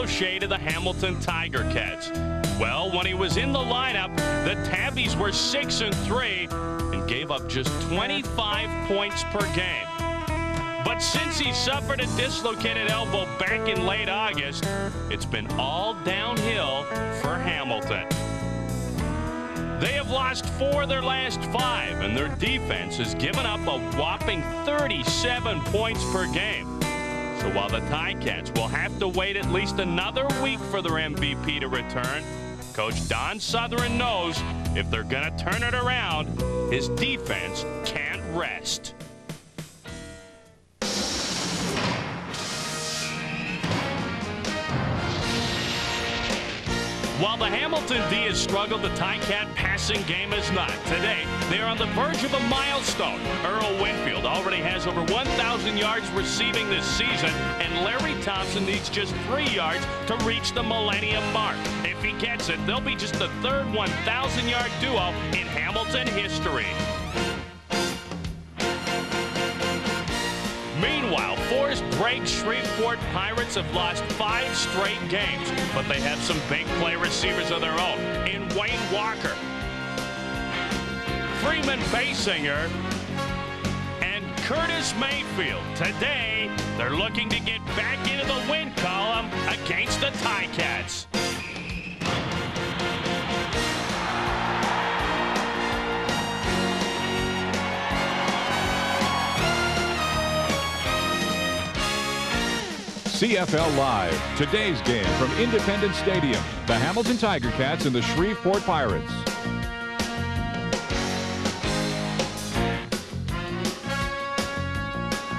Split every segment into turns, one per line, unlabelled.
shade of the Hamilton Tiger Cats. Well, when he was in the lineup, the Tabbies were 6-3 and gave up just 25 points per game. But since he suffered a dislocated elbow back in late August, it's been all downhill for Hamilton. They have lost 4 of their last 5, and their defense has given up a whopping 37 points per game. So while the Ticats will have to wait at least another week for their MVP to return, Coach Don Southern knows if they're going to turn it around, his defense can't rest. While the Hamilton D has struggled, the Ticat passing game has not. Today, they are on the verge of a milestone. Earl Winfield already has over 1,000 yards receiving this season, and Larry Thompson needs just 3 yards to reach the millennium mark. If he gets it, they'll be just the third 1,000-yard duo in Hamilton history. Meanwhile, Forest Brake's Shreveport Pirates have lost 5 straight games, but they have some big play receivers of their own in Wayne Walker, Freeman Basinger, and Curtis Mayfield. Today, they're looking to get back into the win column against the Ticats.
CFL Live, today's game from Independence Stadium, the Hamilton Tiger Cats and the Shreveport Pirates.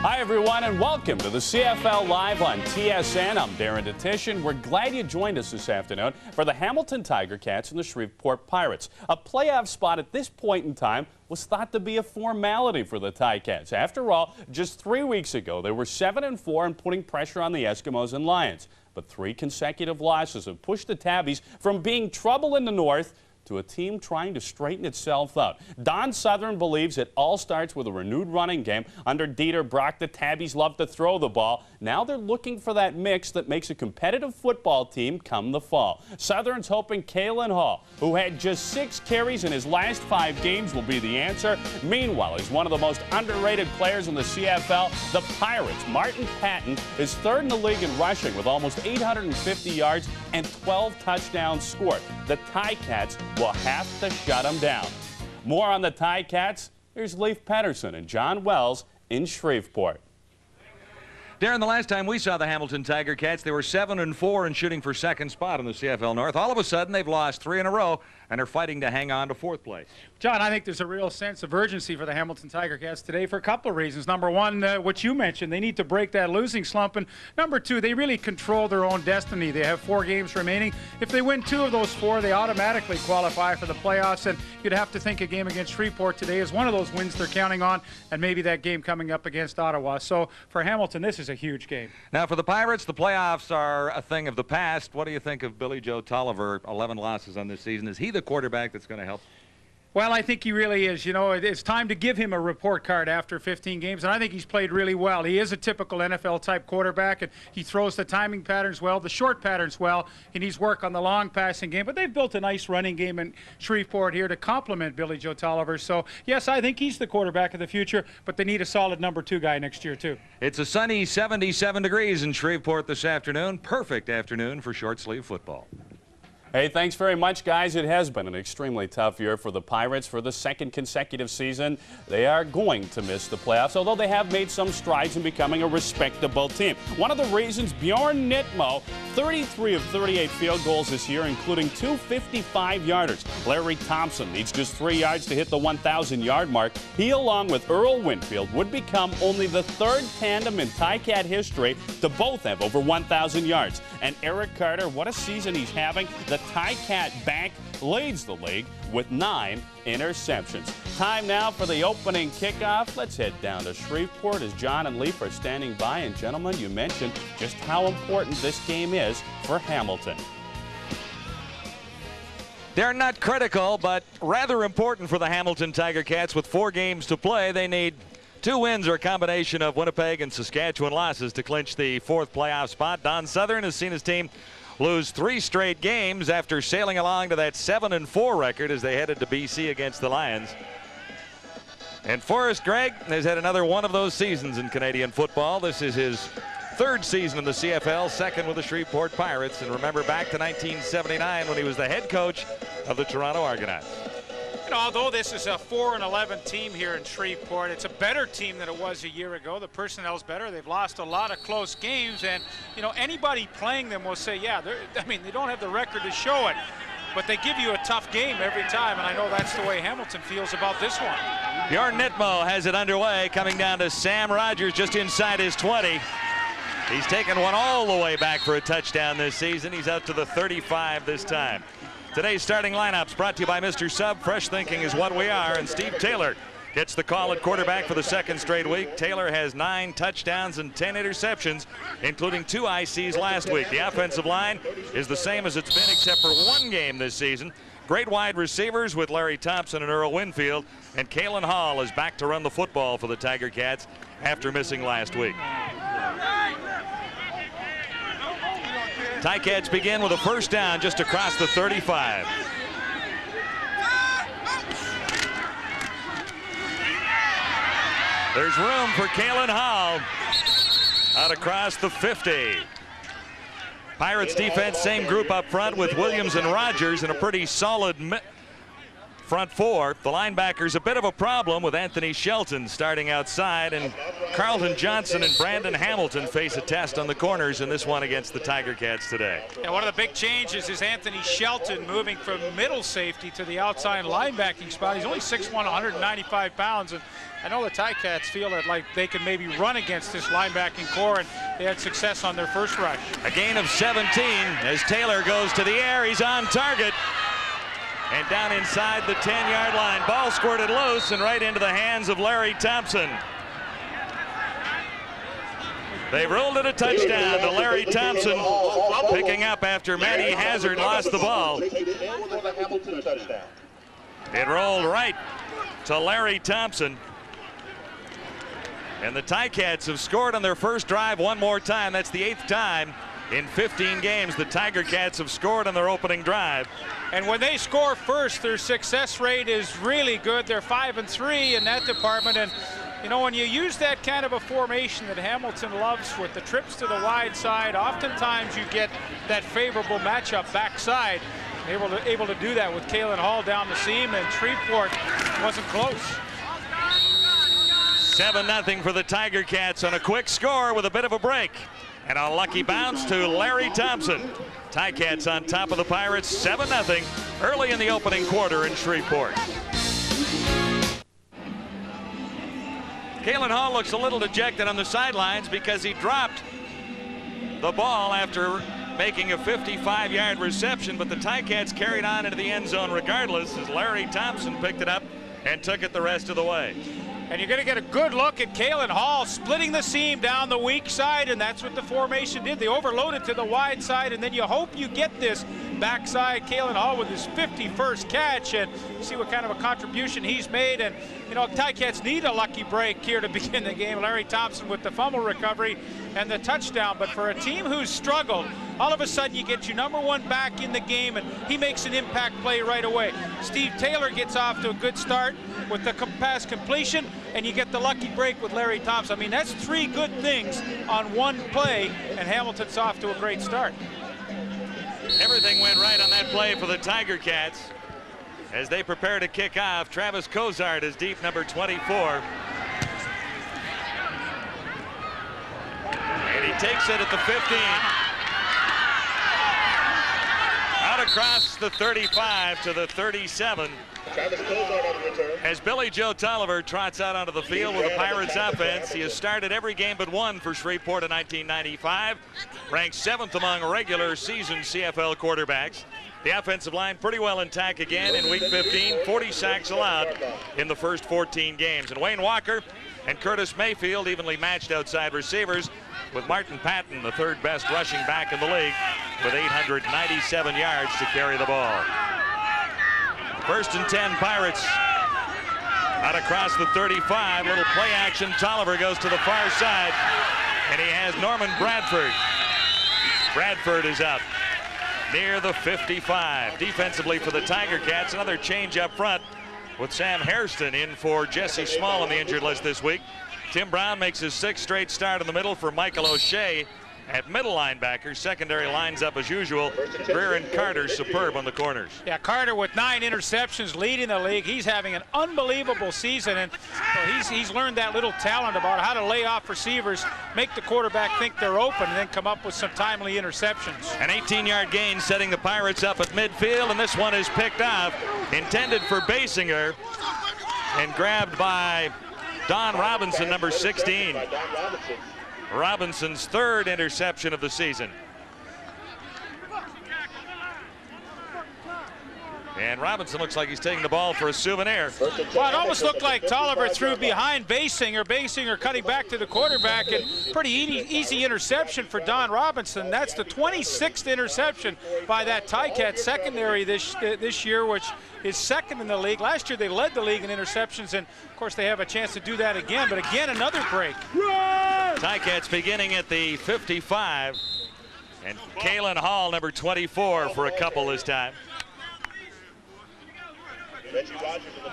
Hi everyone and welcome to the CFL Live on TSN. I'm Darren Detition. We're glad you joined us this afternoon for the Hamilton Tiger Cats and the Shreveport Pirates. A playoff spot at this point in time was thought to be a formality for the Ticats. After all, just 3 weeks ago, they were 7-4 and putting pressure on the Eskimos and Lions. But 3 consecutive losses have pushed the Tabbies from being trouble in the north to a team trying to straighten itself out. Don Southern believes it all starts with a renewed running game. Under Dieter Brock, the Tabbies love to throw the ball. Now they're looking for that mix that makes a competitive football team come the fall. Southern's hoping Kalen Hall, who had just 6 carries in his last 5 games, will be the answer. Meanwhile, he's one of the most underrated players in the CFL. The Pirates, Martin Patton, is 3rd in the league in rushing with almost 850 yards and 12 touchdowns scored. The Ticats will have to shut him down. More on the Ticats. Here's Leif Pedersen and John Wells in Shreveport.
Darren, the last time we saw the Hamilton Tiger Cats, they were 7-4 and shooting for 2nd spot in the CFL North. All of a sudden, they've lost 3 in a row and are fighting to hang on to 4th place.
John, I think there's a real sense of urgency for the Hamilton Tiger Cats today for a couple of reasons. Number one, what you mentioned, they need to break that losing slump. And number 2, they really control their own destiny. They have 4 games remaining. If they win 2 of those 4, they automatically qualify for the playoffs. And you'd have to think a game against Shreveport today is one of those wins they're counting on, and maybe that game coming up against Ottawa. So for Hamilton, this is a huge game.
Now, for the Pirates, the playoffs are a thing of the past. What do you think of Billy Joe Tolliver, 11 losses on this season? Is he the quarterback that's going to help?
Well, I think he really is. You know, it's time to give him a report card after 15 games, and I think he's played really well. He is a typical NFL-type quarterback, and he throws the timing patterns well, the short patterns well. He needs work on the long passing game, but they've built a nice running game in Shreveport here to complement Billy Joe Tolliver. So, yes, I think he's the quarterback of the future, but they need a solid number 2 guy next year, too.
It's a sunny 77 degrees in Shreveport this afternoon. Perfect afternoon for short-sleeve football.
Hey, thanks very much, guys. It has been an extremely tough year for the Pirates. For the 2nd consecutive season, they are going to miss the playoffs, although they have made some strides in becoming a respectable team. One of the reasons, Bjorn Nitmo, 33 of 38 field goals this year, including 2 55-yarders. Larry Thompson needs just 3 yards to hit the 1,000-yard mark. He, along with Earl Winfield, would become only the 3rd tandem in Ticat history to both have over 1,000 yards. And Eric Carter, what a season he's having. The Ticat back leads the league with 9 interceptions. Time now for the opening kickoff. Let's head down to Shreveport as John and Leif are standing by. And gentlemen, you mentioned just how important this game is for Hamilton.
They're not critical, but rather important for the Hamilton Tiger Cats. With 4 games to play, they need 2 wins are a combination of Winnipeg and Saskatchewan losses to clinch the 4th playoff spot. Don Southern has seen his team lose 3 straight games after sailing along to that 7-4 record as they headed to BC against the Lions. And Forrest Gregg has had another one of those seasons in Canadian football. This is his 3rd season in the CFL, 2nd with the Shreveport Pirates. And remember back to 1979 when he was the head coach of the Toronto Argonauts.
You know, although this is a 4-11 team here in Shreveport, it's a better team than it was a year ago. The personnel's better. They've lost a lot of close games, and you know, anybody playing them will say, yeah, they don't have the record to show it, but they give you a tough game every time, and I know that's the way Hamilton feels about this one.
Bjorn Nitmo has it underway, coming down to Sam Rogers just inside his 20. He's taken one all the way back for a touchdown this season. He's out to the 35 this time. Today's starting lineups brought to you by Mr. Sub. Fresh thinking is what we are. And Steve Taylor gets the call at quarterback for the 2nd straight week. Taylor has 9 touchdowns and 10 interceptions, including 2 ICs last week. The offensive line is the same as it's been except for 1 game this season. Great wide receivers with Larry Thompson and Earl Winfield. And Kalen Hall is back to run the football for the Tiger Cats after missing last week. Ticats begin with a 1st down just across the 35. There's room for Kalen Hall out across the 50. Pirates defense, same group up front with Williams and Rogers and a pretty solid front 4. The linebackers a bit of a problem with Anthony Shelton starting outside, and Carlton Johnson and Brandon Hamilton face a test on the corners in this one against the Tiger Cats today.
And one of the big changes is Anthony Shelton moving from middle safety to the outside linebacking spot. He's only 6'1", 195 pounds, and I know the Ticats feel that like they can maybe run against this linebacking core, and they had success on their first rush.
A gain of 17 as Taylor goes to the air. He's on target. And down inside the 10-yard line. Ball squirted loose and right into the hands of Larry Thompson. They've ruled it a touchdown to Larry Thompson, picking up after Matty Hazard lost the ball. It rolled right to Larry Thompson. And the Ticats have scored on their first drive one more time. That's the 8th time in 15 games the Tiger Cats have scored on their opening drive.
And when they score first, their success rate is really good. They're 5-3 in that department. And you know, when you use that kind of a formation that Hamilton loves with the trips to the wide side, oftentimes you get that favorable matchup backside. Able to do that with Kalen Hall down the seam, and Shreveport wasn't close.
7-0 for the Tiger Cats on a quick score with a bit of a break. And a lucky bounce to Larry Thompson. Ticats on top of the Pirates, 7-0 early in the opening quarter in Shreveport. Kalen Hall looks a little dejected on the sidelines because he dropped the ball after making a 55-yard reception, but the Ticats carried on into the end zone regardless as Larry Thompson picked it up and took it the rest of the way.
And you're going to get a good look at Kalen Hall splitting the seam down the weak side, and that's what the formation did. They overloaded to the wide side, and then you hope you get this backside. Kalen Hall with his 51st catch, and see what kind of a contribution he's made. And you know, Ticats need a lucky break here to begin the game. Larry Thompson with the fumble recovery and the touchdown. But for a team who's struggled, all of a sudden you get your #1 back in the game, and he makes an impact play right away. Steve Taylor gets off to a good start with the pass completion, and you get the lucky break with Larry Thompson. I mean, that's 3 good things on one play, and Hamilton's off to a great start.
Everything went right on that play for the Tiger Cats. As they prepare to kick off, Travis Cozart is deep, number 24. And he takes it at the 15. Out across the 35 to the 37. As Billy Joe Tolliver trots out onto the field with the Pirates offense, he has started every game but one for Shreveport in 1995. Ranked 7th among regular season CFL quarterbacks. The offensive line pretty well intact again in week 15. 40 sacks allowed in the first 14 games. And Wayne Walker and Curtis Mayfield evenly matched outside receivers, with Martin Patton the 3rd best rushing back in the league with 897 yards to carry the ball. 1st and 10 Pirates Out across the 35, little play action. Tolliver goes to the far side, and he has Norman Bradford. Bradford is up near the 55. Defensively for the Tiger Cats, another change up front with Sam Hairston in for Jesse Small on the injured list this week. Tim Brown makes his 6th straight start in the middle for Michael O'Shea at middle linebacker. Secondary lines up as usual. Greer and Carter superb on the corners.
Yeah, Carter with 9 interceptions leading the league. He's having an unbelievable season, and he's learned that little talent about how to lay off receivers, make the quarterback think they're open, and then come up with some timely interceptions.
An 18-yard gain setting the Pirates up at midfield, and this one is picked off, intended for Basinger, and grabbed by Don Robinson, number 16. Robinson's 3rd interception of the season. And Robinson looks like he's taking the ball for a souvenir.
Well, it almost looked like Tolliver threw behind Basinger. Basinger cutting back to the quarterback, and pretty easy interception for Don Robinson. That's the 26th interception by that Ticat secondary this year, which is 2nd in the league. Last year they led the league in interceptions, and of course they have a chance to do that again. But again, another break.
Ticats beginning at the 55, and Kalen Hall, number 24, for a couple this time.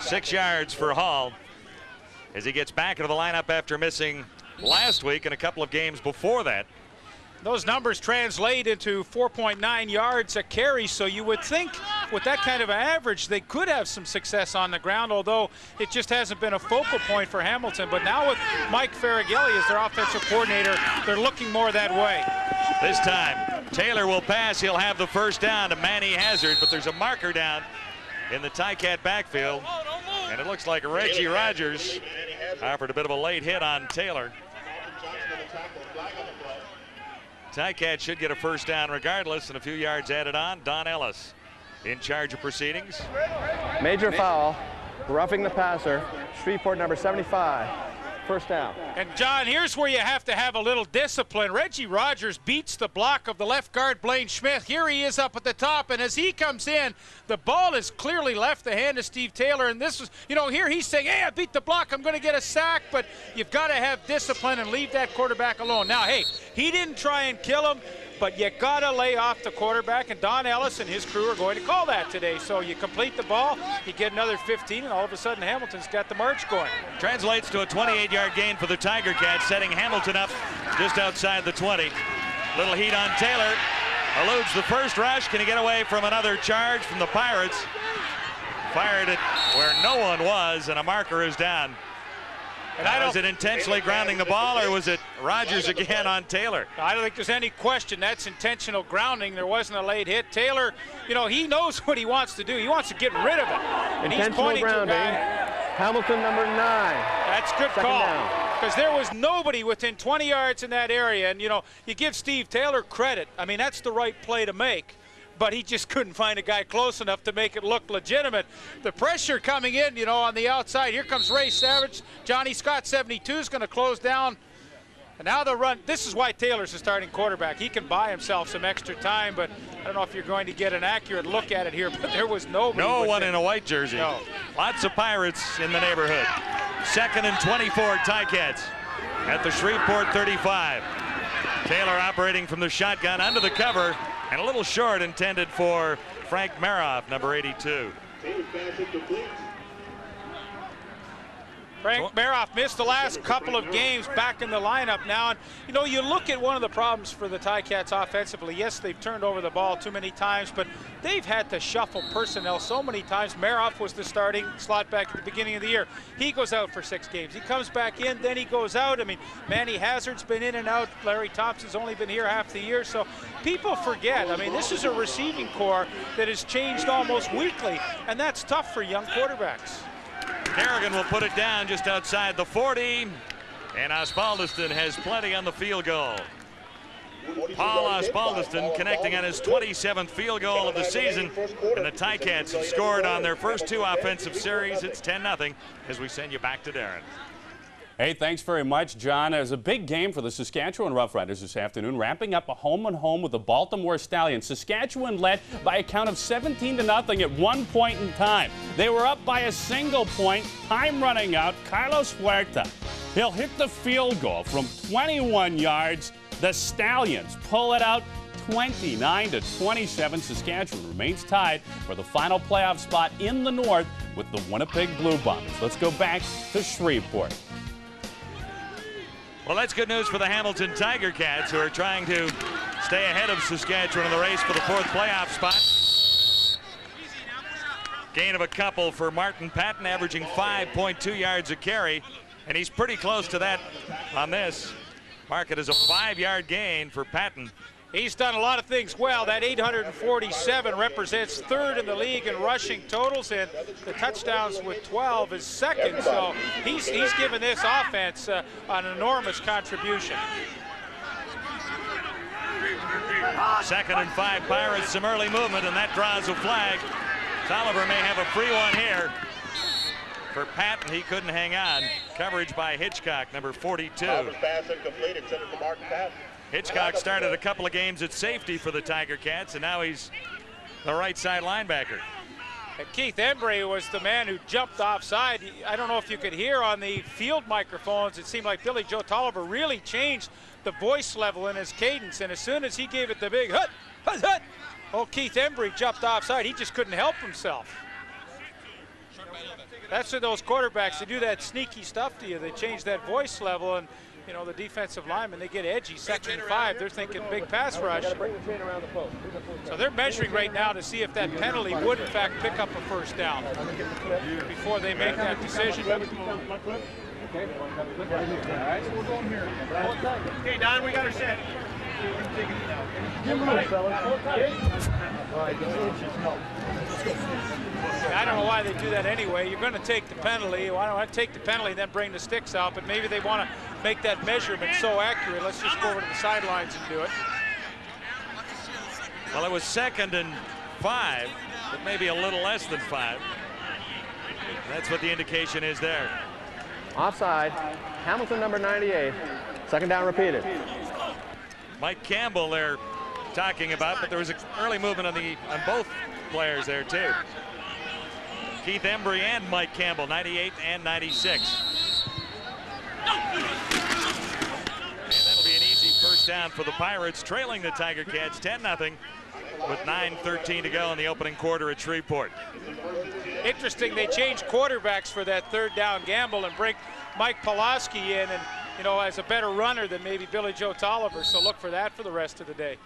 6 yards for Hall as he gets back into the lineup after missing last week and a couple of games before that.
Those numbers translate into 4.9 yards a carry, so you would think with that kind of an average they could have some success on the ground, although it just hasn't been a focal point for Hamilton. But now with Mike Faragelli as their offensive coordinator, they're looking more that way.
This time Taylor will pass. He'll have the first down to Manny Hazard, but there's a marker down in the Ticat backfield, and it looks like Reggie Rogers offered a bit of a late hit on Taylor. Ticat should get a first down regardless, and a few yards added on. Don Ellis in charge of proceedings.
Major foul, roughing the passer, Shreveport number 75. First down.
And John, here's where you have to have a little discipline. Reggie Rogers beats the block of the left guard, Blaine Schmidt. Here he is up at the top, and as he comes in, the ball is clearly left the hand of Steve Taylor. And this was, here he's saying, hey, I beat the block, I'm going to get a sack, but you've got to have discipline and leave that quarterback alone. Now, hey, he didn't try and kill him, but you got to lay off the quarterback, and Don Ellis and his crew are going to call that today. So you complete the ball, you get another 15, and all of a sudden Hamilton's got the march going.
Translates to a 28-yard gain for the Tiger Cats, setting Hamilton up just outside the 20. Little heat on Taylor. Eludes the first rush. Can he get away from another charge from the Pirates? Fired it where no one was, and a marker is down. And was it intentionally grounding the ball, or was it Rogers again on Taylor?
I don't think there's any question that's intentional grounding. There wasn't a late hit. Taylor, he knows what he wants to do. He wants to get rid of it. And he's pointing to a guy.
Hamilton number 9.
That's a good call, because there was nobody within 20 yards in that area. And, you give Steve Taylor credit. I mean, that's the right play to make. But he just couldn't find a guy close enough to make it look legitimate. The pressure coming in, on the outside. Here comes Ray Savage. Johnny Scott, 72, is going to close down. And now the run. This is why Taylor's the starting quarterback. He can buy himself some extra time, but I don't know if you're going to get an accurate look at it here, but there was nobody.
No one in a white jersey.
No.
Lots of Pirates in the neighborhood. 2nd and 24, Ticats at the Shreveport 35. Taylor operating from the shotgun under the cover, and a little short intended for Frank Maroff, number 82.
Frank Maroff missed the last couple of games, back in the lineup now. And, you look at one of the problems for the Ticats offensively. Yes, they've turned over the ball too many times, but they've had to shuffle personnel so many times. Maroff was the starting slot back at the beginning of the year. He goes out for 6 games. He comes back in, then he goes out. I mean, Manny Hazard's been in and out. Larry Thompson's only been here half the year. So people forget. I mean, this is a receiving corps that has changed almost weekly, and that's tough for young quarterbacks.
Kerrigan will put it down just outside the 40, and Osbaldiston has plenty on the field goal. Paul Osbaldiston connecting on his 27th field goal of the season, and the Ticats have scored on their first 2 offensive series. It's 10-0 as we send you back to Darren.
Hey, thanks very much, John. It was a big game for the Saskatchewan Roughriders this afternoon, wrapping up a home-and-home with the Baltimore Stallions. Saskatchewan led by a count of 17-0 at one point in time. They were up by a single point, time running out. Carlos Huerta, he'll hit the field goal from 21 yards. The Stallions pull it out 29-27. Saskatchewan remains tied for the final playoff spot in the North with the Winnipeg Blue Bombers. Let's go back to Shreveport.
Well, that's good news for the Hamilton Tiger Cats, who are trying to stay ahead of Saskatchewan in the race for the fourth playoff spot. Gain of a couple for Martin Patton, averaging 5.2 yards a carry, and he's pretty close to that on this. Mark it as a 5-yard gain for Patton.
He's done a lot of things well. That 847 represents third in the league in rushing totals, and the touchdowns with 12 is second. So he's given this offense an enormous contribution.
2nd and 5 Pirates, some early movement, and that draws a flag. Tolliver may have a free one here. For Patton, he couldn't hang on. Coverage by Hitchcock, number 42. Hitchcock started a couple of games at safety for the Tiger Cats, and now he's the right side linebacker.
And Keith Embry was the man who jumped offside. I don't know if you could hear on the field microphones, it seemed like Billy Joe Tolliver really changed the voice level in his cadence, and as soon as he gave it the big hut, hut, hut, oh, Keith Embry jumped offside. He just couldn't help himself. That's what those quarterbacks, they do that sneaky stuff to you. They change that voice level, and you know, the defensive linemen, they get edgy. 2nd and 5, they're thinking big pass rush. So they're measuring right now to see if that penalty would, in fact, pick up a first down before they make that decision.
Okay, Don, we got her set.
I don't know why they do that anyway. You're going to take the penalty. Why don't I take the penalty, then bring the sticks out? But maybe they want to make that measurement so accurate. Let's just go over to the sidelines and do it.
Well, it was 2nd and 5, but maybe a little less than 5. That's what the indication is there.
Offside. Hamilton, number 98. 2nd down repeated.
Mike Campbell they're talking about, but there was an early movement on both players there too. Keith Embry and Mike Campbell, 98 and 96. And that'll be an easy first down for the Pirates, trailing the Tiger Cats 10-0 with 9:13 to go in the opening quarter at Shreveport.
Interesting, they changed quarterbacks for that 3rd down gamble and bring Mike Pulaski in, and you know, as a better runner than maybe Billy Joe Tolliver, so look for that for the rest of the day.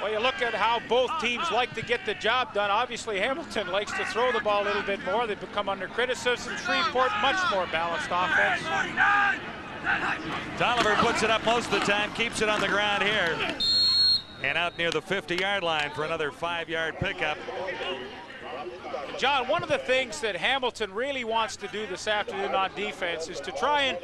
Well, you look at how both teams like to get the job done. Obviously, Hamilton likes to throw the ball a little bit more. They've become under criticism. Shreveport, much more balanced offense.
Tolliver puts it up most of the time, keeps it on the ground here. And out near the 50-yard line for another 5-yard pickup.
John, one of the things that Hamilton really wants to do this afternoon on defense is to try and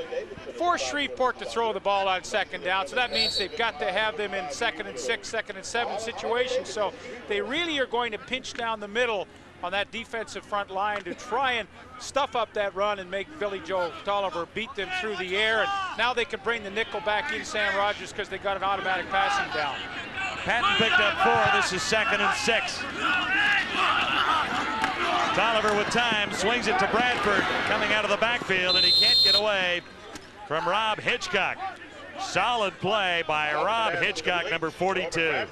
force Shreveport to throw the ball on 2nd down. So that means they've got to have them in 2nd and 6, 2nd and 7 situations. So they really are going to pinch down the middle on that defensive front line to try and stuff up that run and make Billy Joe Tolliver beat them through the air. And now they can bring the nickel back in Sam Rogers because they got an automatic passing down.
Patton picked up 4. This is 2nd and 6. Tolliver with time, swings it to Bradford, coming out of the backfield, and he can't get away from Rob Hitchcock. Solid play by Rob Hitchcock, number 42.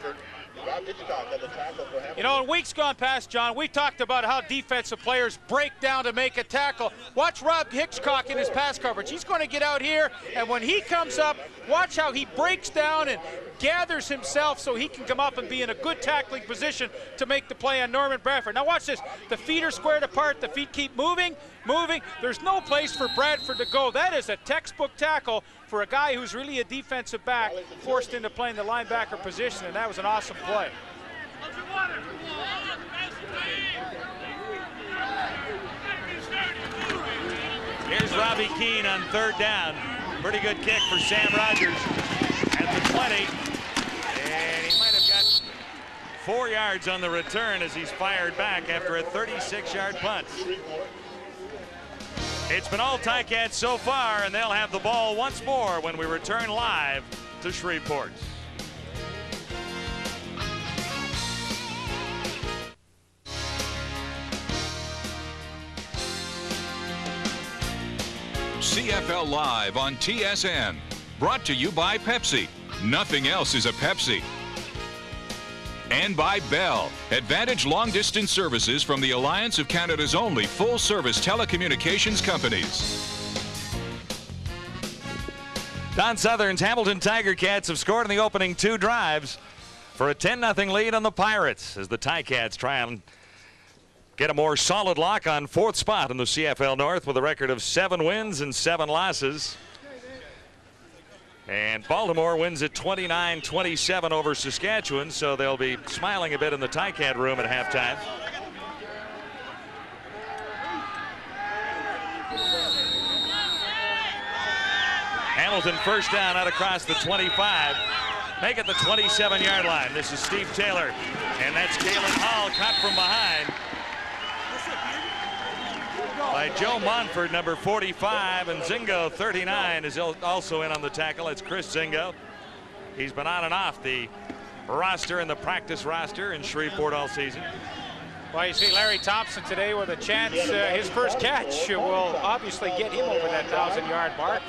You know, in weeks gone past, John, we talked about how defensive players break down to make a tackle. Watch Rob Hitchcock in his pass coverage. He's going to get out here, and when he comes up, watch how he breaks down and gathers himself so he can come up and be in a good tackling position to make the play on Norman Bradford. Now watch this. The feet are squared apart. The feet keep moving, moving. There's no place for Bradford to go. That is a textbook tackle for a guy who's really a defensive back forced into playing the linebacker position, and that was an awesome play.
Here's Robbie Keane on 3rd down. Pretty good kick for Sam Rogers at the 20. And he might have got 4 yards on the return as he's fired back after a 36-yard punt. It's been all Ticats so far, and they'll have the ball once more when we return live to Shreveport.
CFL Live on TSN. Brought to you by Pepsi. Nothing else is a Pepsi. And by Bell, Advantage long-distance services from the Alliance of Canada's only full-service telecommunications companies.
Don Southern's Hamilton Tiger Cats have scored in the opening 2 drives for a 10-0 lead on the Pirates as the Ticats try and get a more solid lock on 4th spot in the CFL North with a record of 7 wins and 7 losses. And Baltimore wins at 29-27 over Saskatchewan, so they'll be smiling a bit in the Ticat room at halftime. Hamilton first down out across the 25. Make it the 27-yard line. This is Steve Taylor, and that's Kalen Hall caught from behind by Joe Monford, number 45, and Zingo, 39, is also in on the tackle. It's Chris Zingo. He's been on and off the roster and the practice roster in Shreveport all season.
Well, you see Larry Thompson today with a chance. His first catch will obviously get him over that 1,000-yard mark,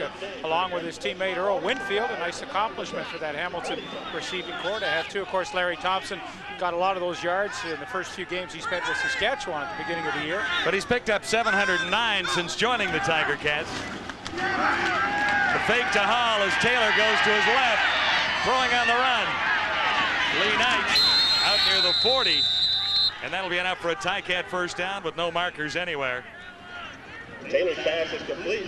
along with his teammate Earl Winfield. A nice accomplishment for that Hamilton receiving corps to have, too. Of course, Larry Thompson got a lot of those yards in the first few games he spent with Saskatchewan at the beginning of the year.
But he's picked up 709 since joining the Tiger Cats. The fake to Hall as Taylor goes to his left, throwing on the run. Lee Knight out near the 40. And that'll be enough for a Ticat first down with no markers anywhere.
Taylor's pass is complete.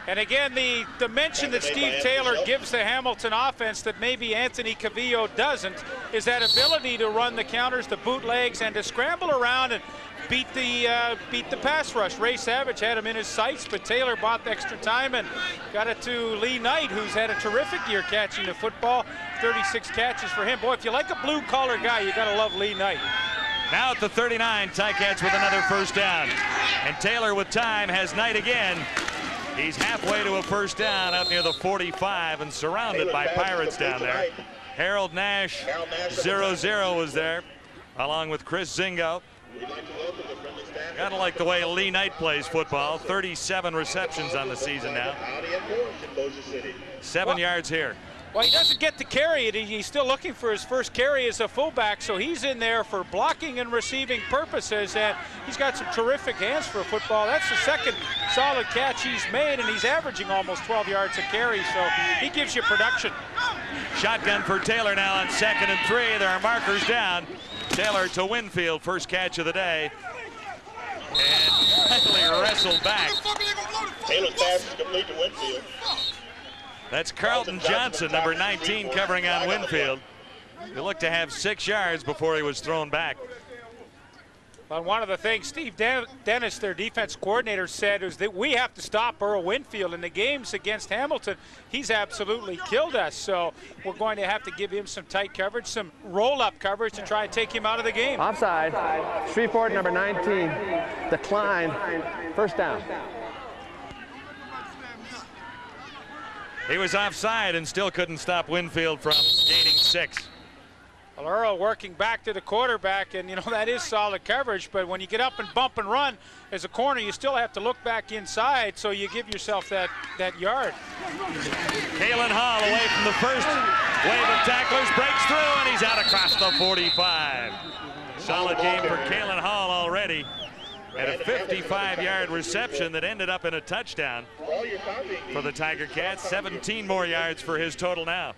And again, the dimension that Steve Taylor gives the Hamilton offense that maybe Anthony Cavillo doesn't is that ability to run the counters, the bootlegs, and to scramble around and beat the pass rush. Ray Savage had him in his sights, but Taylor bought the extra time and got it to Lee Knight, who's had a terrific year catching the football. 36 catches for him. Boy, if you like a blue-collar guy, you gotta love Lee Knight.
Now at the 39, Ticats with another first down. And Taylor with time has Knight again. He's halfway to a first down out near the 45 and surrounded by Pirates down there. Harold Nash, 0-0 was there, along with Chris Zingo. Gotta like the way Lee Knight plays football. 37 receptions on the season now. 7 yards here.
Well, he doesn't get to carry it. He's still looking for his first carry as a fullback, so he's in there for blocking and receiving purposes, and he's got some terrific hands for football. That's the second solid catch he's made, and he's averaging almost 12 yards a carry, so he gives you production.
Shotgun for Taylor now on 2nd and 3. There are markers down. Taylor to Winfield, first catch of the day. And finally wrestled back.
Taylor's pass is complete to Winfield.
That's Carlton Johnson, number 19, covering on Winfield. He looked to have 6 yards before he was thrown back.
Well, one of the things Steve Dennis, their defense coordinator, said is that we have to stop Earl Winfield. In the games against Hamilton, he's absolutely killed us. So we're going to have to give him some tight coverage, some roll-up coverage to try and take him out of the game.
Offside. Shreveport, number 19. Decline. First down.
He was offside and still couldn't stop Winfield from gaining 6.
Well, Earl working back to the quarterback, and you know that is solid coverage, but when you get up and bump and run as a corner, you still have to look back inside, so you give yourself that yard.
Kalen Hall away from the first wave of tacklers, breaks through, and he's out across the 45. Solid game for Kalen Hall already. At a 55-yard reception that ended up in a touchdown for the Tiger Cats. 17 more yards for his total now.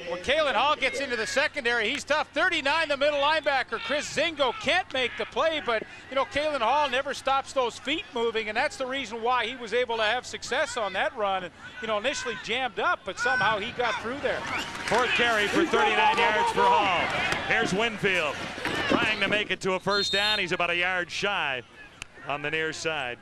When Kalen Hall gets into the secondary, he's tough. 39, the middle linebacker, Chris Zingo, can't make the play, but, you know, Kalen Hall never stops those feet moving, and that's the reason why he was able to have success on that run. And, you know, initially jammed up, but somehow he got through there.
4th carry for 39 yards for Hall. Here's Winfield trying to make it to a first down. He's about a yard shy on the near side.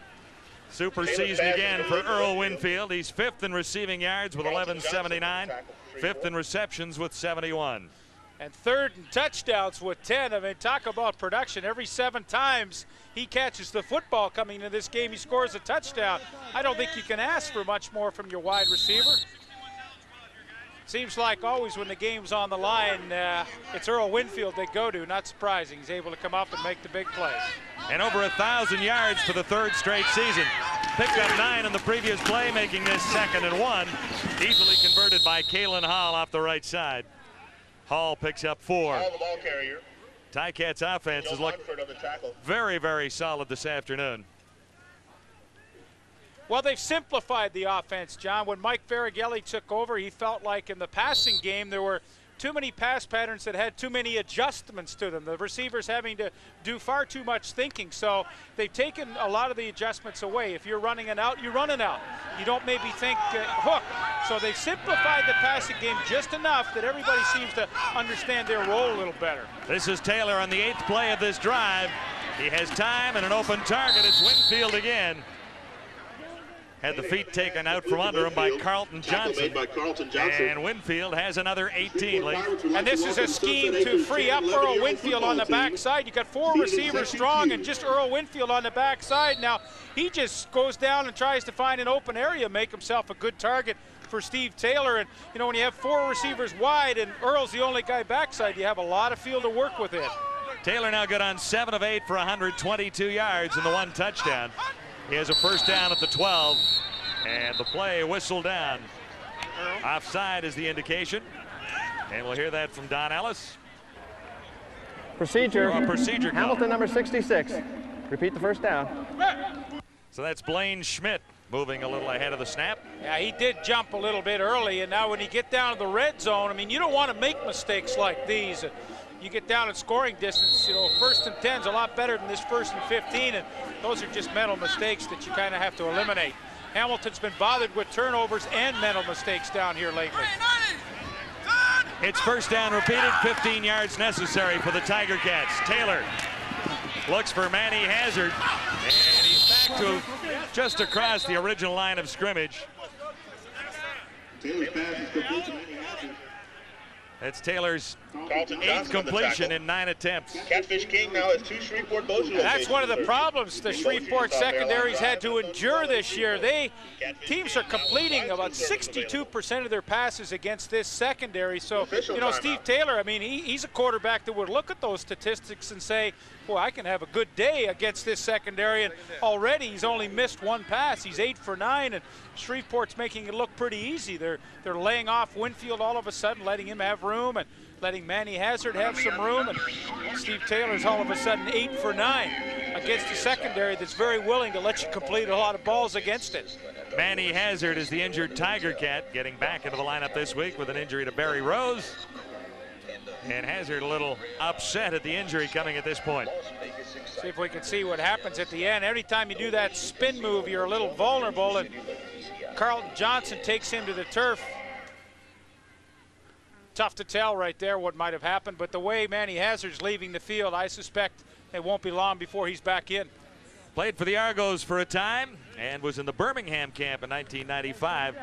Super season again for Earl Winfield. He's 5th in receiving yards with 1179, 5th in receptions with 71.
And 3rd in touchdowns with 10. I mean, talk about production. Every 7 times he catches the football coming into this game, he scores a touchdown. I don't think you can ask for much more from your wide receiver. Seems like always when the game's on the line, it's Earl Winfield they go to. Not surprising. He's able to come up and make the big plays.
And over 1,000 yards for the 3rd straight season. Picked up 9 in the previous play, making this 2nd and 1. Easily converted by Kalen Hall off the right side. Hall picks up 4.
Hall, the ball carrier.
Ticats offense has looked very, very solid this afternoon.
Well, they've simplified the offense, John. When Mike Farragelli took over, he felt like in the passing game there were too many pass patterns that had too many adjustments to them. The receivers having to do far too much thinking. So they've taken a lot of the adjustments away. If you're running an out, you run an out. You don't maybe think hook. So they've simplified the passing game just enough that everybody seems to understand their role a little better.
This is Taylor on the 8th play of this drive. He has time and an open target. It's Winfield again. Had the feet taken out from under him by Carlton Johnson. And Winfield has another 18.
And this is a scheme to free up Earl Winfield on the backside. You got 4 receivers strong and just Earl Winfield on the backside. Now he just goes down and tries to find an open area, make himself a good target for Steve Taylor. And you know, when you have 4 receivers wide and Earl's the only guy backside, you have a lot of field to work with it.
Taylor now got on 7 of 8 for 122 yards and the 1 touchdown. He has a 1st down at the 12, and the play whistled down. Offside is the indication, and we'll hear that from Don Ellis.
Procedure.
Procedure call.
Hamilton number 66. Repeat the 1st down.
So that's Blaine Schmidt moving a little ahead of the snap.
Yeah, he did jump a little bit early, and now when you get down to the red zone, I mean, you don't want to make mistakes like these. You get down at scoring distance, you know, 1st and 10's a lot better than this 1st and 15, and those are just mental mistakes that you kind of have to eliminate. Hamilton's been bothered with turnovers and mental mistakes down here lately.
It's 1st down repeated, 15 yards necessary for the Tiger Cats. Taylor looks for Manny Hazard, and he's back to just across the original line of scrimmage.
Taylor's pass is complete to Manny Hazard.
That's Taylor's 8th completion in 9 attempts.
Catfish King now has 2 Shreveport Bossier.
That's one of the problems the Shreveport secondaries had to endure this year. Teams are completing about 62% of their passes against this secondary. So, you know, Steve Taylor, I mean, he's a quarterback that would look at those statistics and say, well, I can have a good day against this secondary. And already he's only missed 1 pass. He's 8 for 9, and Shreveport's making it look pretty easy. They're laying off Winfield all of a sudden, letting him have room and letting Manny Hazard have some room. And Steve Taylor's all of a sudden 8 for 9 against a secondary that's very willing to let you complete a lot of balls against it.
Manny Hazard is the injured Tiger Cat, getting back into the lineup this week with an injury to Barry Rose. And Hazard a little upset at the injury coming at this point.
See if we can see what happens at the end. Every time you do that spin move, you're a little vulnerable, and Carlton Johnson takes him to the turf. Tough to tell right there what might have happened, but the way Manny Hazard's leaving the field, I suspect it won't be long before he's back in.
Played for the Argos for a time and was in the Birmingham camp in 1995.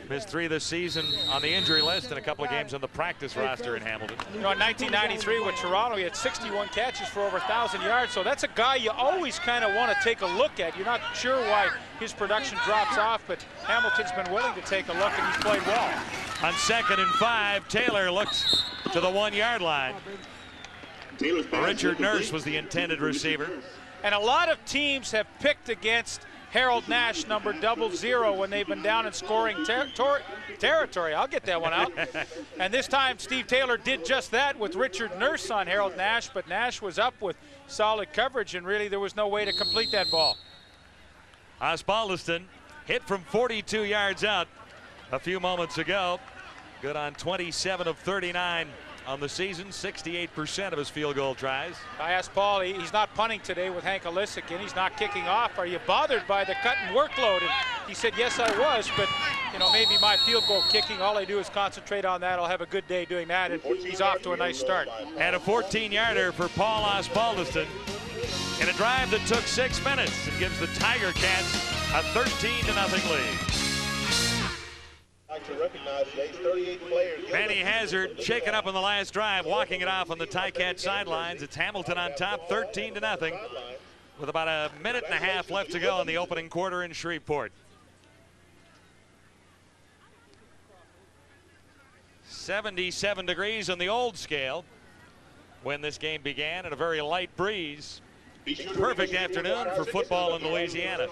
Missed 3 this season on the injury list and a couple of games on the practice roster in Hamilton.
You know, in 1993 with Toronto, he had 61 catches for over 1,000 yards, so that's a guy you always kind of want to take a look at. You're not sure why his production drops off, but Hamilton's been willing to take a look, and he's played well.
On 2nd and 5, Taylor looks to the 1-yard line. Richard Nurse was the intended receiver.
And a lot of teams have picked against Harold Nash, number 00, when they've been down in scoring territory. I'll get that one out. And this time, Steve Taylor did just that with Richard Nurse on Harold Nash, but Nash was up with solid coverage, and really there was no way to complete that ball.
Osbaldiston hit from 42 yards out a few moments ago. Good on 27 of 39 on the season, 68% of his field goal tries.
I asked Paul, he's not punting today with Hank Alisic, and he's not kicking off. Are you bothered by the cut and workload? And he said, yes, I was, but you know, maybe my field goal kicking, all I do is concentrate on that. I'll have a good day doing that, and he's off to a nice start.
And a 14-yarder for Paul Osbaldiston in a drive that took 6 minutes and gives the Tiger Cats A 13-0 lead.
I'd like to recognize today's 38 players.
Manny Hazard shaken up in the last drive, walking it off on the Ticat sidelines. It's Hamilton on top, 13-0, with about a minute and a half left to go in the opening quarter in Shreveport. 77 degrees on the old scale when this game began, and a very light breeze. Perfect afternoon for football in Louisiana.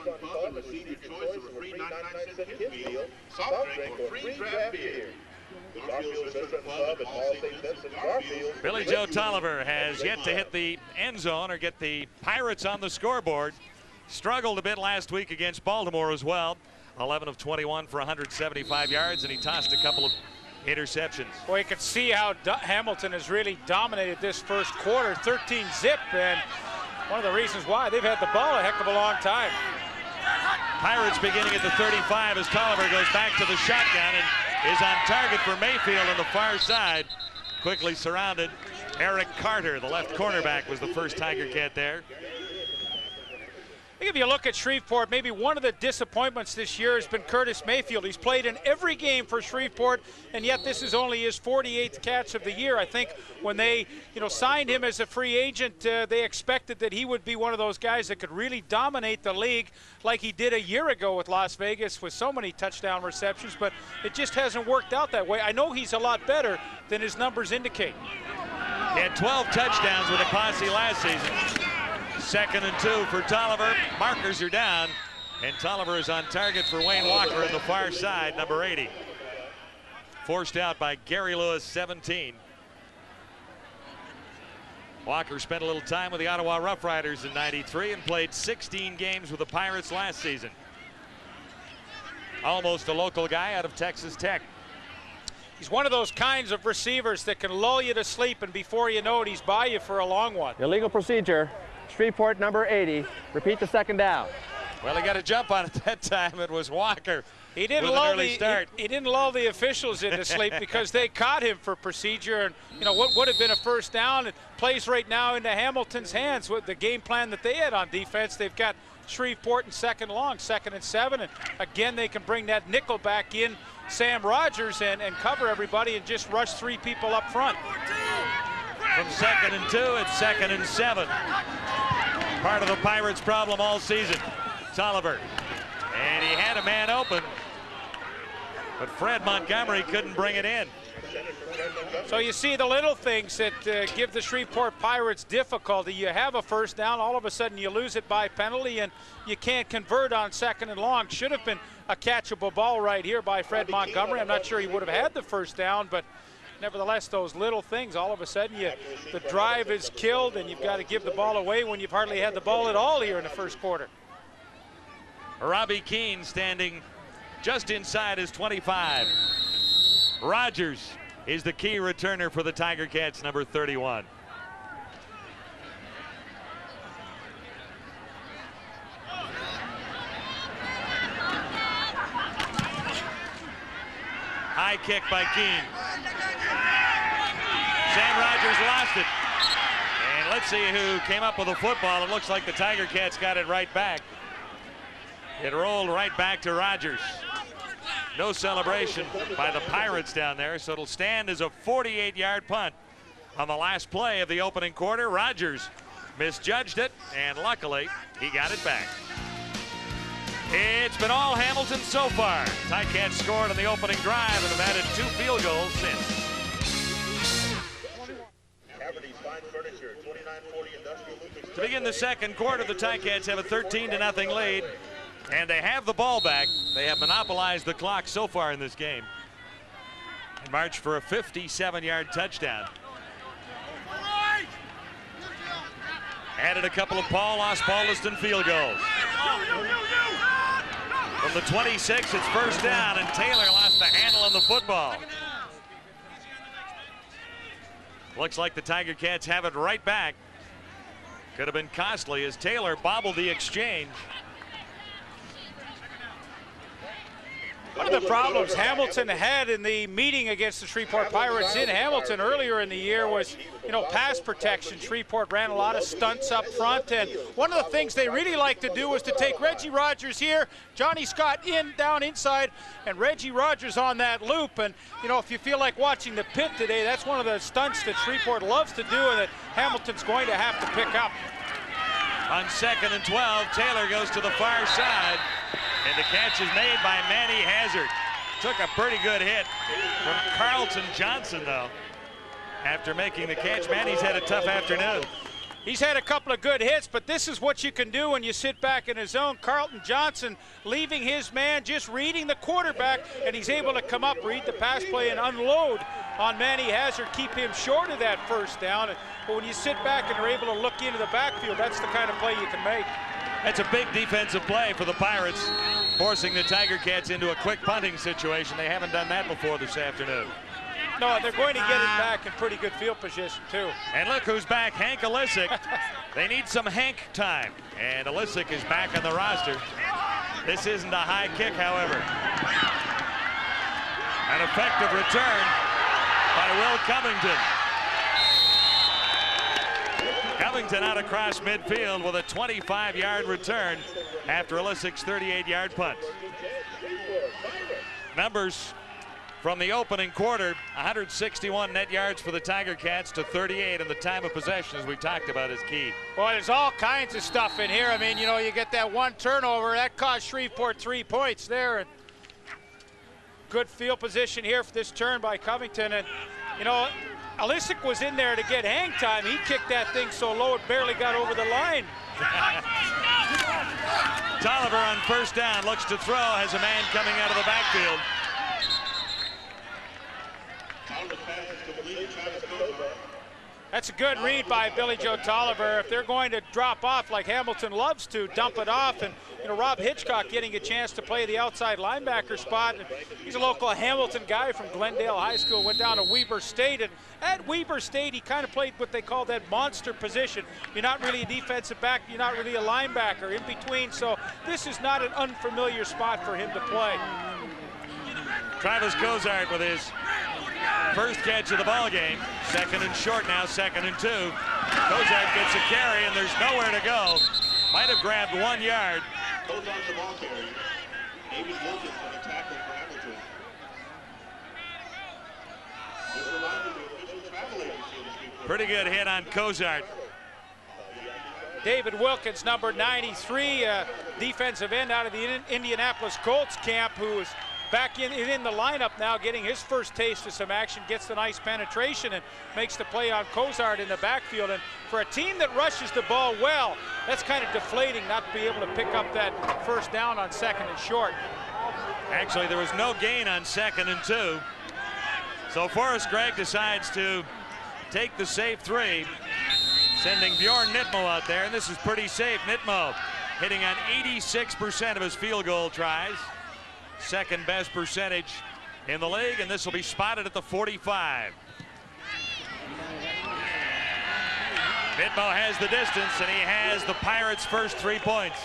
Billy Joe Tolliver has yet to hit the end zone or get the Pirates on the scoreboard. Struggled a bit last week against Baltimore as well. 11 of 21 for 175 yards, and he tossed a couple of interceptions.
Well, you can see how Hamilton has really dominated this first quarter, 13-0, and one of the reasons why they've had the ball a heck of a long time.
Pirates beginning at the 35 as Tolliver goes back to the shotgun and is on target for Mayfield on the far side. Quickly surrounded. Eric Carter, the left cornerback, was the first Tiger Cat there.
I think if you look at Shreveport, maybe one of the disappointments this year has been Curtis Mayfield. He's played in every game for Shreveport, and yet this is only his 48th catch of the year. I think when they, signed him as a free agent, they expected that he would be one of those guys that could really dominate the league like he did a year ago with Las Vegas with so many touchdown receptions, but it just hasn't worked out that way. I know he's a lot better than his numbers indicate.
He had 12 touchdowns with a posse last season. 2nd and 2 for Tolliver. Markers are down, and Tolliver is on target for Wayne Walker in the far side, number 80. Forced out by Gary Lewis, 17. Walker spent a little time with the Ottawa Rough Riders in '93 and played 16 games with the Pirates last season. Almost a local guy out of Texas Tech.
He's one of those kinds of receivers that can lull you to sleep, and before you know it, he's by you for a long one.
Illegal procedure. Shreveport number 80. Repeat the second down.
Well, he got a jump on it that time. It was Walker.
He didn't lull the officials into sleep because they caught him for procedure, and what would have been a first down, it plays right now into Hamilton's hands with the game plan that they had on defense. They've got Shreveport in 2nd long, 2nd and 7, and again they can bring that nickel back in, Sam Rogers, and cover everybody and just rush 3 people up front.
From 2nd and 2, it's 2nd and 7. Part of the Pirates' problem all season. Tolliver, and he had a man open, but Fred Montgomery couldn't bring it in.
So you see the little things that give the Shreveport Pirates difficulty. You have a first down, all of a sudden you lose it by penalty, and you can't convert on 2nd and long. Should have been a catchable ball right here by Fred Montgomery. I'm not sure he would have had the first down, but nevertheless, those little things, all of a sudden the drive is killed, and you've got to give the ball away when you've hardly had the ball at all here in the first quarter.
Robbie Keane standing just inside his 25. Rogers is the key returner for the Tiger Cats, number 31. High kick by Keane. Sam Rogers lost it. And let's see who came up with the football. It looks like the Tiger Cats got it right back. It rolled right back to Rogers. No celebration by the Pirates down there, so it'll stand as a 48-yard punt on the last play of the opening quarter. Rogers misjudged it, and luckily he got it back. It's been all Hamilton so far. Ticats scored on the opening drive and have added 2 field goals since. To begin the second quarter, the Ticats have a 13-0 lead, and they have the ball back. They have monopolized the clock so far in this game and marched for a 57-yard touchdown. Added a couple of Paul Osbaldiston field goals. From the 26, it's first down, and Taylor lost the handle on the football. Looks like the Tiger Cats have it right back. Could have been costly as Taylor bobbled the exchange.
One of the problems Hamilton had in the meeting against the Shreveport Pirates in Hamilton earlier in the year was, pass protection. Shreveport ran a lot of stunts up front, and one of the things they really like to do was to take Reggie Rogers here, Johnny Scott down inside, and Reggie Rogers on that loop. And, if you feel like watching the pit today, that's one of the stunts that Shreveport loves to do and that Hamilton's going to have to pick up.
On 2nd and 12, Taylor goes to the far side, and the catch is made by Manny Hazard. Took a pretty good hit from Carlton Johnson, though. After making the catch, Manny's had a tough afternoon.
He's had a couple of good hits, but this is what you can do when you sit back in his zone. Carlton Johnson leaving his man, just reading the quarterback, and he's able to come up, read the pass play, and unload on Manny Hazard, keep him short of that first down. But when you sit back and are able to look into the backfield, that's the kind of play you can make.
That's a big defensive play for the Pirates, forcing the Tiger Cats into a quick punting situation. They haven't done that before this afternoon.
No, they're going to get it back in pretty good field position, too.
And look who's back, Hank Alisic. They need some Hank time, and Alisic is back on the roster. This isn't a high kick, however. An effective return by Will Covington. Covington out across midfield with a 25-yard return after Alisic's 38-yard punt. Numbers from the opening quarter: 161 net yards for the Tiger Cats to 38, and the time of possession, as we talked about, is key.
Well, there's all kinds of stuff in here. I mean, you get that one turnover, that cost Shreveport 3 points there. And good field position here for this turn by Covington. And, Alisic was in there to get hang time. He kicked that thing so low it barely got over the line.
Tolliver on first down, looks to throw, has a man coming out of the backfield.
That's a good read by Billy Joe Tolliver. If they're going to drop off like Hamilton loves to, dump it off. And, Rob Hitchcock getting a chance to play the outside linebacker spot. He's a local Hamilton guy from Glendale High School, went down to Weber State. And at Weber State, he kind of played what they call that monster position. You're not really a defensive back, you're not really a linebacker, in between. So this is not an unfamiliar spot for him to play.
Travis Cozart with his first catch of the ball game. 2nd and short now, 2nd and 2. Cozart gets a carry, and there's nowhere to go. Might have grabbed 1 yard.
Cozart's the ball carrier. David Wilkins on the tackle for Hamilton. Just a reminder, the official travel agency of the Shreveport.
Pretty good hit on Cozart.
David Wilkins, number 93, defensive end out of the Indianapolis Colts camp, who is back in the lineup now, getting his first taste of some action, gets the nice penetration and makes the play on Cozart in the backfield. And for a team that rushes the ball well, that's kind of deflating not to be able to pick up that first down on 2nd and short.
Actually, there was no gain on 2nd and 2. So Forrest Gregg decides to take the safe 3, sending Bjorn Nitmo out there, and this is pretty safe. Nitmo hitting on 86% of his field goal tries. Second best percentage in the league, and this will be spotted at the 45. Nitmo has the distance, and he has the Pirates' first 3 points.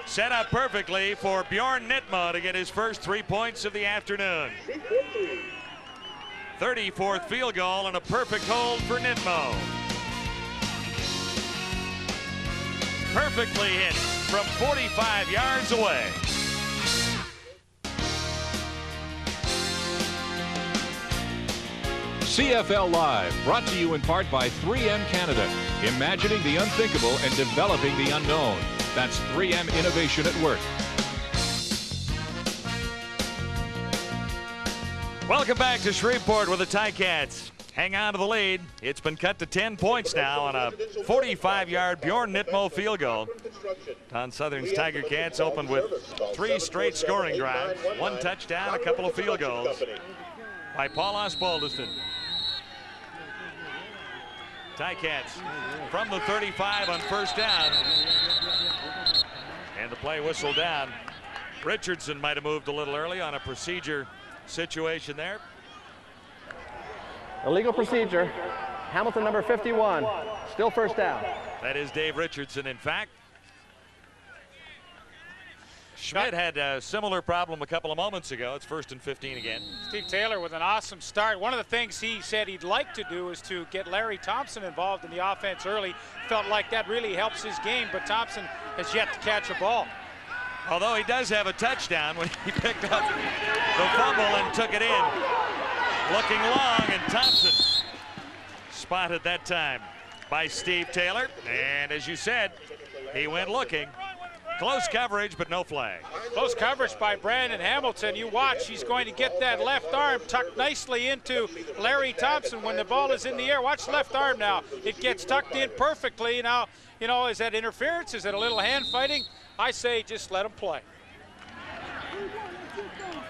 Set up perfectly for Bjorn Nitmo to get his first 3 points of the afternoon. 34th field goal and a perfect hold for Nitmo. Perfectly hit from 45 yards away.
CFL Live, brought to you in part by 3M Canada, imagining the unthinkable and developing the unknown. That's 3M Innovation at Work.
Welcome back to Shreveport with the Ticats. Hang on to the lead. It's been cut to 10 points now on a 45-yard Bjorn Nitmo field goal. Don Southern's Tiger Cats opened with 3 straight scoring drives, 1 touchdown, a couple of field goals by Paul Osbaldiston. Ticats from the 35 on first down. And the play whistled down. Richardson might have moved a little early on a procedure situation there.
Illegal procedure. Hamilton number 51. Still first down.
That is Dave Richardson, in fact. Schmidt had a similar problem a couple of moments ago. It's 1st and 15 again.
Steve Taylor with an awesome start. One of the things he said he'd like to do is to get Larry Thompson involved in the offense early. Felt like that really helps his game, but Thompson has yet to catch a ball.
Although he does have a touchdown when he picked up the fumble and took it in. Looking long, and Thompson spotted that time by Steve Taylor. And as you said, he went looking. Close coverage, but no flag.
Close coverage by Brandon Hamilton. You watch, he's going to get that left arm tucked nicely into Larry Thompson when the ball is in the air. Watch the left arm now. It gets tucked in perfectly. Now, you know, is that interference? Is it a little hand fighting? I say just let him play.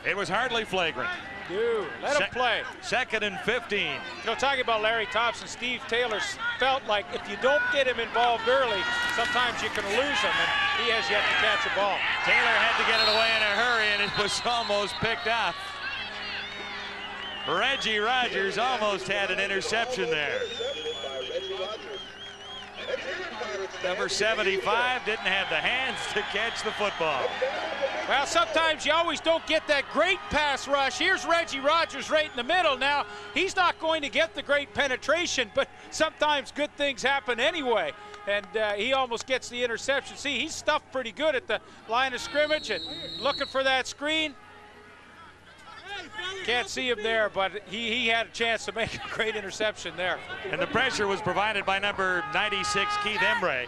It was hardly flagrant.
Dude, let him play.
2nd and 15.
You know, talking about Larry Thompson, Steve Taylor felt like if you don't get him involved early, sometimes you can lose him, and he has yet to catch a ball.
Taylor had to get it away in a hurry, and it was almost picked up. Reggie Rogers almost had an interception there. Number 75 didn't have the hands to catch the football.
Well, sometimes you always don't get that great pass rush. Here's Reggie Rogers right in the middle. Now, he's not going to get the great penetration, but sometimes good things happen anyway. And he almost gets the interception. See, he's stuffed pretty good at the line of scrimmage and looking for that screen. Can't see him there, but he had a chance to make a great interception there.
And the pressure was provided by number 96, Keith Embree.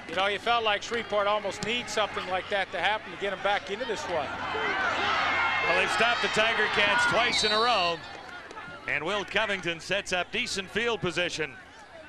You know, you felt like Shreveport almost needs something like that to happen to get him back into this one.
Well, they've stopped the Tiger Cats twice in a row. And Will Covington sets up decent field position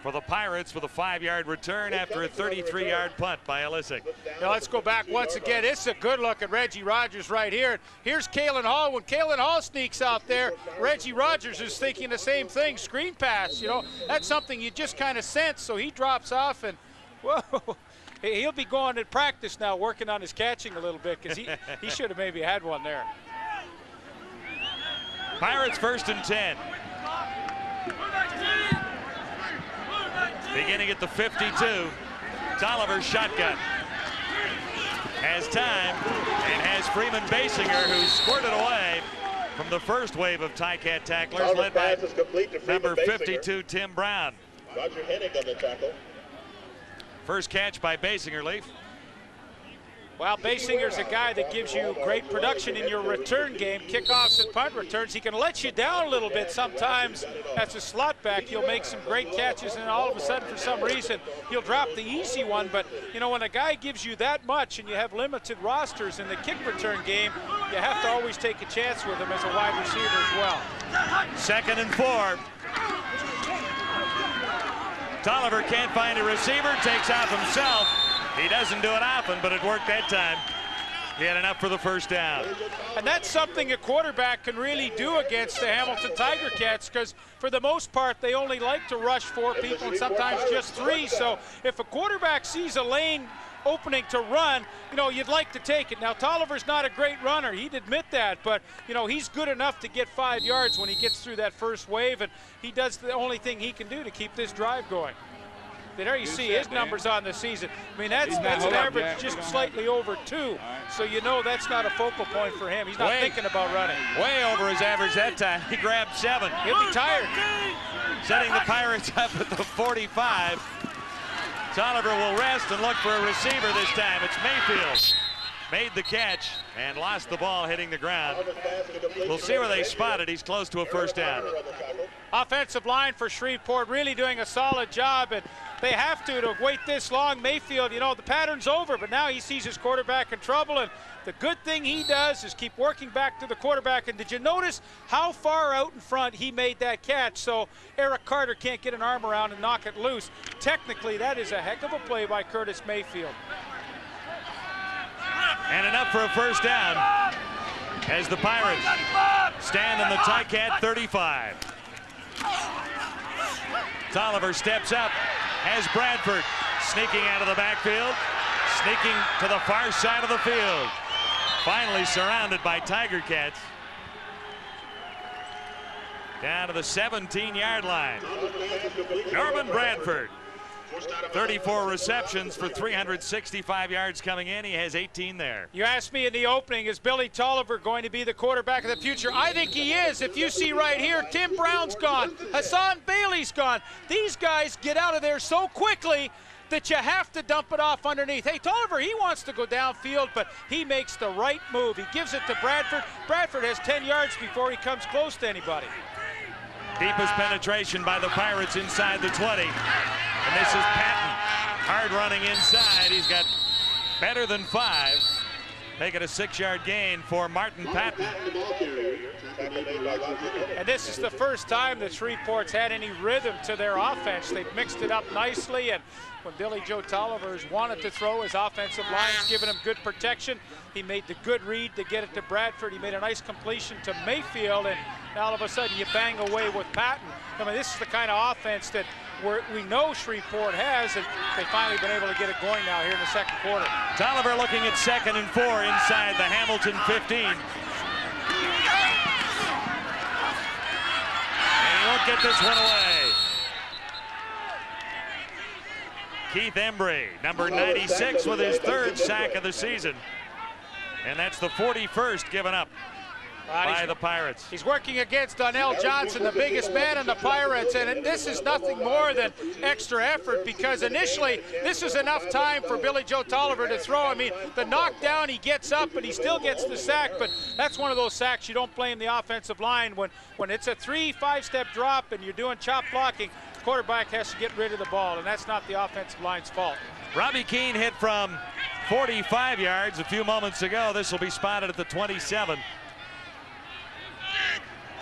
for the Pirates with a 5-yard return after a 33-yard punt by Elisic.
Now let's go back once again. It's a good look at Reggie Rogers right here. Here's Kalen Hall. When Kalen Hall sneaks out there, Reggie Rogers is thinking the same thing. Screen pass, you know, that's something you just kind of sense. So he drops off, and whoa, he'll be going to practice now, working on his catching a little bit, because he should have maybe had one there.
Pirates 1st and 10. Beginning at the 52, Tolliver's shotgun. Has time and has Freeman Basinger, who squirted away from the first wave of Ticat tacklers, led by number 52, Tim Brown.
Roger Hennig on the tackle.
First catch by Basinger, Leaf.
Well, Basinger's a guy that gives you great production in your return game, kickoffs and punt returns. He can let you down a little bit sometimes as a slot back. He'll make some great catches, and all of a sudden, for some reason, he'll drop the easy one. But, you know, when a guy gives you that much and you have limited rosters in the kick return game, you have to always take a chance with him as a wide receiver as well.
2nd and 4. Tolliver can't find a receiver, takes off himself. He doesn't do it often, but it worked that time. He had enough for the first down.
And that's something a quarterback can really do against the Hamilton Tiger Cats, because for the most part, they only like to rush 4 people and sometimes just 3. So if a quarterback sees a lane opening to run, you know, you'd like to take it. Now, Tolliver's not a great runner. He'd admit that, but, you know, he's good enough to get 5 yards when he gets through that first wave, and he does the only thing he can do to keep this drive going. There you see his numbers on the season. I mean, that's an average just slightly over 2. So you know that's not a focal point for him. He's not thinking about running.
Way over his average that time. He grabbed 7.
He'll be tired.
Setting the Pirates up at the 45. Tolliver will rest and look for a receiver this time. It's Mayfield. Made the catch and lost the ball hitting the ground. We'll see where they spot it. He's close to a first down.
Offensive line for Shreveport really doing a solid job, and they have to wait this long. Mayfield, you know, the pattern's over, but now he sees his quarterback in trouble, and the good thing he does is keep working back to the quarterback. And did you notice how far out in front he made that catch, so Eric Carter can't get an arm around and knock it loose? Technically, that is a heck of a play by Curtis Mayfield.
And enough for a first down as the Pirates stand in the Ticat 35. Tolliver steps up, has Bradford sneaking out of the backfield, sneaking to the far side of the field. Finally surrounded by Tiger Cats. Down to the 17-yard line. Norman Bradford 34 receptions for 365 yards coming in. He has 18 there.
You asked me in the opening, is Billy Tolliver going to be the quarterback of the future? I think he is. If you see right here, Tim Brown's gone. Hassan Bailey's gone. These guys get out of there so quickly that you have to dump it off underneath. Hey, Tolliver, he wants to go downfield, but he makes the right move. He gives it to Bradford. Bradford has 10 yards before he comes close to anybody.
Deepest penetration by the Pirates inside the 20. And this is Patton. Hard running inside. He's got better than 5. Make it a 6-yard gain for Martin Patton.
And this is the first time that Shreveport's had any rhythm to their offense. They've mixed it up nicely, and when Billy Joe Tolliver's wanted to throw, his offensive line's given him good protection. He made the good read to get it to Bradford. He made a nice completion to Mayfield, and now all of a sudden you bang away with Patton. I mean, this is the kind of offense that we know Shreveport has, and they've finally been able to get it going now here in the second quarter.
Tolliver looking at 2nd and 4 inside the Hamilton 15. And he won't get this one away. Keith Embry, number 96, with his 3rd sack of the season. And that's the 41st given up by the Pirates.
He's working against Donnell Johnson, the biggest man in the Pirates, and this is nothing more than extra effort, because initially this is enough time for Billy Joe Tolliver to throw. I mean, the knockdown, he gets up and he still gets the sack, but that's one of those sacks you don't blame the offensive line. When it's a 3-5-step drop and you're doing chop blocking, the quarterback has to get rid of the ball, and that's not the offensive line's fault.
Robbie Keane hit from 45 yards a few moments ago. This will be spotted at the 27.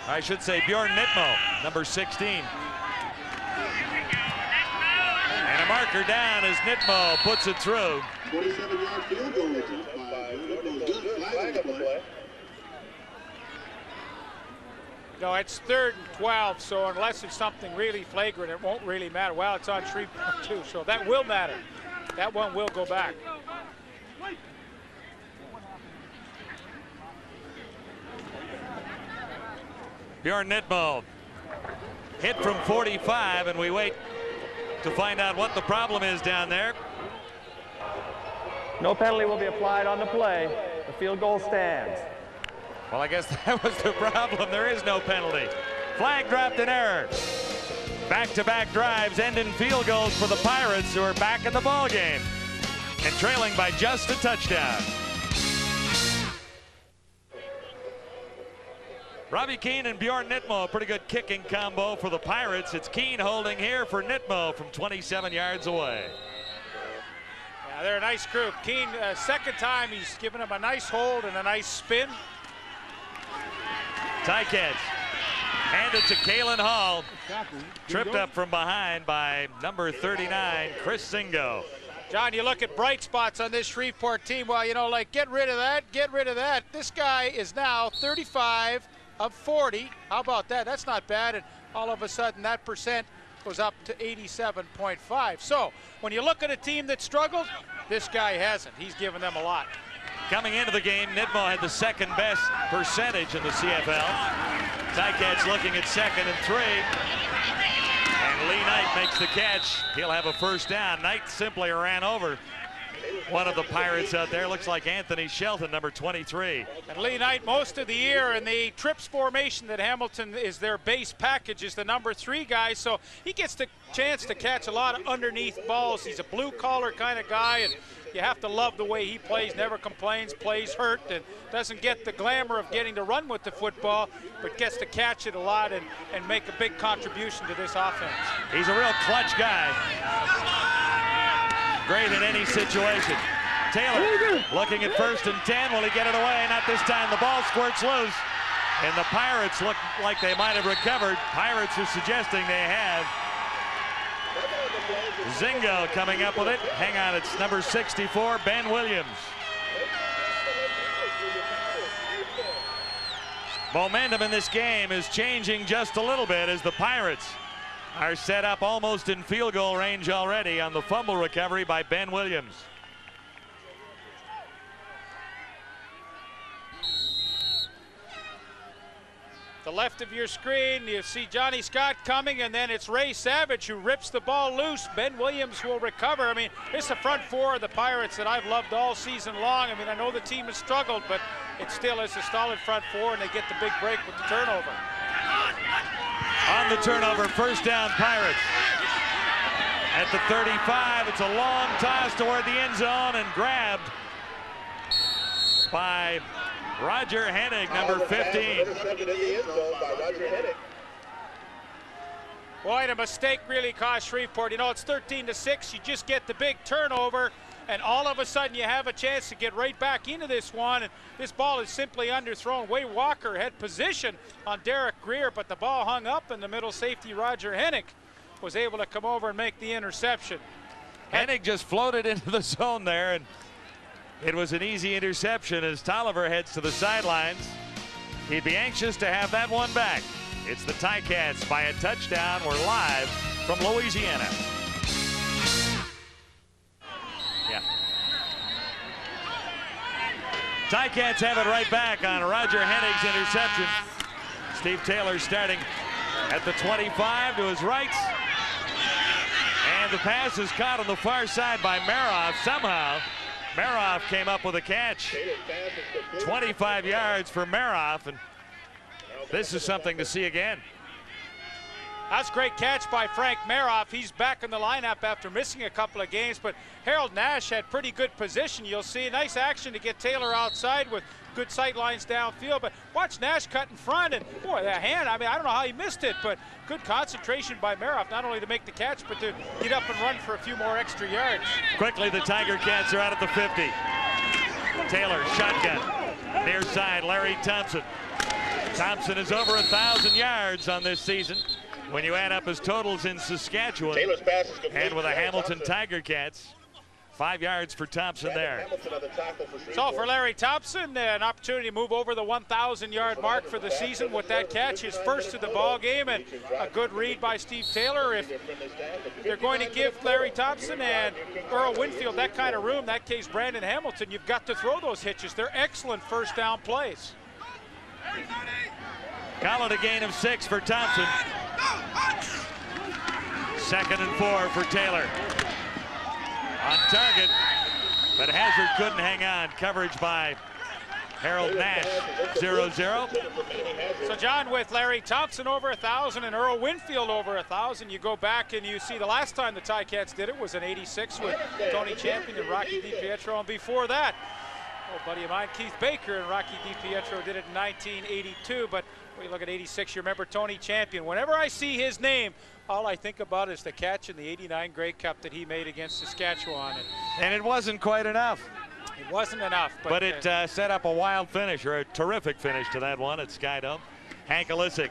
I should say Bjorn Nitmo, number 16. And a marker down as Nitmo puts it through.
47-yard field goal attempt by Nitmo's good flag on the play.
No, it's 3rd and 12, so unless it's something really flagrant, it won't really matter. Well, it's on Shreveport too, so that will matter. That one will go back.
Bjorn Nitmo hit from 45, and we wait to find out what the problem is down there.
No penalty will be applied on the play. The field goal stands.
Well, I guess that was the problem. There is no penalty. Flag dropped in error. Back-to-back drives end in field goals for the Pirates, who are back in the ball game and trailing by just a touchdown. Robbie Keane and Bjorn Nitmo, a pretty good kicking combo for the Pirates. It's Keane holding here for Nitmo from 27 yards away.
Yeah, they're a nice group. Keane, second time, he's given him a nice hold and a nice spin.
Tie catch. Handed to Kalen Hall. Tripped up from behind by number 39, Chris Zingo.
John, you look at bright spots on this Shreveport team. Well, you know, like, get rid of that, get rid of that. This guy is now 35 of 40. How about that? That's not bad. And all of a sudden, that percent goes up to 87.5. So when you look at a team that struggled, this guy hasn't. He's given them a lot.
Coming into the game, Nitmo had the 2nd best percentage in the CFL. Tykat's looking at 2nd and 3. And Lee Knight makes the catch. He'll have a first down. Knight simply ran over one of the Pirates out there. Looks like Anthony Shelton, number 23.
And Lee Knight, most of the year in the trips formation that Hamilton is their base package, is the number 3 guy. So he gets the chance to catch a lot of underneath balls. He's a blue-collar kind of guy, and you have to love the way he plays, never complains, plays hurt, and doesn't get the glamour of getting to run with the football, but gets to catch it a lot and make a big contribution to this offense.
He's a real clutch guy. Great in any situation. Taylor looking at 1st and 10. Will he get it away? Not this time. The ball squirts loose. And the Pirates look like they might have recovered. Pirates are suggesting they have. Zingo coming up with it. Hang on, it's number 64, Ben Williams. Momentum in this game is changing just a little bit as the Pirates are set up almost in field goal range already on the fumble recovery by Ben Williams.
The left of your screen, you see Johnny Scott coming, and then it's Ray Savage who rips the ball loose. Ben Williams will recover. I mean, it's the front four of the Pirates that I've loved all season long. I mean, I know the team has struggled, but it still is a solid front four, and they get the big break with the turnover.
On the turnover, first down Pirates. At the 35, it's a long toss toward the end zone and grabbed by Roger Hennig, number 15.
Boy, the mistake really cost Shreveport. You know, it's 13-6. You just get the big turnover, and all of a sudden you have a chance to get right back into this one. And this ball is simply underthrown. Way Walker had position on Derek Greer, but the ball hung up, and the middle safety, Roger Hennig, was able to come over and make the interception.
Hennig just floated into the zone there, and it was an easy interception as Tolliver heads to the sidelines. He'd be anxious to have that one back. It's the Ticats by a touchdown. We're live from Louisiana. Yeah. Ticats have it right back on Roger Hennig's interception. Steve Taylor starting at the 25 to his right. And the pass is caught on the far side by Maroff. Somehow, Maroff came up with a catch. 25 yards for Maroff, and this is something to see again.
That's a great catch by Frank Maroff. He's back in the lineup after missing a couple of games, but Harold Nash had pretty good position. You'll see a nice action to get Taylor outside with good sight lines downfield, but watch Nash cut in front, and boy, that hand, I mean, I don't know how he missed it, but good concentration by Maroff, not only to make the catch, but to get up and run for a few more extra yards.
Quickly, the Tiger Cats are out at the 50. Taylor, shotgun, near side, Larry Thompson. Thompson is over 1,000 yards on this season when you add up his totals in Saskatchewan. And with the Hamilton Tiger Cats, 5 yards for Thompson there.
So for Larry Thompson, an opportunity to move over the 1,000-yard mark for the season with that catch, his first of the ball game, and a good read by Steve Taylor. If they're going to give Larry Thompson and Earl Winfield that kind of room, in that case Brandon Hamilton, you've got to throw those hitches. They're excellent first down plays.
Call it a gain of 6 for Thompson. 2nd and 4 for Taylor. On target, but Hazard couldn't hang on. Coverage by Harold Nash, 0-0.
So John, with Larry Thompson over 1,000 and Earl Winfield over 1,000, you go back and you see the last time the Ticats did it was in '86 with Tony Champion and Rocky DiPietro, and before that, old buddy of mine, Keith Baker, and Rocky DiPietro did it in 1982, but when you look at '86, you remember Tony Champion. Whenever I see his name, all I think about is the catch in the '89 Grey Cup that he made against Saskatchewan.
And it wasn't quite enough.
It wasn't enough.
But it set up a wild finish, or a terrific finish to that one at Skydome. Hank Alisic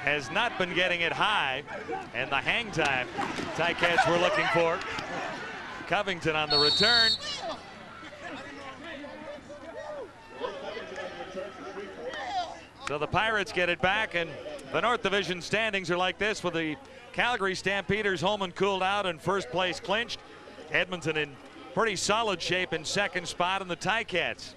has not been getting it high, and the hang time Ticats were looking for. Covington on the return. So the Pirates get it back, and the North Division standings are like this, with the Calgary Stampeders home and cooled out and first place clinched. Edmonton in pretty solid shape in second spot, and the Ticats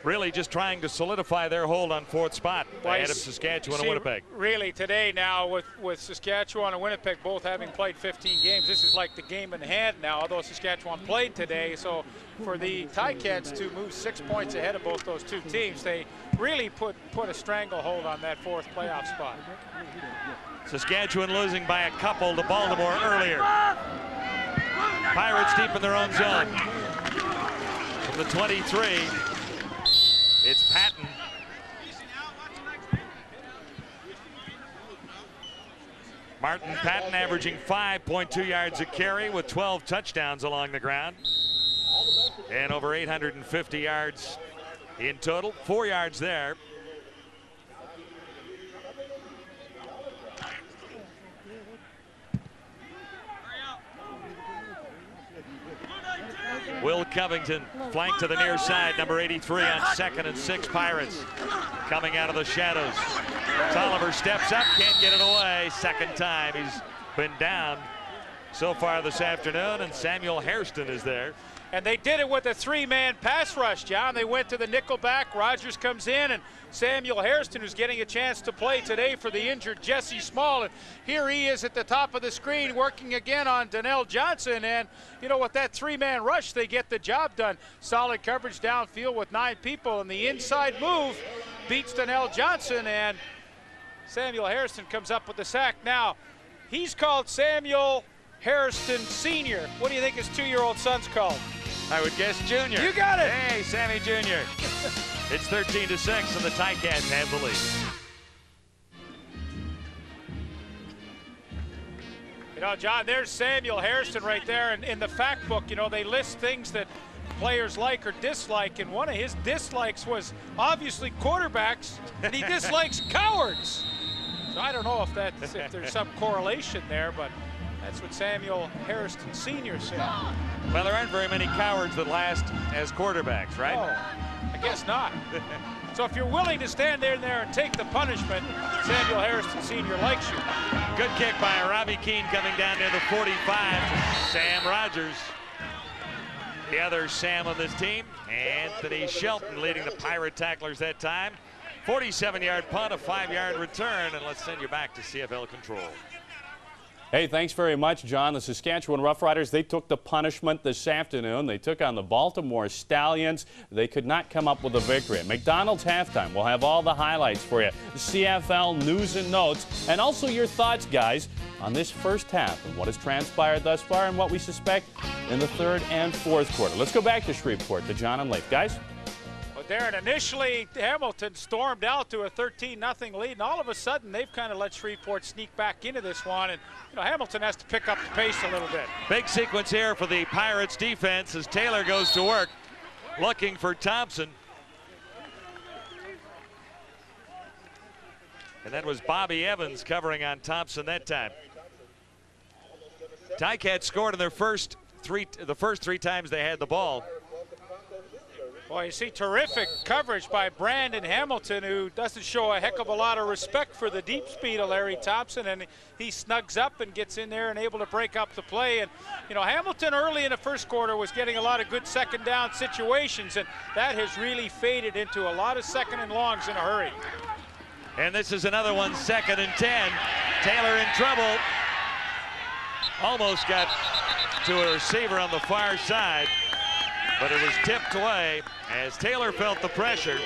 really just trying to solidify their hold on 4th spot ahead of Saskatchewan and Winnipeg.
Really today now with Saskatchewan and Winnipeg both having played 15 games, this is like the game in hand now, although Saskatchewan played today. So for the Ticats to move 6 points ahead of both those two teams, they really put a stranglehold on that 4th playoff spot.
Saskatchewan losing by a couple to Baltimore earlier. Pirates deep in their own zone. From the 23, it's Patton. Martin Patton averaging 5.2 yards a carry with 12 touchdowns along the ground. And over 850 yards in total. 4 yards there. Will Covington flank to the near side, number 83 on 2nd and 6 Pirates. Coming out of the shadows. Tolliver steps up, can't get it away. Second time he's been down so far this afternoon, and Samuel Hairston is there.
And they did it with a three-man pass rush, John. They went to the nickel back. Rogers comes in, and Samuel Hairston, who's getting a chance to play today for the injured Jesse Small. And here he is at the top of the screen working again on Donnell Johnson. And, you know, with that three-man rush, they get the job done. Solid coverage downfield with 9 people. And the inside move beats Donnell Johnson. And Samuel Hairston comes up with the sack. Now, he's called Samuel Hairston Sr. What do you think his 2-year-old son's called?
I would guess Junior.
You got it.
Hey, Sammy Jr. It's 13-6, and the Ticats have the lead.
You know, John, there's Samuel Hairston right there. And in the fact book, you know, they list things that players like or dislike, and one of his dislikes was obviously quarterbacks, and he dislikes cowards. So I don't know if there's some correlation there, but that's what Samuel Hairston Sr. said.
Well, there aren't very many cowards that last as quarterbacks, right?
Oh, I guess not. So if you're willing to stand there and take the punishment, Samuel Hairston Sr. likes you.
Good kick by Robbie Keane coming down near the 45 to Sam Rogers. The other Sam on this team, Anthony Shelton, leading the Pirate tacklers that time. 47-yard punt, a 5-yard return, and let's send you back to CFL control.
Hey, thanks very much, John. The Saskatchewan Roughriders, they took the punishment this afternoon. They took on the Baltimore Stallions. They could not come up with a victory. At McDonald's halftime, we'll have all the highlights for you. CFL news and notes, and also your thoughts, guys, on this first half and what has transpired thus far and what we suspect in the third and fourth quarter. Let's go back to Shreveport, to John and Leif. Guys?
Darren, initially Hamilton stormed out to a 13-0 lead, and all of a sudden they've kind of let Shreveport sneak back into this one, and you know, Hamilton has to pick up the pace a little bit.
Big sequence here for the Pirates defense as Taylor goes to work looking for Thompson. And that was Bobby Evans covering on Thompson that time. Ticats scored in the first three times they had the ball.
Boy, you see terrific coverage by Brandon Hamilton, who doesn't show a heck of a lot of respect for the deep speed of Larry Thompson, and he snugs up and gets in there and able to break up the play. And, you know, Hamilton early in the first quarter was getting a lot of good second down situations, and that has really faded into a lot of second and longs in a hurry.
And this is another one, 2nd and 10. Taylor in trouble. Almost got to a receiver on the far side, but it was tipped away as Taylor felt the pressure.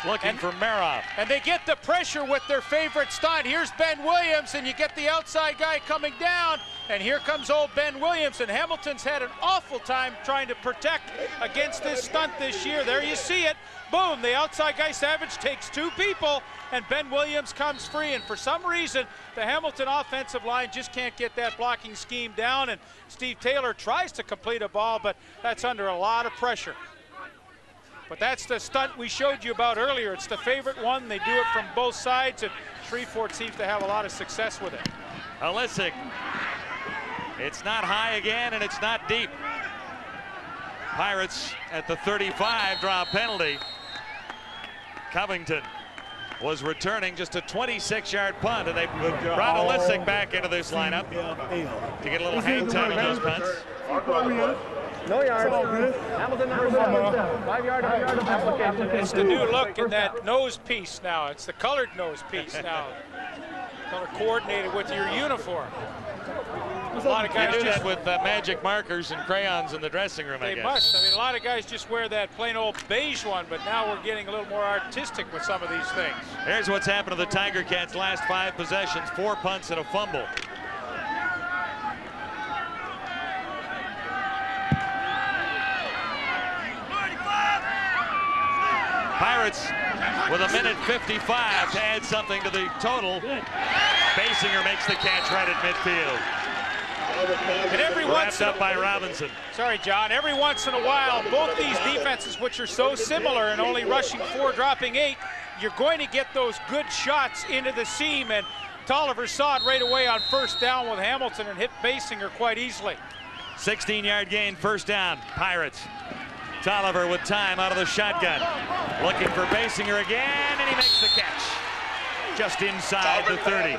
Looking for Maroff.
And they get the pressure with their favorite stunt. Here's Ben Williams, and you get the outside guy coming down, and here comes old Ben Williams, and Hamilton's had an awful time trying to protect against this stunt this year. There you see it. Boom, the outside guy, Savage, takes 2 people, and Ben Williams comes free. And for some reason, the Hamilton offensive line just can't get that blocking scheme down, and Steve Taylor tries to complete a ball, but that's under a lot of pressure. But that's the stunt we showed you about earlier. It's the favorite one. They do it from both sides, and Shreveport seems to have a lot of success with it.
Alisic. It's not high again, and it's not deep. Pirates at the 35 draw a penalty. Covington was returning just a 26-yard punt, and they brought Alisic back into this lineup to get a little hang time on those punts.
No yards. Hamilton number 7. 5-yard application.
It's the new look in that nose piece now. It's the colored nose piece now. Color coordinated with your uniform. A lot of guys
do
just
that with magic markers and crayons in the dressing room, I guess.
They must. I mean, a lot of guys just wear that plain old beige one, but now we're getting a little more artistic with some of these things.
Here's what's happened to the Tiger Cats' last 5 possessions, 4 punts and a fumble. Pirates with 1:55 to add something to the total. Basinger makes the catch right at midfield.
And every
wrapped up by Robinson.
Sorry, John. Every once in a while, both these defenses, which are so similar and only rushing 4, dropping 8, you're going to get those good shots into the seam. And Tolliver saw it right away on first down with Hamilton and hit Basinger quite easily.
16-yard gain, first down, Pirates. Tolliver with time out of the shotgun. Looking for Basinger again, and he makes the catch. Just inside the 30.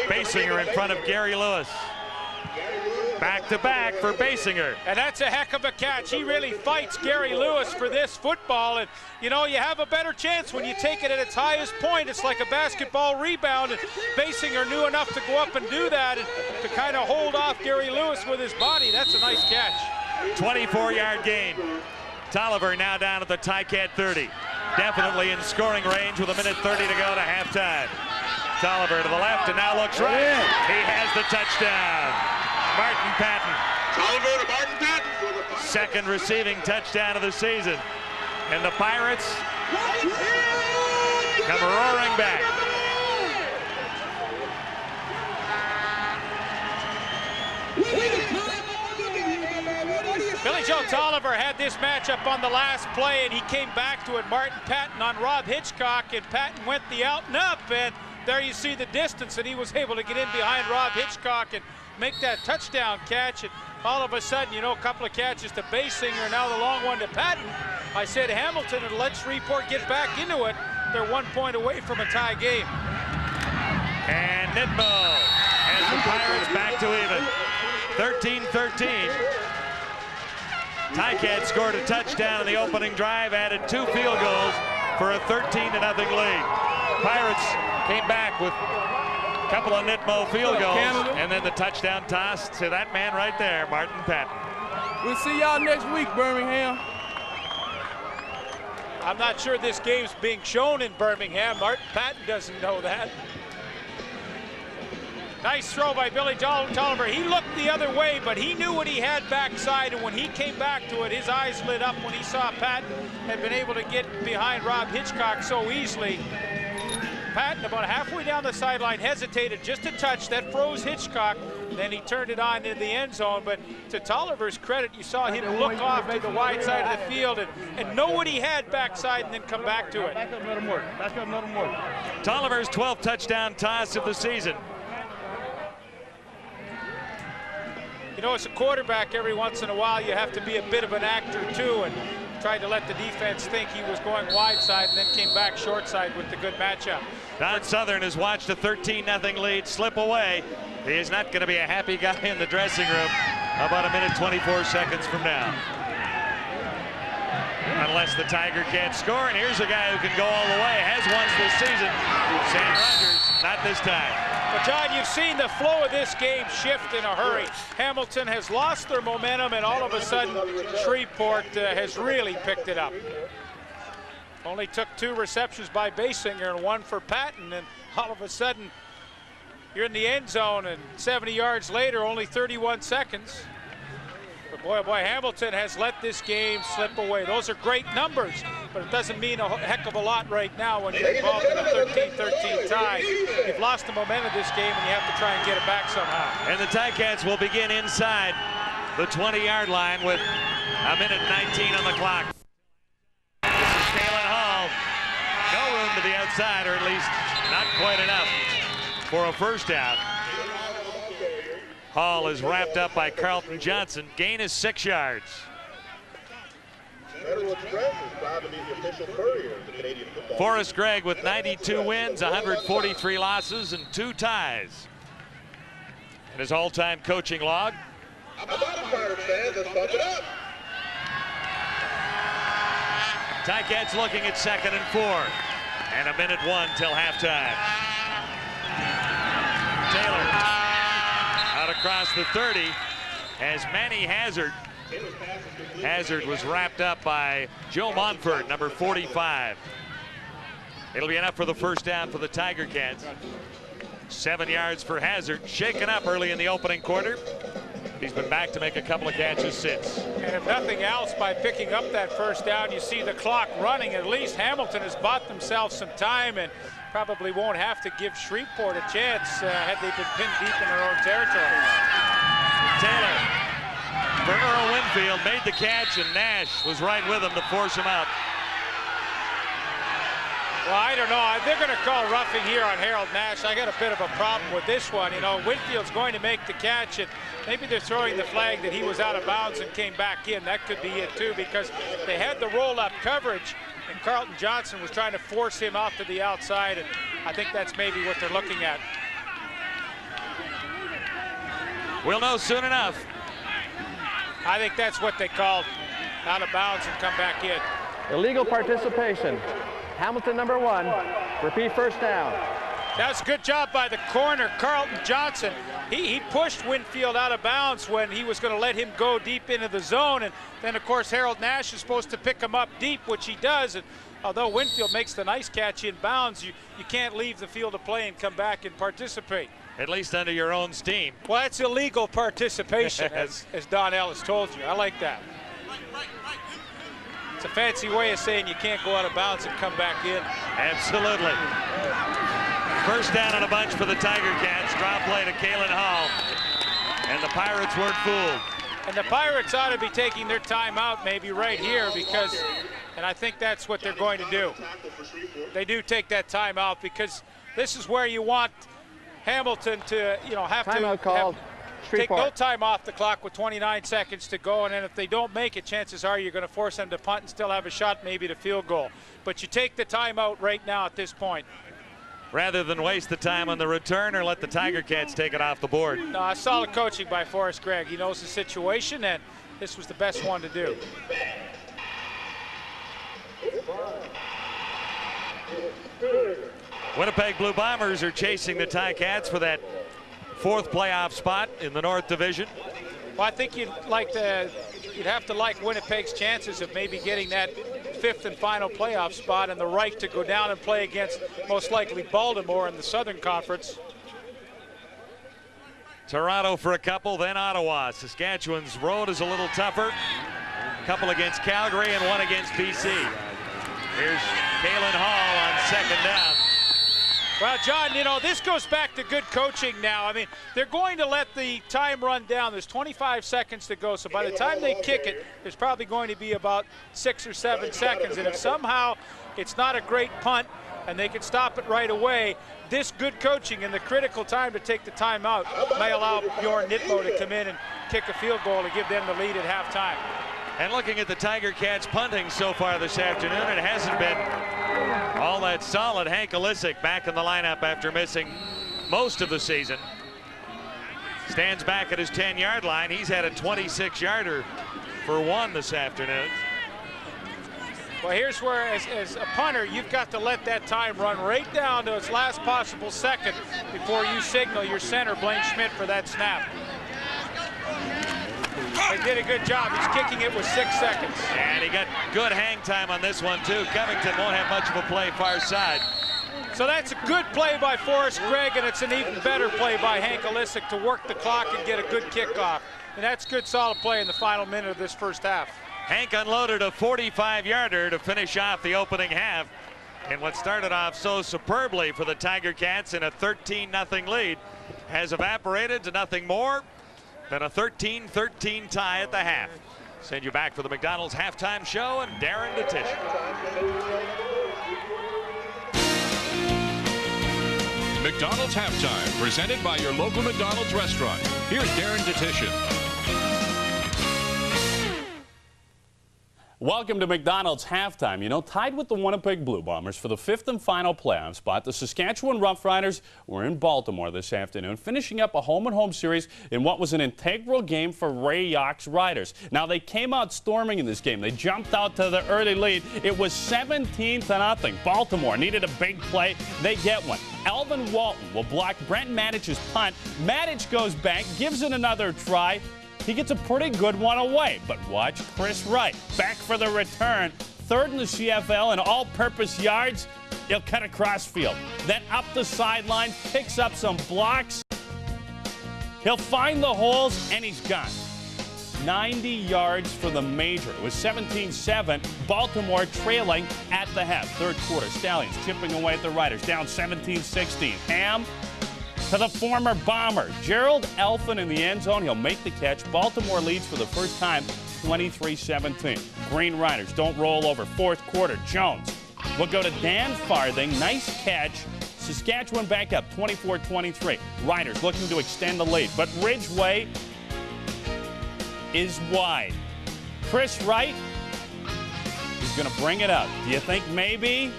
Basinger in front of Gary Lewis. Back-to-back for Basinger.
And that's a heck of a catch. He really fights Gary Lewis for this football. And, you know, you have a better chance when you take it at its highest point. It's like a basketball rebound. And Basinger knew enough to go up and do that and to kind of hold off Gary Lewis with his body. That's a nice catch.
24-yard gain. Tolliver now down at the Ticat 30. Definitely in scoring range with 1:30 to go to halftime. Tolliver to the left and now looks right. He has the touchdown. Martin Patton.
Tolliver to Martin Patton for the Pirates.
Second receiving touchdown of the season. And the Pirates come roaring back.
Billy Joe Tolliver had this matchup on the last play, and he came back to it. Martin Patton on Rob Hitchcock, and Patton went the out and up, and there you see the distance, and he was able to get in behind Rob Hitchcock and make that touchdown catch. And all of a sudden, you know, a couple of catches to Basinger, now the long one to Patton. I said Hamilton and let Shreveport get back into it. They're 1 point away from a tie game.
And Nitmo has the Pirates back to even. 13-13. Ticats scored a touchdown in the opening drive, added 2 field goals for a 13-0 lead. Pirates came back with a couple of Nitmo field goals, and then the touchdown toss to that man right there, Martin Patton.
We'll see y'all next week, Birmingham.
I'm not sure this game's being shown in Birmingham. Martin Patton doesn't know that. Nice throw by Billy Tolliver. He looked the other way, but he knew what he had backside, and when he came back to it, his eyes lit up when he saw Patton had been able to get behind Rob Hitchcock so easily. Patton, about halfway down the sideline, hesitated just a touch. That froze Hitchcock. Then he turned it on into the end zone. But to Tolliver's credit, you saw him look off to the wide side of the field and know what he had backside and then come back to it.
Back up, let him work. Back up, let him work.
Tolliver's 12th touchdown toss of the season.
You know, as a quarterback, every once in a while, you have to be a bit of an actor, too, and tried to let the defense think he was going wide side and then came back short side with the good matchup.
Don Southern has watched a 13-0 lead slip away. He is not going to be a happy guy in the dressing room about 1:24 from now. Unless the Tiger can't score, and here's a guy who can go all the way. Has once this season. Sam Rogers, not this time.
But John, you've seen the flow of this game shift in a hurry. Hamilton has lost their momentum, and all of a sudden, Shreveport has really picked it up. Only took 2 receptions by Basinger and 1 for Patton, and all of a sudden, you're in the end zone, and 70 yards later, only 31 seconds. But boy, oh boy, Hamilton has let this game slip away. Those are great numbers, but it doesn't mean a heck of a lot right now when you're involved in a 13-13 tie. You've lost the momentum of this game, and you have to try and get it back somehow.
And the Ticats will begin inside the 20-yard line with 1:19 on the clock. This is Kalen Hall. No room to the outside, or at least not quite enough for a first down. Hall is wrapped up by Carlton Johnson. Gain is 6 yards.
Federal Express is proud to be the official courier of the Canadian football.
Forrest Gregg with 92 wins, 143 losses, and 2 ties. In his all-time coaching log.
How about it, Pirates fans? Let's pump it up.
Ticats looking at 2nd and 4. And 1:01 till halftime. Taylor out across the 30 as Manny Hazard. Hazard was wrapped up by Joe Monfort, number 45. It'll be enough for the first down for the Tiger Cats. 7 yards for Hazard, shaken up early in the opening quarter. He's been back to make a couple of catches since.
And if nothing else, by picking up that first down, you see the clock running. At least Hamilton has bought themselves some time and probably won't have to give Shreveport a chance had they been pinned deep in their own territory.
Taylor for Earl Winfield made the catch, and Nash was right with him to force him out.
Well, I don't know. They're going to call roughing here on Harold Nash. I got a bit of a problem with this one. You know, Winfield's going to make the catch, and maybe they're throwing the flag that he was out of bounds and came back in. That could be it, too, because they had the roll-up coverage, and Carlton Johnson was trying to force him out to the outside, and I think that's maybe what they're looking at.
We'll know soon enough.
I think that's what they called out of bounds and come back in.
Illegal participation. Hamilton number 1. Repeat first down.
That was a good job by the corner, Carlton Johnson. He pushed Winfield out of bounds when he was going to let him go deep into the zone. And then, of course, Harold Nash is supposed to pick him up deep, which he does. And although Winfield makes the nice catch in bounds, you can't leave the field of play and come back and participate.
At least under your own steam.
Well, that's illegal participation, as Don Ellis told you. I like that. It's a fancy way of saying you can't go out of bounds and come back in.
Absolutely. First down and a bunch for the Tiger Cats. Drop play to Kalen Hall. And the Pirates weren't fooled.
And the Pirates ought to be taking their timeout maybe right here because, and I think that's what they're going to do. They do take that timeout because this is where you want Hamilton to, have
Timeout
to
called.
take no time off the clock with 29 seconds to go, and then if they don't make it, chances are you're going to force them to punt and still have a shot maybe to field goal. But you take the timeout right now at this point.
Rather than waste the time on the return or let the Tiger Cats take it off the board.
No, solid coaching by Forrest Gregg. He knows the situation, and this was the best one to do.
Winnipeg Blue Bombers are chasing the Ticats for that 4th playoff spot in the North Division.
Well, I think you'd have to like Winnipeg's chances of maybe getting that 5th and final playoff spot and the right to go down and play against most likely Baltimore in the Southern Conference.
Toronto for a couple, then Ottawa. Saskatchewan's road is a little tougher. A couple against Calgary and one against BC. Here's Kalen Hall on 2nd down.
Well, John, this goes back to good coaching now. I mean, they're going to let the time run down. There's 25 seconds to go, so by the time they kick it, there's probably going to be about 6 or 7 seconds. And if somehow it's not a great punt and they can stop it right away, this good coaching and the critical time to take the time out may allow Bjorn Nitmo to come in and kick a field goal to give them the lead at halftime.
And looking at the Tiger Cats punting so far this afternoon, it hasn't been all that solid. Hank Olisic back in the lineup after missing most of the season. Stands back at his 10-yard line. He's had a 26-yarder for 1 this afternoon.
Well, here's where, as a punter, you've got to let that time run right down to its last possible second before you signal your center, Blaine Schmidt, for that snap. They did a good job. He's kicking it with 6 seconds.
And he got good hang time on this one, too. Covington won't have much of a play far side.
So that's a good play by Forrest Gregg, and it's an even better play by Hank Olisic to work the clock and get a good kickoff. And that's good, solid play in the final minute of this first half.
Hank unloaded a 45-yarder to finish off the opening half. And what started off so superbly for the Tiger Cats in a 13-0 lead has evaporated to nothing more than a 13-13 tie at the half. Send you back for the McDonald's halftime show and Darren DeTish.
McDonald's halftime, presented by your local McDonald's restaurant. Here's Darren DeTish.
Welcome to McDonald's halftime. Tied with the Winnipeg Blue Bombers for the 5th and final playoff spot, the Saskatchewan Roughriders were in Baltimore this afternoon, finishing up a home-and-home series in what was an integral game for Ray Yock's Riders. Now, they came out storming in this game. They jumped out to the early lead. It was 17-0. Baltimore needed a big play. They get one. Alvin Walton will block Brent Madich's punt. Madich goes back, gives it another try. He gets a pretty good one away, but watch Chris Wright back for the return. 3rd in the CFL in all-purpose yards. He'll cut across field, then up the sideline, picks up some blocks. He'll find the holes, and he's gone. 90 yards for the major. It was 17-7. Baltimore trailing at the half. 3rd quarter, Stallions chipping away at the Riders, down 17-16. Ham to the former Bomber. Gerald Elfin in the end zone. He'll make the catch. Baltimore leads for the first time, 23-17. Green Riders don't roll over. 4th quarter, Jones will go to Dan Farthing. Nice catch. Saskatchewan back up, 24-23. Riders looking to extend the lead, but Ridgeway is wide. Chris Wright is going to bring it up. Do you think maybe?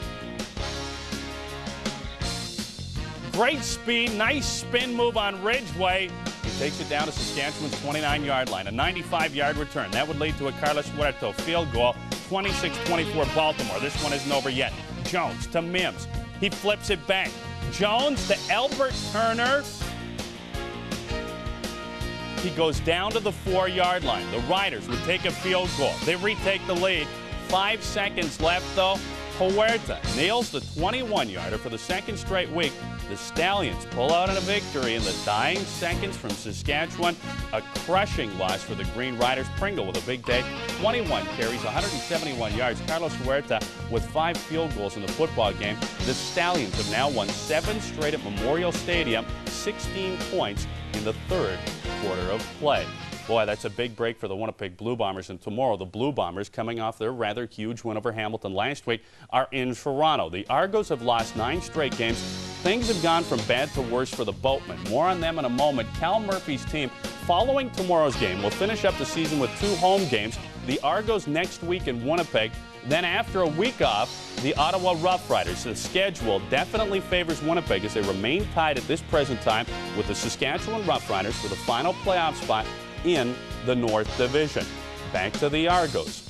Great speed, nice spin move on Ridgeway. He takes it down to Saskatchewan's 29-yard line. A 95-yard return. That would lead to a Carlos Huerta field goal. 26-24 Baltimore. This one isn't over yet. Jones to Mims. He flips it back. Jones to Albert Turner. He goes down to the 4-yard line. The Riders would take a field goal. They retake the lead. 5 seconds left, though. Huerta nails the 21-yarder for the second straight week. The Stallions pull out in a victory in the dying seconds from Saskatchewan. A crushing loss for the Green Riders. Pringle with a big day. 21 carries, 171 yards. Carlos Huerta with 5 field goals in the football game. The Stallions have now won 7 straight at Memorial Stadium. 16 points in the third quarter of play. Boy, that's a big break for the Winnipeg Blue Bombers. And tomorrow, the Blue Bombers, coming off their rather huge win over Hamilton last week, are in Toronto. The Argos have lost 9 straight games. Things have gone from bad to worse for the Boatmen. More on them in a moment. Cal Murphy's team, following tomorrow's game, will finish up the season with 2 home games. The Argos next week in Winnipeg. Then after a week off, the Ottawa Rough Riders. The schedule definitely favors Winnipeg as they remain tied at this present time with the Saskatchewan Rough Riders for the final playoff spot in the North Division. Back to the Argos.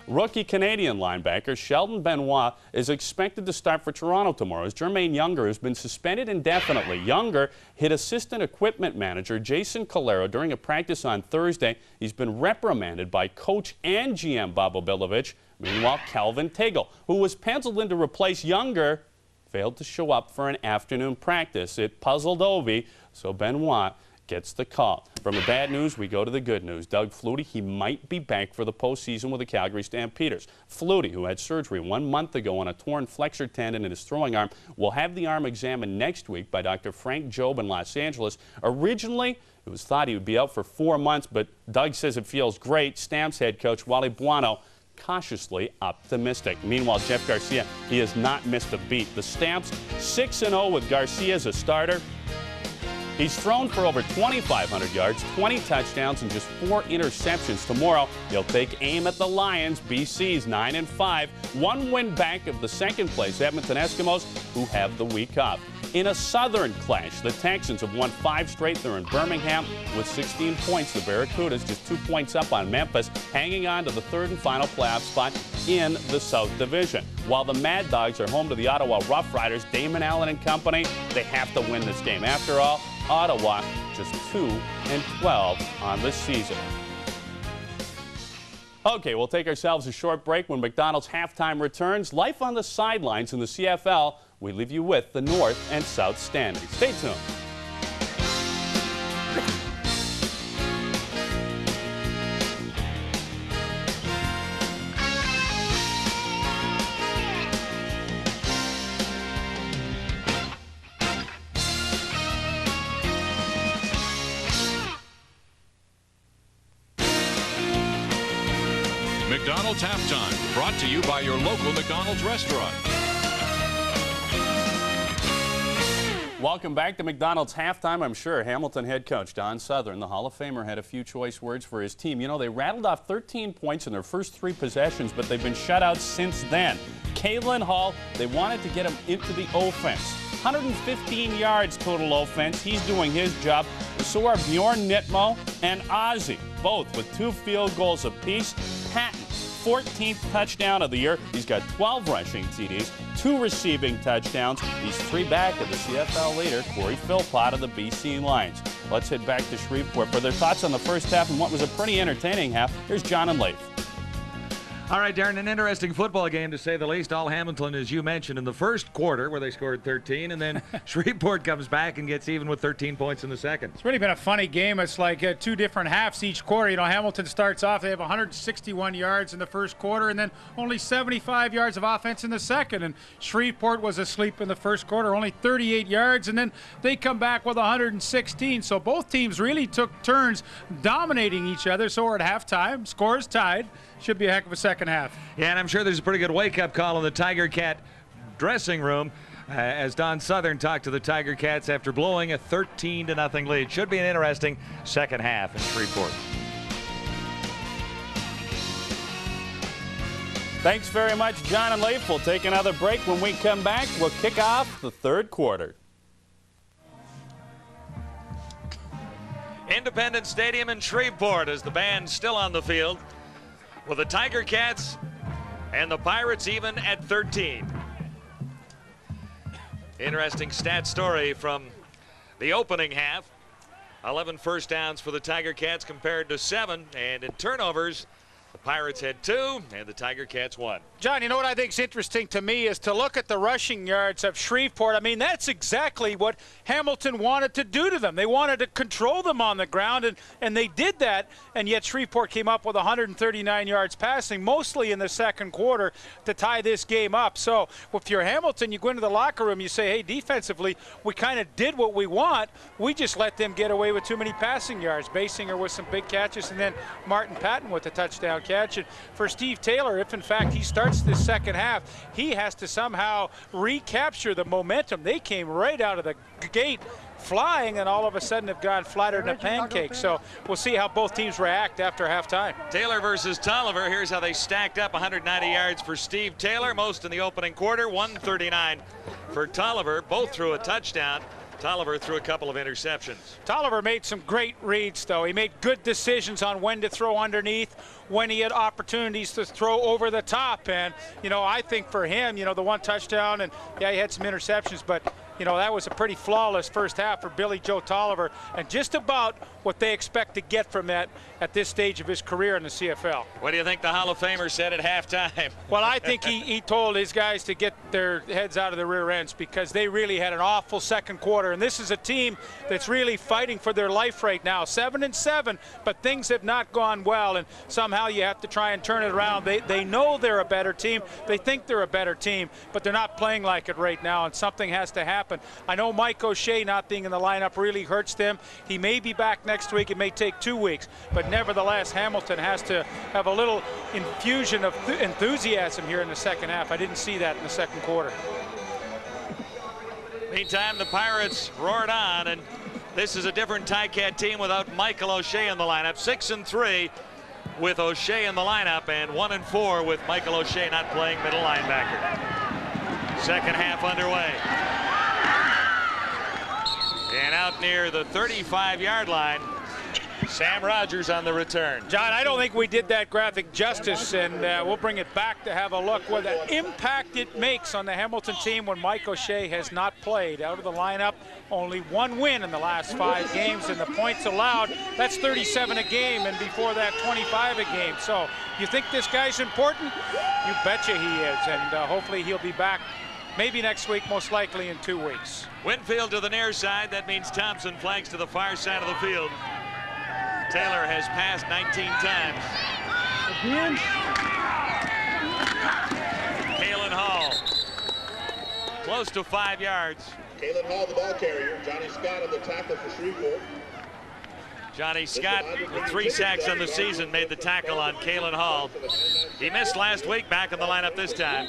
Rookie Canadian linebacker Sheldon Benoit is expected to start for Toronto tomorrow as Jermaine Younger has been suspended indefinitely. Younger hit assistant equipment manager Jason Calero during a practice on Thursday. He's been reprimanded by coach and GM Bob Obilovich. Meanwhile, Calvin Tagle, who was penciled in to replace Younger, failed to show up for an afternoon practice. It puzzled Ovi, so Benoit gets the call. From the bad news, we go to the good news. Doug Flutie, he might be back for the postseason with the Calgary Stampeders. Flutie, who had surgery 1 month ago on a torn flexor tendon in his throwing arm, will have the arm examined next week by Dr. Frank Jobe in Los Angeles. Originally, it was thought he would be out for 4 months, but Doug says it feels great. Stamps head coach Wally Buono cautiously optimistic. Meanwhile, Jeff Garcia, he has not missed a beat. The Stamps 6-0 with Garcia as a starter. He's thrown for over 2,500 yards, 20 touchdowns, and just 4 interceptions. Tomorrow, he'll take aim at the Lions. BC's 9-5, 1 win back of the second-place Edmonton Eskimos, who have the week off. In a Southern clash, the Texans have won 5 straight. They're in Birmingham with 16 points. The Barracudas just 2 points up on Memphis, hanging on to the third and final playoff spot in the South Division. While the Mad Dogs are home to the Ottawa Rough Riders, Damon Allen and company, they have to win this game. After all, Ottawa just 2-12 on this season. Okay, we'll take ourselves a short break. When McDonald's halftime returns, life on the sidelines in the CFL, we leave you with the North and South standings. Stay tuned.
McDonald's Halftime, brought to you by your local McDonald's restaurant.
Welcome back to McDonald's Halftime. I'm sure Hamilton head coach Don Southern, the Hall of Famer, had a few choice words for his team. You know, they rattled off 13 points in their first 3 possessions, but they've been shut out since then. Kalen Hall, they wanted to get him into the offense. 115 yards total offense. He's doing his job. So are Bjorn Nitmo and Ozzie, both with 2 field goals apiece. Patton, 14th touchdown of the year. He's got 12 rushing TDs, 2 receiving touchdowns. He's 3 back of the CFL leader, Corey Philpott of the BC Lions. Let's head back to Shreveport for their thoughts on the first half and what was a pretty entertaining half. Here's John and Leif.
All right, Darren, an interesting football game to say the least. All Hamilton, as you mentioned, in the first quarter where they scored 13, and then Shreveport comes back and gets even with 13 points in the second.
It's really been a funny game. It's like 2 different halves each quarter. You know, Hamilton starts off, they have 161 yards in the first quarter and then only 75 yards of offense in the second. And Shreveport was asleep in the first quarter, only 38 yards, and then they come back with 116. So both teams really took turns dominating each other. So we're at halftime, scores tied. Should be a heck of a second half.
Yeah, and I'm sure there's a pretty good wake-up call in the Tiger Cat dressing room as Don Southern talked to the Tiger Cats after blowing a 13-0 lead. Should be an interesting second half in Shreveport.
Thanks very much, John and Leif. We'll take another break. When we come back, we'll kick off the third quarter.
Independence Stadium in Shreveport as the band's still on the field with the Tiger Cats and the Pirates even at 13. Interesting stat story from the opening half. 11 first downs for the Tiger Cats compared to 7, and in turnovers, the Pirates had 2 and the Tiger Cats 1.
John, you know what I think is interesting to me is to look at the rushing yards of Shreveport. I mean, that's exactly what Hamilton wanted to do to them. They wanted to control them on the ground, and they did that, and yet Shreveport came up with 139 yards passing, mostly in the second quarter, to tie this game up. So if you're Hamilton, you go into the locker room, you say, hey, defensively, we kind of did what we want. We just let them get away with too many passing yards. Basinger with some big catches, and then Martin Patton with a touchdown catch. And for Steve Taylor, if in fact he starts this second half, he has to somehow recapture the momentum. They came right out of the gate flying, and all of a sudden have gone flatter than a pancake. So we'll see how both teams react after halftime.
Taylor versus Tolliver. Here's how they stacked up. 190 yards for Steve Taylor, most in the opening quarter. 139 for Tolliver. Both threw a touchdown. Tolliver threw a couple of interceptions.
Tolliver made some great reads, though. He made good decisions on when to throw underneath, when he had opportunities to throw over the top. And, you know, I think for him, you know, the one touchdown, and yeah, he had some interceptions, but, you know, that was a pretty flawless first half for Billy Joe Tolliver, and just about what they expect to get from that at this stage of his career in the CFL.
What do you think the Hall of Famer said at halftime?
Well, I think he told his guys to get their heads out of the rear ends because they really had an awful second quarter, and this is a team that's really fighting for their life right now. 7-7, but things have not gone well, and somehow you have to try and turn it around. They know they're a better team. They think they're a better team, but they're not playing like it right now, and something has to happen. I know Mike O'Shea not being in the lineup really hurts them. He may be back next week. It may take 2 weeks, but nevertheless, Hamilton has to have a little infusion of enthusiasm here in the second half. I didn't see that in the second quarter.
Meantime, the Pirates roared on, and this is a different Ticat team without Michael O'Shea in the lineup. 6-3 with O'Shea in the lineup, and 1-4 with Michael O'Shea not playing middle linebacker. Second half underway. And out near the 35-yard line, Sam Rogers on the return.
John, I don't think we did that graphic justice, and we'll bring it back to have a look what the impact it makes on the Hamilton team when Mike O'Shea has not played. Out of the lineup, only 1 win in the last 5 games, and the points allowed, that's 37 a game, and before that, 25 a game. So you think this guy's important? You betcha he is, and hopefully he'll be back maybe next week, most likely in 2 weeks.
Winfield to the near side. That means Thompson flanks to the far side of the field. Taylor has passed 19 times. Kalen Hall, close to 5 yards.
Kalen Hall, the ball carrier. Johnny Scott on the tackle for Shreveport.
Johnny Scott, with 3 sacks on the season, made the tackle on Kalen Hall. He missed last week, back in the lineup this time.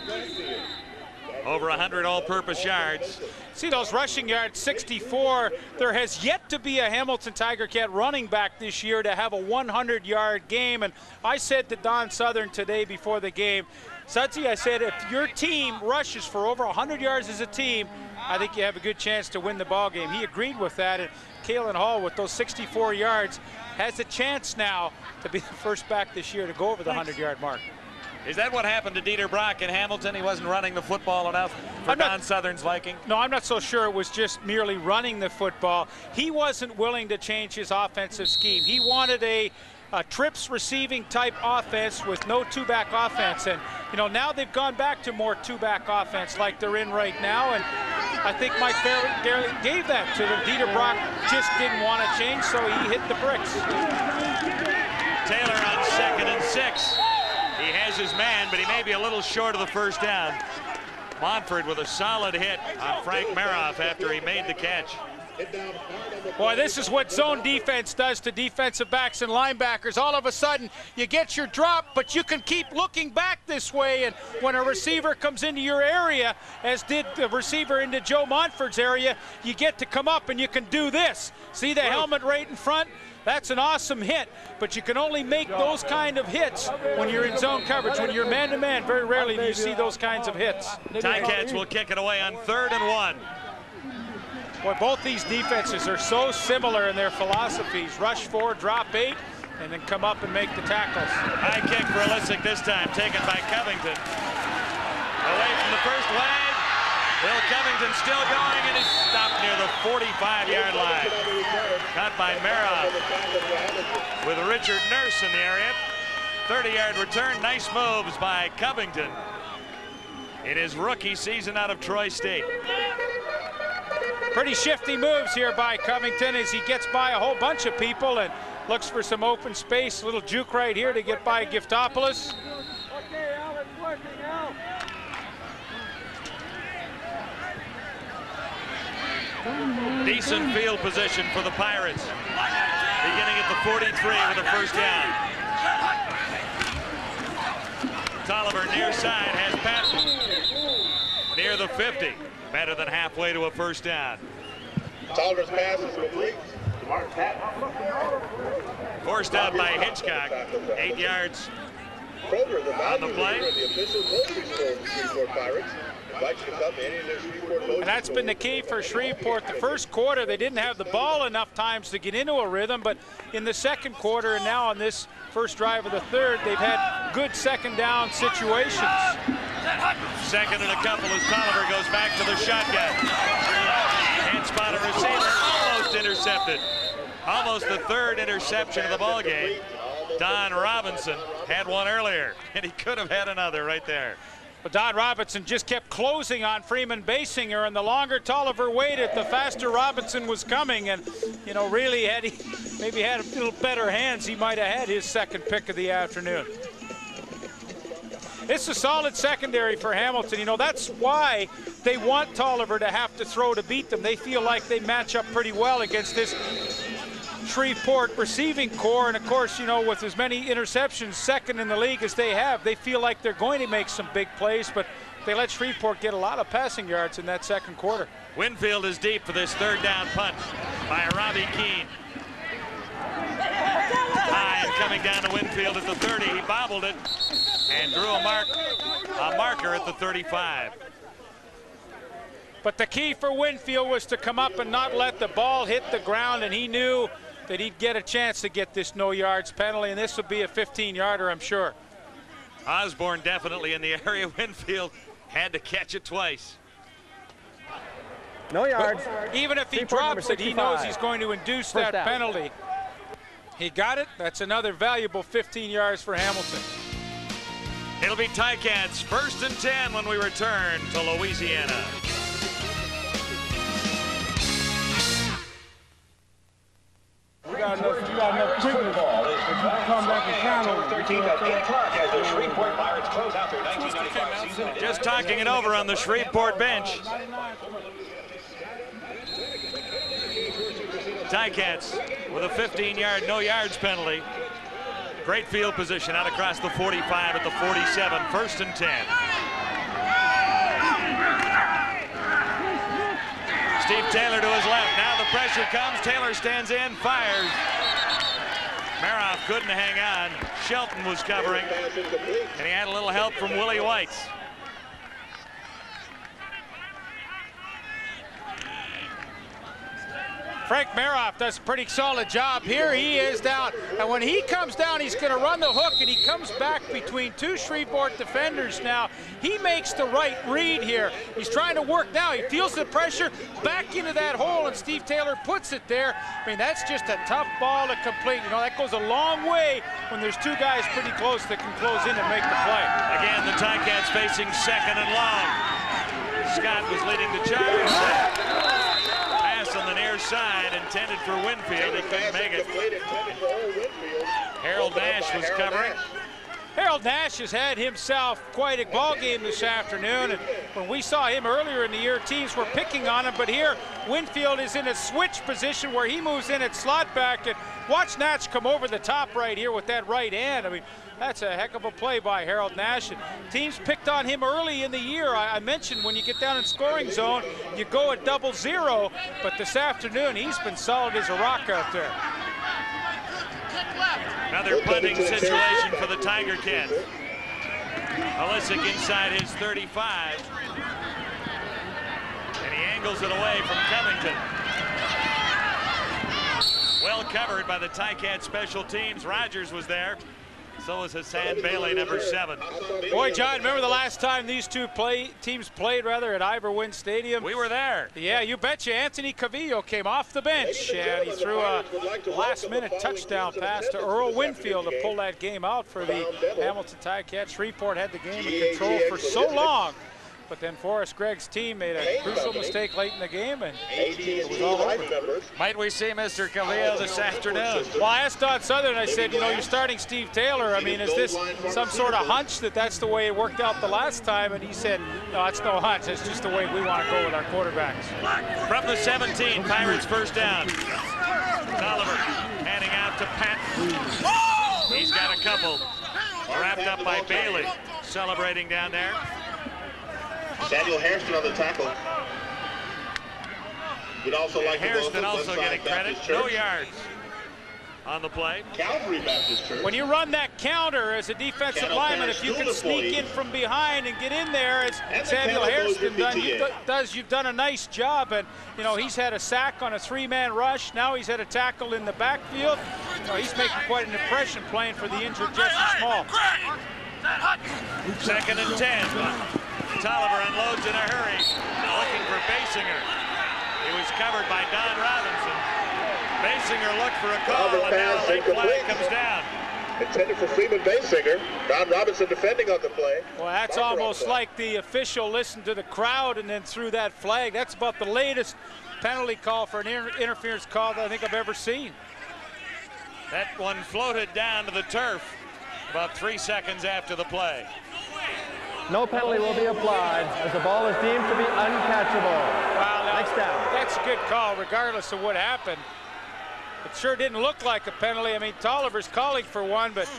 Over 100 all-purpose yards.
See those rushing yards, 64. There has yet to be a Hamilton Tiger Cat running back this year to have a 100-yard game. And I said to Don Southern today before the game, Sudsy, I said, if your team rushes for over 100 yards as a team, I think you have a good chance to win the ball game. He agreed with that. And Kalen Hall, with those 64 yards, has a chance now to be the first back this year to go over the 100-yard mark.
Is that what happened to Dieter Brock in Hamilton? He wasn't running the football enough for Don Southern's liking?
No, I'm not so sure it was just merely running the football. He wasn't willing to change his offensive scheme. He wanted a trips receiving type offense with no 2-back offense. And, you know, now they've gone back to more 2-back offense like they're in right now. And I think Mike Farrell gave that to them. Dieter Brock just didn't want to change, so he hit the bricks.
Taylor on 2nd and 6. He has his man, but he may be a little short of the first down. Montford with a solid hit on Frank Maroff after he made the catch.
Boy, this is what zone defense does to defensive backs and linebackers. All of a sudden, you get your drop, but you can keep looking back this way, and when a receiver comes into your area, as did the receiver into Joe Montford's area, you get to come up and you can do this. See the helmet right in front? That's an awesome hit, but you can only make those kind of hits when you're in zone coverage. When you're man-to-man, very rarely do you see those kinds of hits.
Ticats will kick it away on 3rd and 1.
Boy, both these defenses are so similar in their philosophies. Rush 4, drop 8, and then come up and make the tackles.
High kick for Illicik this time, taken by Covington. Away from the first wave. Will Covington still going, and is stopped near the 45-yard line. Caught by Maroff with Richard Nurse in the area. 30-yard return. Nice moves by Covington in his rookie season out of Troy State.
Pretty shifty moves here by Covington as he gets by a whole bunch of people and looks for some open space. Little juke right here to get by Giftopoulos.
Okay, Alan, working out.
Decent field position for the Pirates. Beginning at the 43 with a first down. Tolliver near side has Patton near the 50. Better than halfway to a first down.
Tolliver's pass is complete. Mark Patton.
Forced out by Hitchcock. 8 yards
Kroger, the
on the play.
the official grocery store of the Shreveport Pirates. Invite you to come to any of their Shreveport grocery
And that's been the key for Shreveport. The first quarter, they didn't have the ball enough times to get into a rhythm, but in the second quarter and now on this first drive of the third, they've had good second down situations.
Second and a couple as Tolliver goes back to the shotgun. Can't spot a receiver. Almost intercepted. Almost the third interception of the ball game. Don Robinson had one earlier, and he could have had another right there.
But Don Robinson just kept closing on Freeman Basinger, and the longer Tolliver waited, the faster Robinson was coming. And, you know, really, had he maybe had a little better hands, he might have had his second pick of the afternoon. It's a solid secondary for Hamilton. You know, that's why they want Tolliver to have to throw to beat them. They feel like they match up pretty well against this Shreveport receiving core, and of course, you know, with as many interceptions, second in the league as they have, they feel like they're going to make some big plays, but they let Shreveport get a lot of passing yards in that second quarter.
Winfield is deep for this third down punt by Robbie Keane. High and coming down to Winfield at the 30. He bobbled it and drew a marker at the 35.
But the key for Winfield was to come up and not let the ball hit the ground, and he knew that he'd get a chance to get this no yards penalty, and this would be a 15-yarder, I'm sure.
Osborne definitely in the area. Winfield had to catch it twice.
No yards.
Even if he
Shreveport
drops it, he knows he's going to induce that
down.
penalty. He got it. That's another valuable 15 yards for Hamilton.
It'll be Ticats 1st and 10 when we return to Louisiana.
You got enough quickness to come back and count on
13 of 8 o'clock as the Shreveport Pirates close out their 1995 season.
Just talking it over on the Shreveport bench. Ticats with a 15-yard no yards penalty. Great field position out across the 45 at the 47, 1st and 10. Steve Taylor to his left. Now the pressure comes. Taylor stands in, fires. Maroff couldn't hang on. Shelton was covering, and he had a little help from Willie White.
Frank Maroff does a pretty solid job here. He is down, and when he comes down, he's going to run the hook, and he comes back between two Shreveport defenders now. He makes the right read here. He's trying to work now. He feels the pressure back into that hole, and Steve Taylor puts it there. I mean, that's just a tough ball to complete. You know, that goes a long way when there's two guys pretty close that can close in and make the play.
Again, the Ticats facing second and long. Scott was leading the charge. On the near side, intended for Winfield. He couldn't make it. Harold Nash was covering.
Harold Nash has had himself quite a ball game this afternoon, and when we saw him earlier in the year, teams were picking on him, but here Winfield is in a switch position where he moves in at slot back, and watch Nash come over the top right here with that right hand. I mean, that's a heck of a play by Harold Nash. And teams picked on him early in the year. I mentioned when you get down in scoring zone, you go at 0-0, but this afternoon he's been solid as a rock out there.
Another punting situation for the Tiger Cats. Illicik inside his 35. And he angles it away from Covington. Well covered by the Ticats special teams. Rogers was there. So was Hassan Bailey, number 7.
Boy, John, remember the last time these two teams played at Ivor Wynne Stadium?
We were there.
Yeah, you betcha. Anthony Cavillo came off the bench, and he threw a last-minute touchdown pass to Earl Winfield to pull that game out for the Hamilton Ticats. Shreveport had the game in control for so long, but then Forrest Gregg's team made a crucial mistake late in the game, and it was all over.
Might we see Mr. Cavillo this afternoon?
Well, I asked Don Southern, I said, you know, you're starting Steve Taylor. I mean, is this some sort of hunch that that's the way it worked out the last time? And he said, no, it's no hunch. It's just the way we want to go with our quarterbacks.
From the 17, Pirates first down. Tolliver handing out to Patton. He's got a couple. Wrapped up by Bailey. Celebrating down there.
Samuel Hairston on the tackle. We'd also like
Hairston also getting credit. No yards on the play.
Calvary Baptist Church.
When you run that counter as a defensive lineman, if you can sneak in from behind and get in there, as Samuel Hairston does, you've done a nice job. And you know, he's had a sack on a 3-man rush. Now he's had a tackle in the backfield. You know, he's making quite an impression playing for the injured Jesse Small.
2nd and 10. Tolliver unloads in a hurry, looking for Basinger. He was covered by Don Robinson. Basinger looked for a call, and now a late flag comes down.
Intended for Freeman Basinger. Don Robinson defending on the play.
Well, that's almost like the official listened to the crowd and then threw that flag. That's about the latest penalty call for an interference call that I think I've ever seen.
That one floated down to the turf about 3 seconds after the play.
No penalty will be applied as the ball is deemed to be uncatchable.
Wow,
Next down.
That's a good call regardless of what happened. It sure didn't look like a penalty. I mean, Tolliver's calling for one, but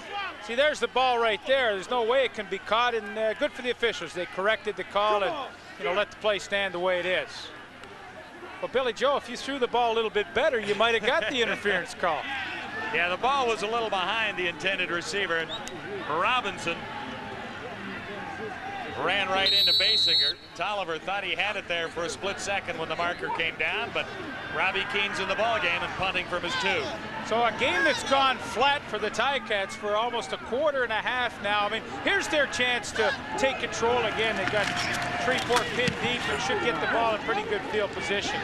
see, there's the ball right there. There's no way it can be caught, and good for the officials. They corrected the call and, you know, let the play stand the way it is. Well, Billy Joe, if you threw the ball a little bit better, you might have got the interference call.
Yeah, the ball was a little behind the intended receiver. Robinson ran right into Basinger. Tolliver thought he had it there for a split second when the marker came down, but Robbie Keane's in the ball game and punting from his 2.
So a game that's gone flat for the Ticats for almost a quarter and a half now. I mean, here's their chance to take control again. They've got Shreveport pinned deep and should get the ball in pretty good field position.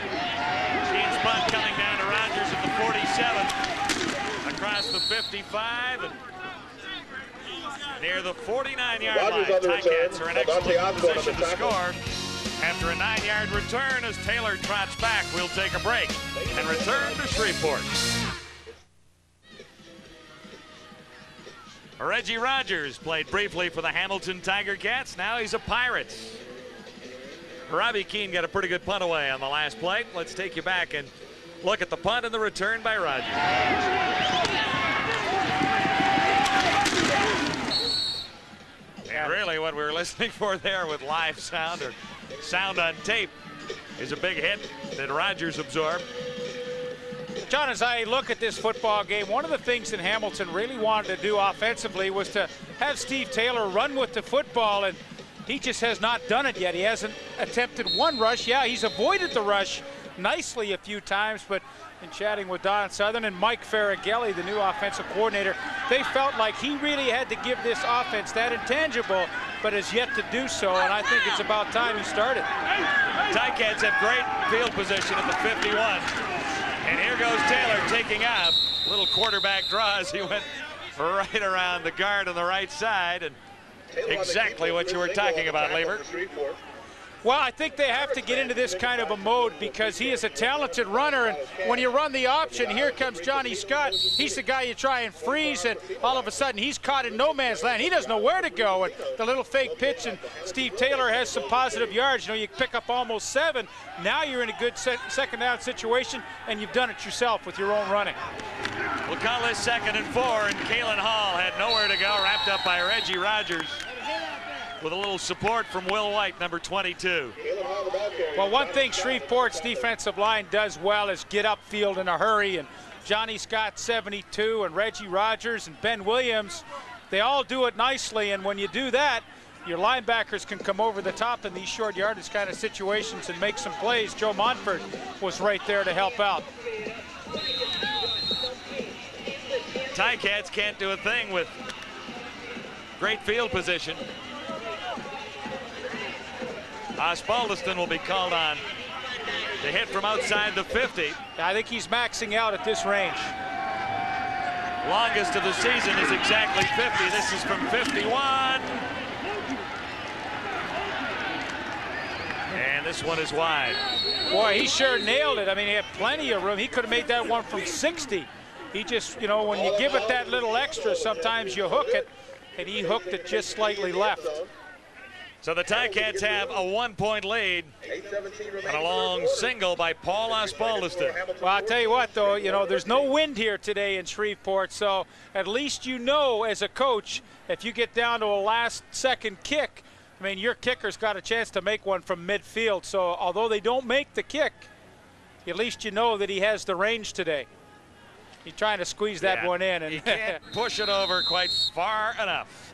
Keane's punt coming down to Rogers at the 47, across the 55, and near the 49-yard line. Ticats are in excellent position to score. After a 9-yard return, as Taylor trots back, we'll take a break and return to Shreveport. Reggie Rogers played briefly for the Hamilton Tiger Cats. Now he's a Pirates. Robbie Keane got a pretty good punt away on the last play. Let's take you back and look at the punt and the return by Rogers. And really what we're listening for there with live sound or sound on tape is a big hit that Rogers absorbed.
John, as I look at this football game, one of the things that Hamilton really wanted to do offensively was to have Steve Taylor run with the football, and he just has not done it yet. He hasn't attempted one rush. Yeah, he's avoided the rush nicely a few times, but in chatting with Don Southern and Mike Farragelli, the new offensive coordinator, they felt like he really had to give this offense that intangible, but has yet to do so, and I think it's about time he started.
Ticats have great field position at the 51, and here goes Taylor taking off. Little quarterback draws. He went right around the guard on the right side, and exactly what you were talking about, Lieber.
Well, I think they have to get into this kind of a mode because he is a talented runner, and when you run the option, here comes Johnny Scott. He's the guy you try and freeze, and all of a sudden he's caught in no man's land. He doesn't know where to go, and the little fake pitch, and Steve Taylor has some positive yards. You know, you pick up almost 7. Now you're in a good second down situation, and you've done it yourself with your own running.
We'll call this 2nd and 4, and Kalen Hall had nowhere to go, wrapped up by Reggie Rogers, with a little support from Will White, number 22.
Well, one thing Shreveport's defensive line does well is get upfield in a hurry, and Johnny Scott, 72, and Reggie Rogers and Ben Williams, they all do it nicely, and when you do that, your linebackers can come over the top in these short yardage kind of situations and make some plays. Joe Montfort was right there to help out.
Ticats can't do a thing with great field position. Osbaldiston will be called on to hit from outside the 50.
I think he's maxing out at this range.
Longest of the season is exactly 50. This is from 51. And this one is wide.
Boy, he sure nailed it. I mean, he had plenty of room. He could have made that one from 60. He just, you know, when you give it that little extra, sometimes you hook it, and he hooked it just slightly left.
So the Ticats have a 1-point lead and a long single by Paul Osbaldiston.
Well, I'll tell you what, though, you know, there's no wind here today in Shreveport, so at least you know as a coach, if you get down to a last-second kick, I mean, your kicker's got a chance to make one from midfield. So although they don't make the kick, at least you know that he has the range today. He's trying to squeeze that one in. And
he can't push it over quite far enough.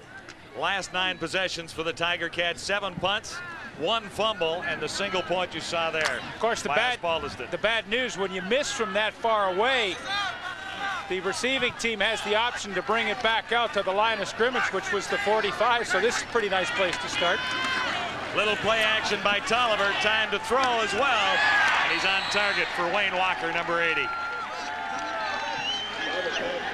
Last 9 possessions for the Tiger Cats, 7 punts, 1 fumble, and the single point you saw there.
Of course, the bad news, when you miss from that far away, the receiving team has the option to bring it back out to the line of scrimmage, which was the 45, so this is a pretty nice place to start.
Little play action by Tolliver, time to throw as well, and he's on target for Wayne Walker, number 80.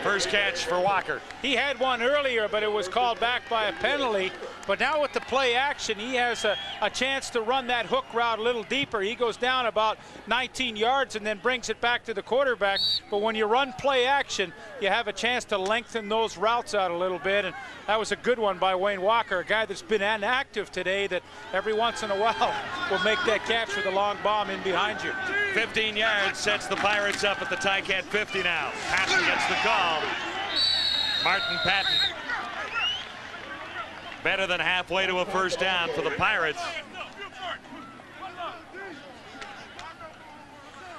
First catch for Walker.
He had one earlier, but it was called back by a penalty. But now with the play action, he has a chance to run that hook route a little deeper. He goes down about 19 yards and then brings it back to the quarterback. But when you run play action, you have a chance to lengthen those routes out a little bit. And that was a good one by Wayne Walker, a guy that's been inactive today that every once in a while will make that catch with a long bomb in behind you.
15 yards sets the Pirates up at the Ticat 50 now. Patton gets the call. Martin Patton. Better than halfway to a first down for the Pirates.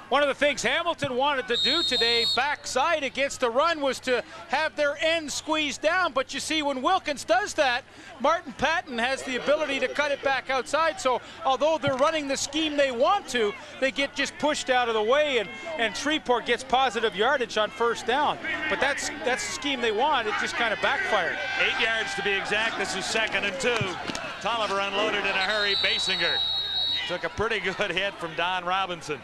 One of the things Hamilton wanted to do today, backside against the run, was to have their end squeezed down. But you see, when Wilkins does that, Martin Patton has the ability to cut it back outside. So although they're running the scheme they want to, they get just pushed out of the way, and Shreveport gets positive yardage on first down. But that's the scheme they want. It just kind of backfired.
8 yards to be exact. This is 2nd and 2. Tolliver unloaded in a hurry. Basinger took a pretty good hit from Don Robinson.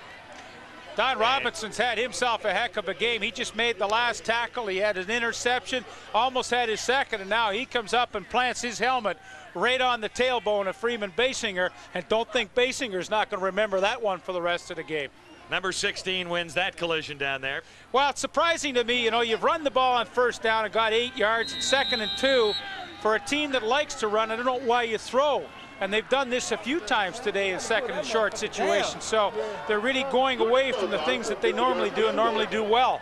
Don Robinson's had himself a heck of a game. He just made the last tackle. He had an interception, almost had his second, and now he comes up and plants his helmet right on the tailbone of Freeman Basinger. And don't think Basinger's not going to remember that one for the rest of the game.
Number 16 wins that collision down there.
Well, it's surprising to me, you know, you've run the ball on first down and got 8 yards, 2nd and 2. For a team that likes to run, I don't know why you throw. And they've done this a few times today in 2nd and short situations. So they're really going away from the things that they normally do and normally do well.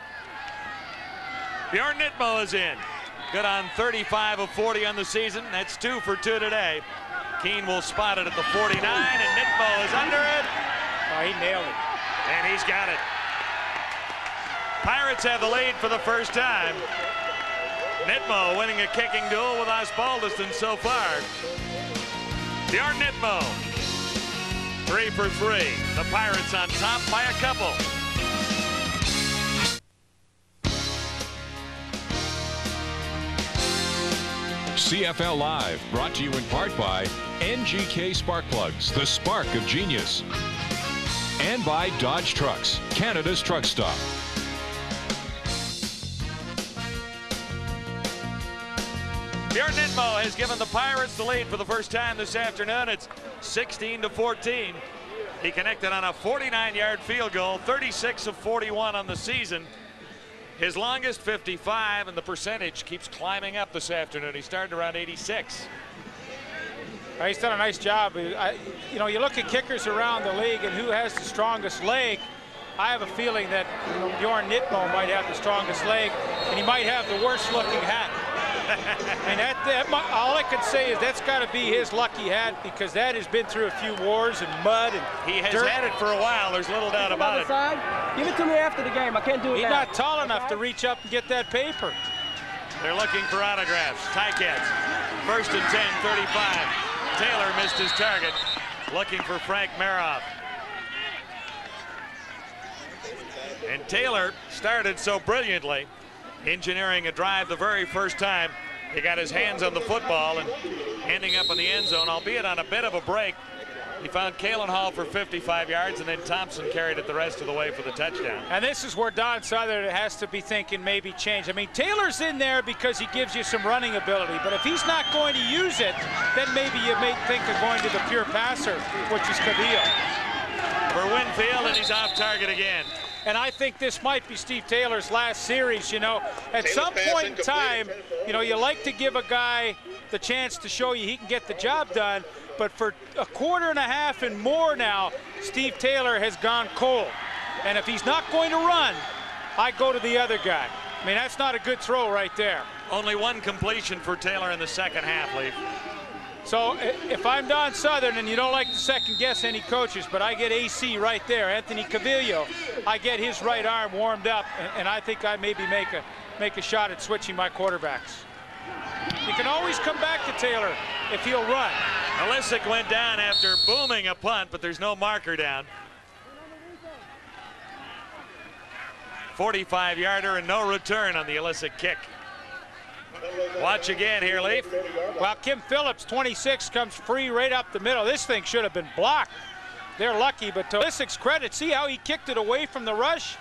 Bjorn Nitmo is in. Good on 35 of 40 on the season. That's 2 for 2 today. Keene will spot it at the 49, and Nitmo is under it.
Oh, he nailed it.
And he's got it. Pirates have the lead for the first time. Nitmo winning a kicking duel with Osbaldiston so far. Bjorn Nitmo, 3 for 3. The Pirates on top by a couple.
CFL Live, brought to you in part by NGK Spark Plugs, the spark of genius. And by Dodge Trucks, Canada's truck stop.
Bjorn Nitmo has given the Pirates the lead for the first time this afternoon. It's 16-14. He connected on a 49-yard field goal, 36 of 41 on the season. His longest 55, and the percentage keeps climbing up this afternoon. He started around 86.
He's done a nice job. You know, you look at kickers around the league and who has the strongest leg. I have a feeling that Bjorn Nitmo might have the strongest leg, and he might have the worst looking hat. And all I can say is that's got to be his lucky hat, because that has been through a few wars and mud and
he has
dirt.
had it for a while. There's little doubt about it.
Side. Give it to me after the game. I can't do it
He's
now.
not tall enough to reach up and get that paper.
They're looking for autographs. Ticats First and 10, 35. Taylor missed his target, looking for Frank Maroff. And Taylor started so brilliantly, engineering a drive the very first time he got his hands on the football and ending up in the end zone, albeit on a bit of a break. He found Kalen Hall for 55 yards, and then Thompson carried it the rest of the way for the touchdown.
And this is where Don Southern has to be thinking maybe change. I mean, Taylor's in there because he gives you some running ability, but if he's not going to use it, then maybe you may think of going to the pure passer, which is Cavillo.
For Winfield, and he's off target again.
And I think this might be Steve Taylor's last series, you know. At some point in time, you know, you like to give a guy the chance to show you he can get the job done, but for a quarter and a half and more now, Steve Taylor has gone cold. And if he's not going to run, I go to the other guy. I mean, that's not a good throw right there.
Only one completion for Taylor in the second half, Leaf.
So if I'm Don Southern, and you don't like to second guess any coaches, but I get AC right there, Anthony Cavillo, I get his right arm warmed up, and I think I maybe make a shot at switching my quarterbacks. You can always come back to Taylor if he'll run.
Alisic went down after booming a punt, but there's no marker down. 45-yarder and no return on the Alisic kick. Watch again here, Leaf.
Well, Kim Phillips, 26, comes free right up the middle. This thing should have been blocked. They're lucky, but to Alisic's credit, see how he kicked it away from the rush?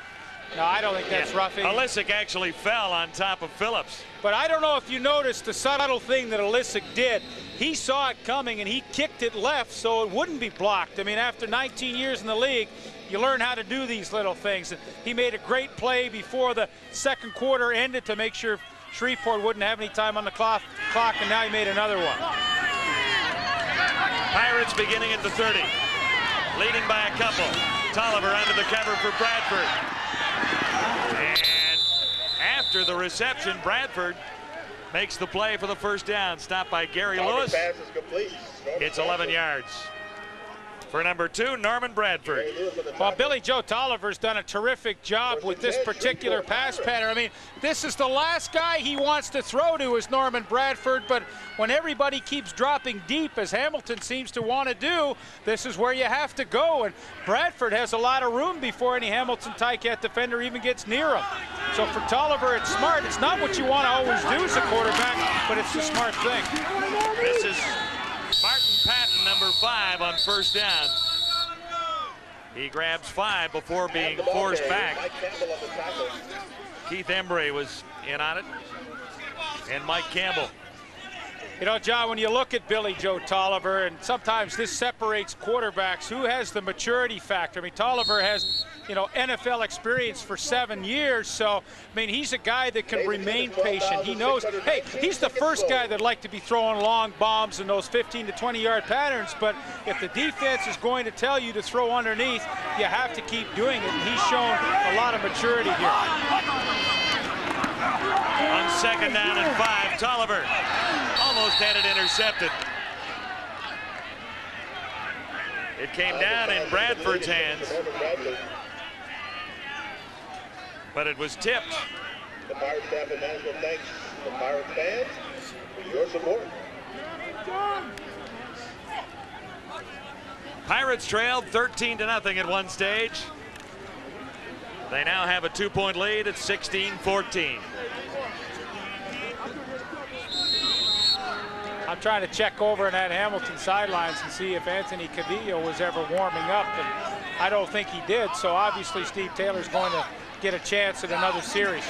No, I don't think that's roughing.
Alisic actually fell on top of Phillips.
But I don't know if you noticed the subtle thing that Alisic did. He saw it coming, and he kicked it left so it wouldn't be blocked. I mean, after 19 years in the league, you learn how to do these little things. And he made a great play before the second quarter ended to make sure Shreveport wouldn't have any time on the clock, and now he made another one.
Pirates beginning at the 30, leading by a couple. Tolliver under the cover for Bradford. And after the reception, Bradford makes the play for the first down. Stopped by Gary Lewis. It's 11 yards. For number 2, Norman Bradford.
Well, Billy Joe Tolliver's done a terrific job with this particular pass pattern. I mean, this is the last guy he wants to throw to is Norman Bradford, but when everybody keeps dropping deep, as Hamilton seems to want to do, this is where you have to go, and Bradford has a lot of room before any Hamilton Ticat defender even gets near him. So for Tolliver, it's smart. It's not what you want to always do as a quarterback, but it's the smart thing.
This is Martin Patton, number 5, on first down. He grabs 5 before being forced back. Keith Embry was in on it, and Mike Campbell.
You know, John, when you look at Billy Joe Tolliver, and sometimes this separates quarterbacks, who has the maturity factor? I mean, Tolliver has, you know, NFL experience for 7 years, so, I mean, he's a guy that can remain patient. He knows, hey, he's the first guy that'd like to be throwing long bombs in those 15 to 20-yard patterns, but if the defense is going to tell you to throw underneath, you have to keep doing it, and he's shown a lot of maturity here.
On second down and 5, Tolliver almost had it intercepted. It came down in Bradford's hands, but it was tipped.
The Pirates staff and management thanks the Pirates fans for your support.
Pirates trailed 13-0 at one stage. They now have a 2-point lead at 16-14.
I'm trying to check over in that Hamilton sidelines and see if Anthony Cavillo was ever warming up, and I don't think he did, so obviously Steve Taylor's going to get a chance at another series.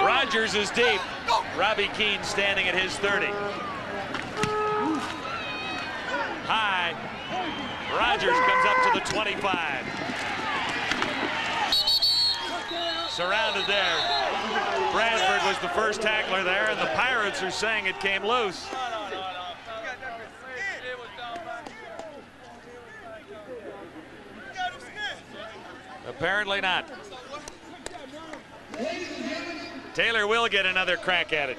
Rogers is deep. Robbie Keane standing at his 30. High. Rogers comes up to the 25. Surrounded there. Bradford was the first tackler there, and the Pirates are saying it came loose. Apparently not. Taylor will get another crack at it.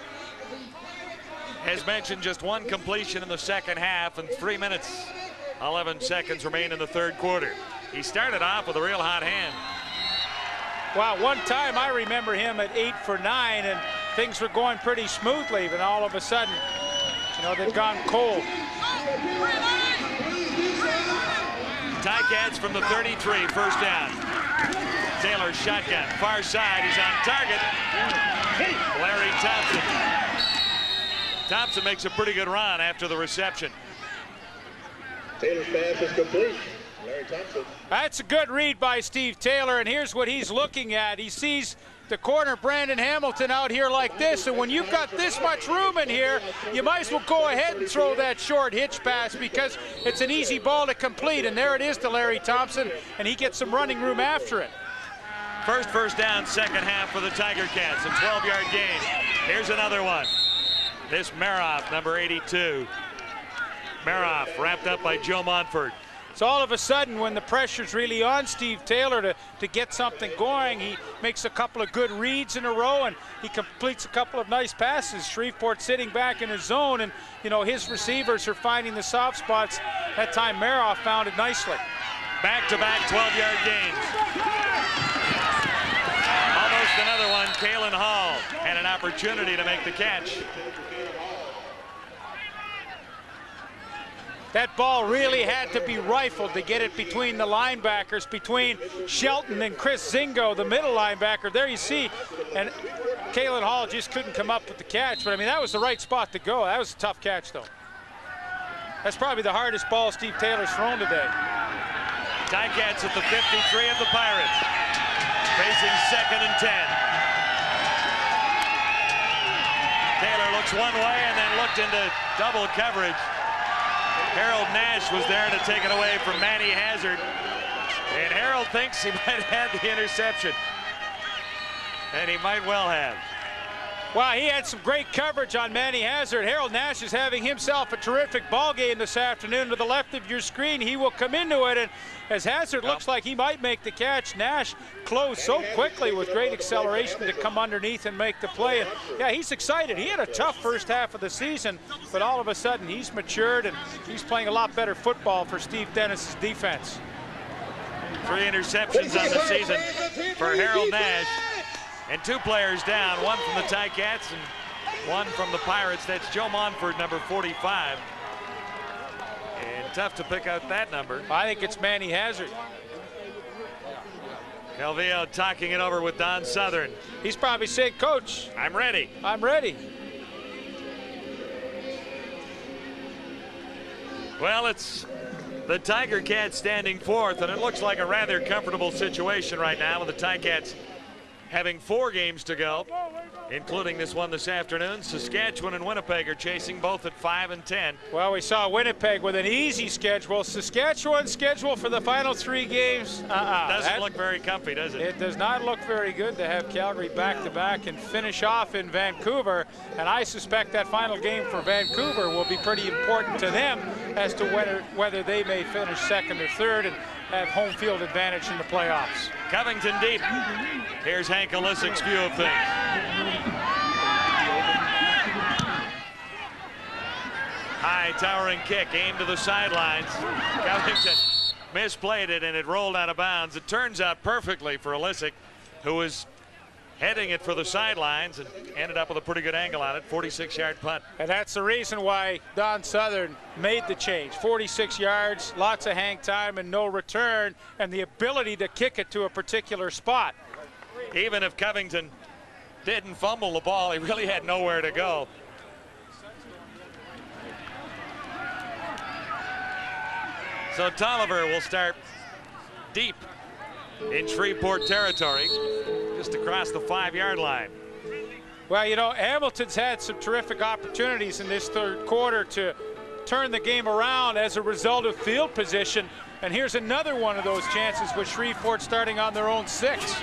As mentioned, just one completion in the second half, and 3 minutes, 11 seconds remain in the third quarter. He started off with a real hot hand.
Wow, one time I remember him at 8 for 9, and things were going pretty smoothly, but all of a sudden, you know, they've gone cold.
Ticats from the 33, first down. Taylor shotgun, far side, he's on target. Larry Thompson. Thompson makes a pretty good run after the reception.
Taylor's pass is complete. Larry Thompson.
That's a good read by Steve Taylor, and here's what he's looking at. He sees the corner Brandon Hamilton out here like this, and when you've got this much room in here, you might as well go ahead and throw that short hitch pass because it's an easy ball to complete, and there it is to Larry Thompson, and he gets some running room after it.
First down, second half for the Tiger Cats, a 12-yard gain. Here's another one. This Maroff, number 82. Maroff wrapped up by Joe Montford.
So all of a sudden, when the pressure's really on Steve Taylor to get something going, he makes a couple of good reads in a row, and he completes a couple of nice passes. Shreveport sitting back in his zone, and you know his receivers are finding the soft spots. That time Maroff found it nicely.
Back-to-back 12-yard gains. Almost another one. Kalen Hall had an opportunity to make the catch.
That ball really had to be rifled to get it between the linebackers, between Shelton and Chris Zingo, the middle linebacker. There you see, and Kalen Hall just couldn't come up with the catch. But I mean, that was the right spot to go. That was a tough catch, though. That's probably the hardest ball Steve Taylor's thrown today.
Ticats at the 53 of the Pirates, facing 2nd and 10. Taylor looks one way and then looked into double coverage. Harold Nash was there to take it away from Manny Hazard. And Harold thinks he might have had the interception. And he might well have.
Wow, he had some great coverage on Manny Hazard. Harold Nash is having himself a terrific ball game this afternoon. To the left of your screen, he will come into it, and as Hazard looks like he might make the catch, Nash closed so quickly with great acceleration to come underneath and make the play. And yeah, he's excited. He had a tough first half of the season, but all of a sudden he's matured and he's playing a lot better football for Steve Dennis's defense.
3 interceptions on the season for Harold Nash. And 2 players down, one from the Ticats and one from the Pirates. That's Joe Montford, number 45. And tough to pick out that number.
I think it's Manny Hazard.
Calvillo talking it over with Don Southern.
He's probably saying, Coach,
I'm ready.
I'm ready.
Well, it's the Tiger Cats standing fourth, and it looks like a rather comfortable situation right now with the Ticats having 4 games to go, including this one this afternoon. Saskatchewan and Winnipeg are chasing, both at 5 and 10.
Well, we saw Winnipeg with an easy schedule. Saskatchewan's schedule for the final 3 games,
doesn't look very comfy, does it?
It does not look very good to have Calgary back-to-back and finish off in Vancouver. And I suspect that final game for Vancouver will be pretty important to them as to whether they may finish 2nd or 3rd and have home field advantage in the playoffs.
Covington deep. Here's Hank Olysyk's view of things. High towering kick aimed to the sidelines. Covington misplayed it and it rolled out of bounds. It turns out perfectly for Olysyk, who was heading it for the sidelines and ended up with a pretty good angle on it. 46-yard punt.
And that's the reason why Don Southern made the change. 46 yards, lots of hang time and no return, and the ability to kick it to a particular spot.
Even if Covington didn't fumble the ball, he really had nowhere to go. So Tolliver will start deep in Shreveport territory, just across the 5-yard line.
Well, you know, Hamilton's had some terrific opportunities in this 3rd quarter to turn the game around as a result of field position. And here's another one of those chances with Shreveport starting on their own 6.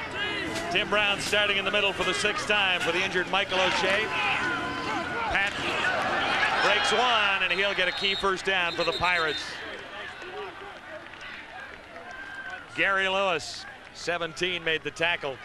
Tim Brown starting in the middle for the 6th time for the injured Michael O'Shea. Pat breaks one, and he'll get a key first down for the Pirates. Gary Lewis, 17, made the tackle.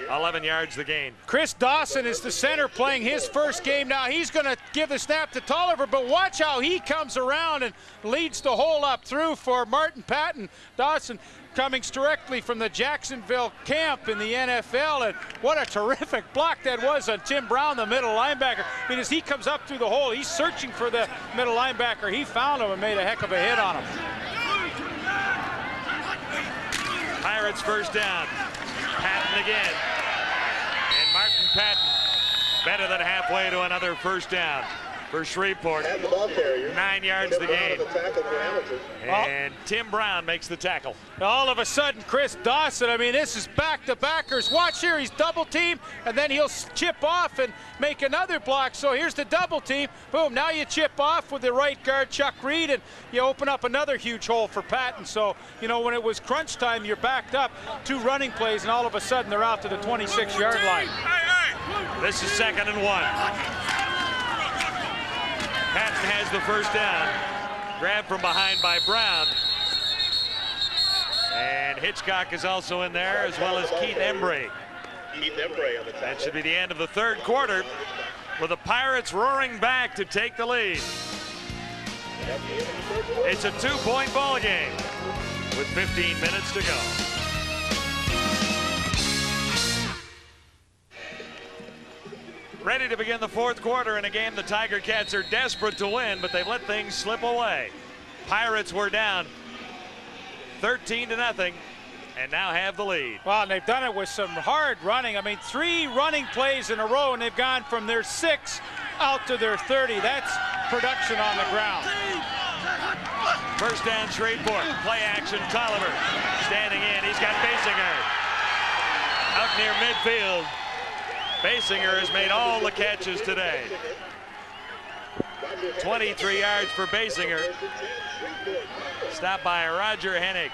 11 yards the gain.
Chris Dawson is the center playing his first game now. He's going to give the snap to Tolliver, but watch how he comes around and leads the hole up through for Martin Patton. Dawson coming directly from the Jacksonville camp in the NFL, and what a terrific block that was on Tim Brown, the middle linebacker. I mean, as he comes up through the hole, he's searching for the middle linebacker. He found him and made a heck of a hit on him.
Pirates first down. Patton again. And Martin Patton better than halfway to another first down for Shreveport. 9 yards the gain. And Tim Brown makes the tackle.
All of a sudden, Chris Dawson, I mean, this is back-to-backers. Watch here, he's double-teamed, and then he'll chip off and make another block. So here's the double-team. Boom, now you chip off with the right guard, Chuck Reed, and you open up another huge hole for Patton. So, you know, when it was crunch time, you're backed up, 2 running plays, and all of a sudden they're out to the 26-yard line.
This is 2nd and 1. Patton has the first down. Grabbed from behind by Brown. And Hitchcock is also in there, as well as Keith Embry. That should be the end of the 3rd quarter, with the Pirates roaring back to take the lead. It's a 2-point ball game with 15 minutes to go. Ready to begin the 4th quarter in a game the Tiger Cats are desperate to win, but they've let things slip away. Pirates were down 13-0 and now have the lead.
Well, and they've done it with some hard running. I mean, 3 running plays in a row, and they've gone from their 6 out to their 30. That's production on the ground.
First down, Shreveport. Play action, Tolliver standing in. He's got Basinger out near midfield. Basinger has made all the catches today. 23 yards for Basinger. Stopped by Roger Hennig.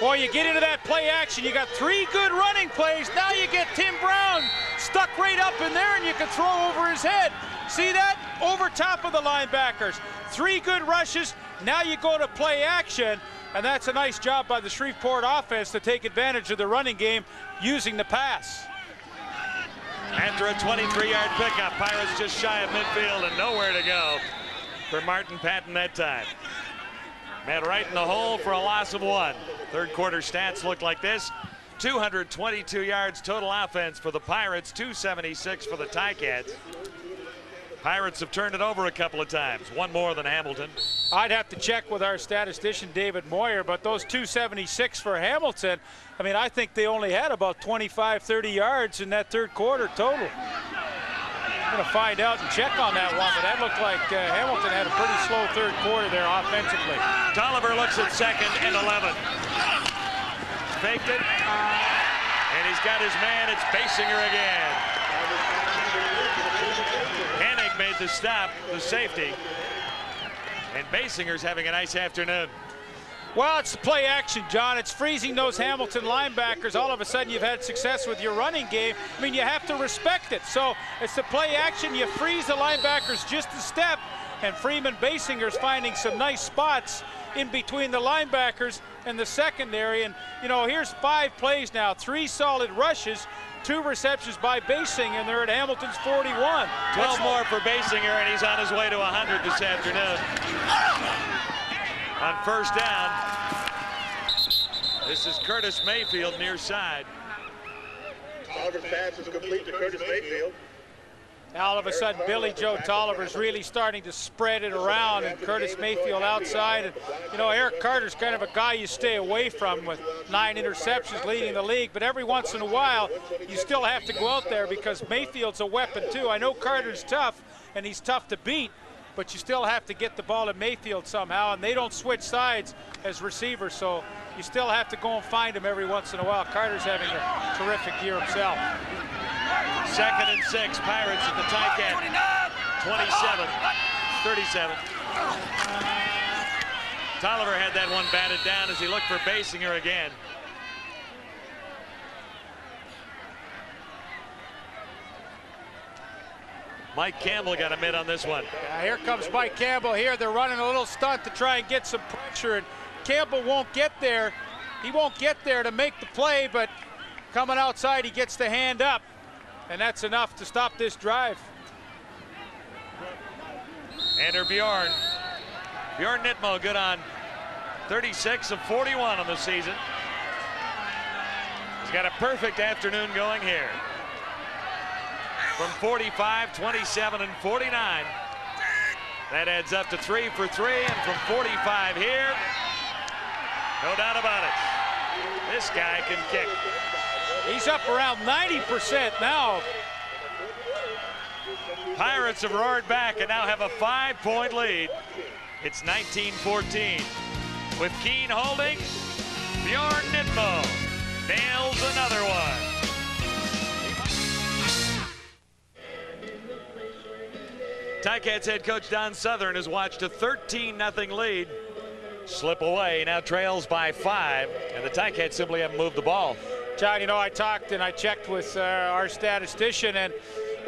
Boy, you get into that play action. You got 3 good running plays. Now you get Tim Brown stuck right up in there, and you can throw over his head. See that? Over top of the linebackers. 3 good rushes. Now you go to play action, and that's a nice job by the Shreveport offense to take advantage of the running game using the pass.
After a 23-yard pickup, Pirates just shy of midfield and nowhere to go for Martin Patton that time. Met right in the hole for a loss of 1. 3rd quarter stats look like this. 222 yards total offense for the Pirates, 276 for the Ticats. Pirates have turned it over a couple of times, 1 more than Hamilton.
I'd have to check with our statistician, David Moyer, but those 276 for Hamilton, I mean, I think they only had about 25, 30 yards in that 3rd quarter total. I'm going to find out and check on that one, but that looked like Hamilton had a pretty slow 3rd quarter there offensively.
Tolliver looks at 2nd and 11. Faked it, and he's got his man. It's Basinger again. Hennig made the stop, the safety, and Basinger's having a nice afternoon.
Well, it's the play action, John. It's freezing those Hamilton linebackers. All of a sudden, you've had success with your running game. I mean, you have to respect it. So it's the play action. You freeze the linebackers just a step, and Freeman Basinger's finding some nice spots in between the linebackers and the secondary. And, you know, here's 5 plays now, 3 solid rushes, 2 receptions by Basinger, and they're at Hamilton's 41.
12 more for Basinger, and he's on his way to 100 this afternoon. On first down, this is Curtis Mayfield near side.
Tolliver's pass is complete to Curtis Mayfield.
All of a sudden, Billy Joe Tolliver's really starting to spread it around, and Curtis Mayfield outside. And, you know, Eric Carter's kind of a guy you stay away from with 9 interceptions leading the league, but every once in a while, you still have to go out there because Mayfield's a weapon too. I know Carter's tough, and he's tough to beat, but you still have to get the ball to Mayfield somehow, and they don't switch sides as receivers, so you still have to go and find him every once in a while. Carter's having a terrific year himself.
2nd and 6, Pirates at the Ticat. 27, 37. Tolliver had that one batted down as he looked for Basinger again. Mike Campbell got a mid on this one.
Yeah, here comes Mike Campbell here. They're running a little stunt to try and get some pressure, and Campbell won't get there. He won't get there to make the play, but coming outside, he gets the hand up, and that's enough to stop this drive.
Enter Bjorn. Bjorn Nitmo good on 36 of 41 on the season. He's got a perfect afternoon going here. From 45, 27, and 49. That adds up to 3 for 3, and from 45 here, no doubt about it, this guy can kick.
He's up around 90% now.
Pirates have roared back and now have a 5-point lead. It's 19-14. With Keene holding, Bjorn Nitmo nails another one. Ticats head coach Don Southern has watched a 13-0 lead slip away. Now trails by 5, and the Ticats simply haven't moved the ball.
John, you know, I talked and I checked with our statistician, and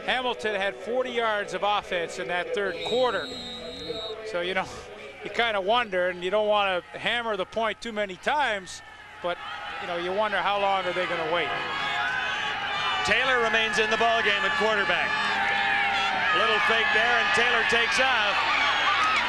Hamilton had 40 yards of offense in that third quarter. So, you know, you kind of wonder, and you don't want to hammer the point too many times, but, you know, you wonder how long are they going to wait.
Taylor remains in the ballgame at quarterback. Little fake there, and Taylor takes off.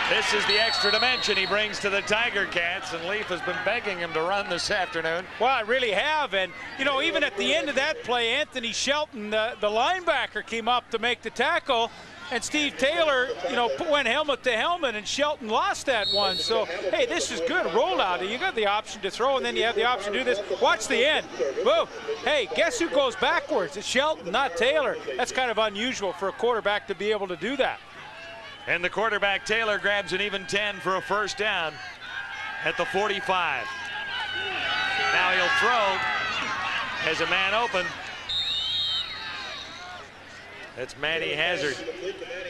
This is the extra dimension he brings to the Tiger Cats, and Leaf has been begging him to run this afternoon.
Well, I really have, and, you know, even at the end of that play, Anthony Shelton, the linebacker, came up to make the tackle, and Steve Taylor, you know, went helmet to helmet, and Shelton lost that one. So, hey, this is good rollout. You got the option to throw, and then you have the option to do this. Watch the end. Whoa. Hey, guess who goes backwards? It's Shelton, not Taylor. That's kind of unusual for a quarterback to be able to do that.
And the quarterback, Taylor, grabs an even 10 for a first down at the 45. Now he'll throw as a man open. That's Manny Hazard,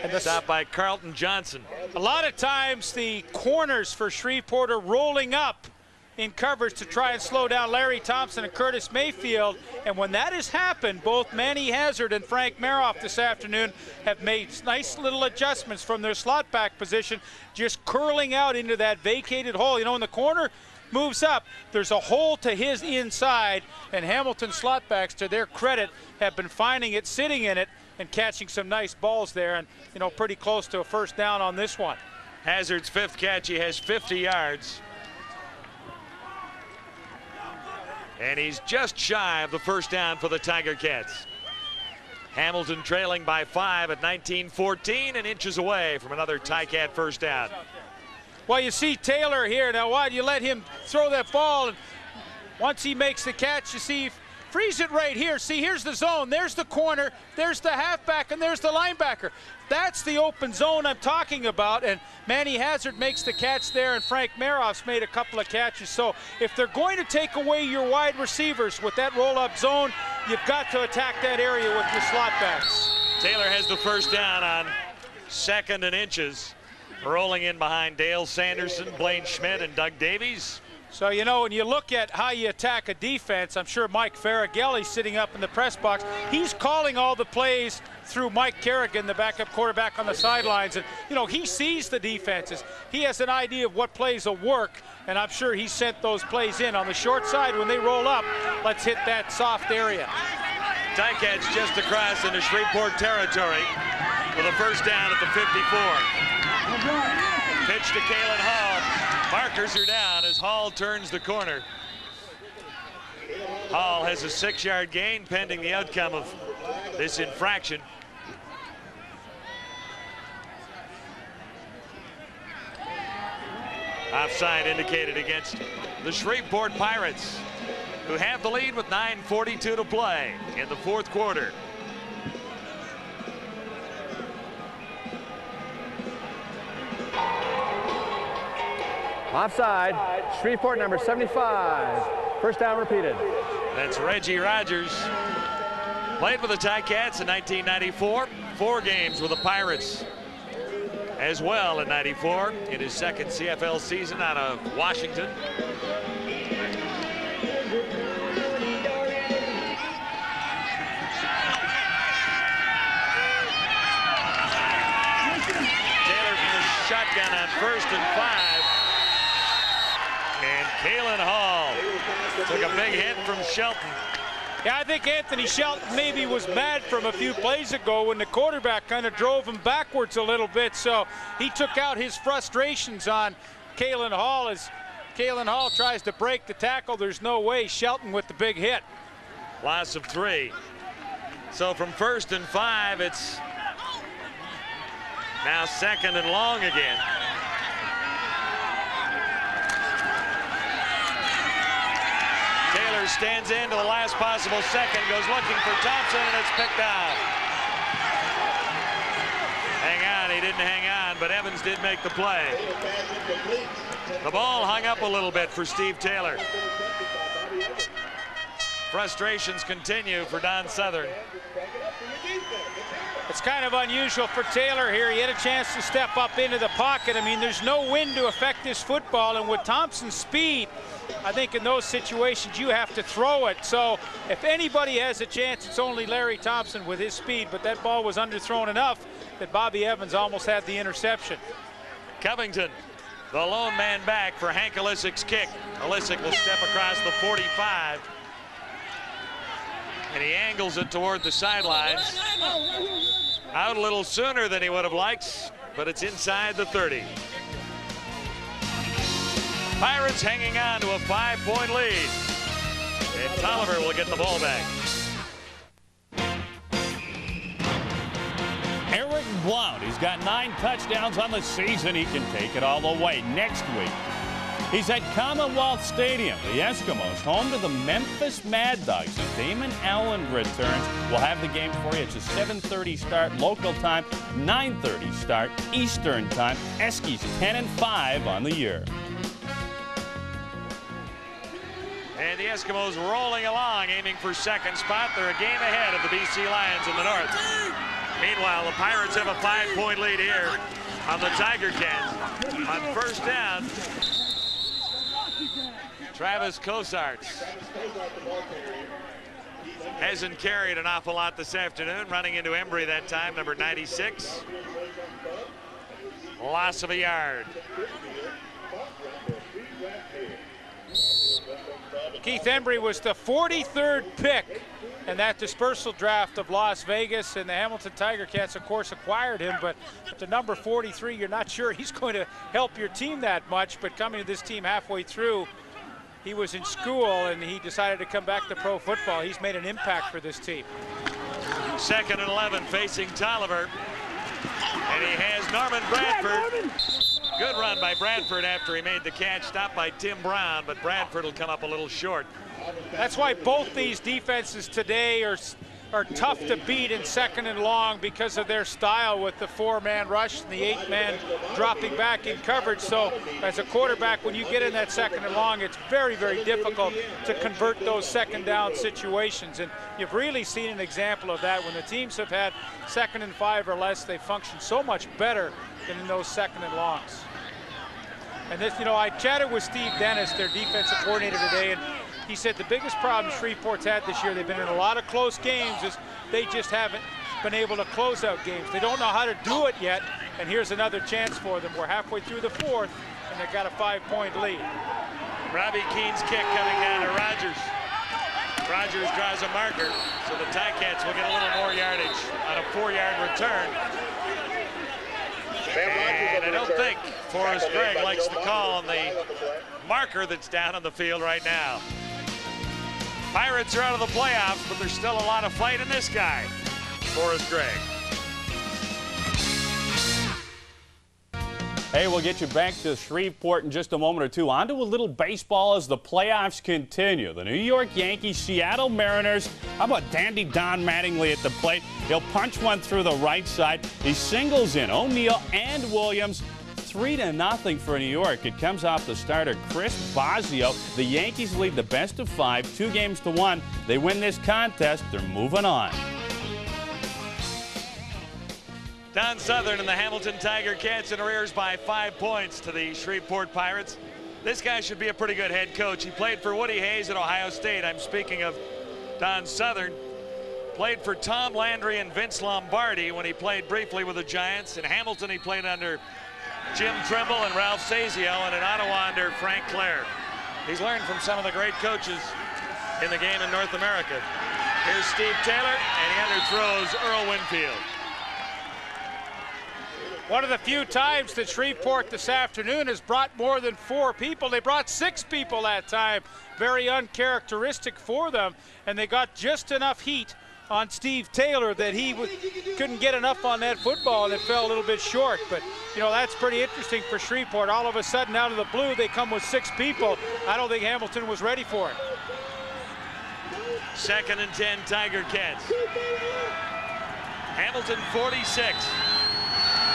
and stopped by Carlton Johnson.
A lot of times the corners for Shreveport are rolling up in coverage to try and slow down Larry Thompson and Curtis Mayfield. And when that has happened, both Manny Hazard and Frank Maroff this afternoon have made nice little adjustments from their slot back position, just curling out into that vacated hole. You know, when the corner moves up, there's a hole to his inside, and Hamilton slot backs, to their credit, have been finding it, sitting in it, and catching some nice balls there, and, you know, pretty close to a first down on this one.
Hazard's 5th catch, he has 50 yards. And he's just shy of the first down for the Tiger Cats. Hamilton trailing by 5 at 19-14 and inches away from another Ticat first down.
Well, you see Taylor here. Now, why do you let him throw that ball? And once he makes the catch, you see, freeze it right here. See, here's the zone. There's the corner. There's the halfback, and there's the linebacker. That's the open zone I'm talking about, and Manny Hazard makes the catch there, and Frank Maroff's made a couple of catches. So if they're going to take away your wide receivers with that roll-up zone, you've got to attack that area with your slot backs.
Taylor has the first down on 2nd and inches, rolling in behind Dale Sanderson, Blaine Schmidt, and Doug Davies.
So, you know, when you look at how you attack a defense, I'm sure Mike Farragelli sitting up in the press box, he's calling all the plays through Mike Kerrigan, the backup quarterback on the sidelines. And, you know, he sees the defenses. He has an idea of what plays will work, and I'm sure he sent those plays in. On the short side, when they roll up, let's hit that soft area.
Ticats just across into Shreveport territory with a first down at the 54. Pitch to Kalen Hall. Markers are down as Hall turns the corner. Hall has a 6-yard gain pending the outcome of this infraction. Offside indicated against the Shreveport Pirates, who have the lead with 9:42 to play in the 4th quarter.
Offside, Shreveport number 75. First down repeated.
That's Reggie Rogers. Played with the Ticats in 1994. 4 games with the Pirates as well in '94 in his 2nd CFL season out of Washington. Taylor from the shotgun on 1st and 5. And Kalen Hall took a big hit from Shelton.
Yeah, I think Anthony Shelton maybe was mad from a few plays ago when the quarterback kind of drove him backwards a little bit. So he took out his frustrations on Kalen Hall as Kalen Hall tries to break the tackle. There's no way. Shelton with the big hit.
Loss of 3. So from 1st and 5, it's now 2nd and long again. Taylor stands in to the last possible second, goes looking for Thompson, and it's picked out. Hang on, he didn't hang on, but Evans did make the play. The ball hung up a little bit for Steve Taylor. Frustrations continue for Don Southern.
It's kind of unusual for Taylor here. He had a chance to step up into the pocket. I mean, there's no wind to affect this football, and with Thompson's speed, I think in those situations you have to throw it. So if anybody has a chance, it's only Larry Thompson with his speed, but that ball was underthrown enough that Bobby Evans almost had the interception.
Covington, the lone man back for Hank Olisic's kick. Olisic will step across the 45. And he angles it toward the sidelines. Out a little sooner than he would have liked, but it's inside the 30. Pirates hanging on to a 5-point lead. And Tolliver will get the ball back.
Eric Blount, he's got 9 touchdowns on the season. He can take it all the way next week. He's at Commonwealth Stadium. The Eskimos home to the Memphis Mad Dogs. As Damon Allen returns, we'll have the game for you. It's a 7:30 start local time, 9:30 start Eastern time. Eskies 10-5 on the year.
And the Eskimos rolling along, aiming for 2nd spot. They're a game ahead of the BC Lions in the north. Meanwhile, the Pirates have a 5-point lead here on the Tiger Cats. On 1st down, Travis Cosarts hasn't carried an awful lot this afternoon, running into Embry that time, number 96. Loss of a yard.
Keith Embry was the 43rd pick in that dispersal draft of Las Vegas, and the Hamilton Tiger Cats, of course, acquired him, but at the number 43, you're not sure he's going to help your team that much, but coming to this team halfway through, he was in school and he decided to come back to pro football. He's made an impact for this team.
2nd and 11 facing Tolliver. And he has Norman Bradford. Good run by Bradford after he made the catch. Stopped by Tim Brown, but Bradford will come up a little short.
That's why both these defenses today are tough to beat in 2nd and long because of their style with the 4-man rush and the 8-man dropping back in coverage. So as a quarterback, when you get in that 2nd and long, it's very, very difficult to convert those 2nd down situations. And you've really seen an example of that. When the teams have had 2nd and 5 or less, they function so much better than in those 2nd and longs. And this, you know, I chatted with Steve Dennis, their defensive coordinator today, and he said the biggest problem Shreveport's had this year, they've been in a lot of close games, is they just haven't been able to close out games. They don't know how to do it yet, and here's another chance for them. We're halfway through the 4th, and they've got a 5-point lead.
Robbie Keane's kick coming down to Rogers. Rogers draws a marker, so the Ticats will get a little more yardage on a 4-yard return. And I don't think Forrest Gregg likes the call on the marker that's down on the field right now. Pirates are out of the playoffs, but there's still a lot of fight in this guy, Forrest Gregg.
Hey, we'll get you back to Shreveport in just a moment or two. On to a little baseball as the playoffs continue. The New York Yankees, Seattle Mariners. How about dandy Don Mattingly at the plate? He'll punch one through the right side. He singles in O'Neill and Williams. 3-0 for New York. It comes off the starter Chris Bosio. The Yankees lead the best of 5, 2-1. They win this contest. They're moving on.
Don Southern and the Hamilton Tiger Cats in arrears by 5 points to the Shreveport Pirates. This guy should be a pretty good head coach. He played for Woody Hayes at Ohio State. I'm speaking of Don Southern. Played for Tom Landry and Vince Lombardi when he played briefly with the Giants. In Hamilton, he played under Jim Trimble and Ralph Sazio, and in Ottawa under Frank Clare. He's learned from some of the great coaches in the game in North America. Here's Steve Taylor, and he underthrows Earl Winfield.
One of the few times that Shreveport this afternoon has brought more than 4 people. They brought 6 people that time. Very uncharacteristic for them. And they got just enough heat on Steve Taylor that he couldn't get enough on that football, and it fell a little bit short. But, you know, that's pretty interesting for Shreveport. All of a sudden, out of the blue, they come with 6 people. I don't think Hamilton was ready for it.
2nd and 10, Tiger Cats. Hamilton 46.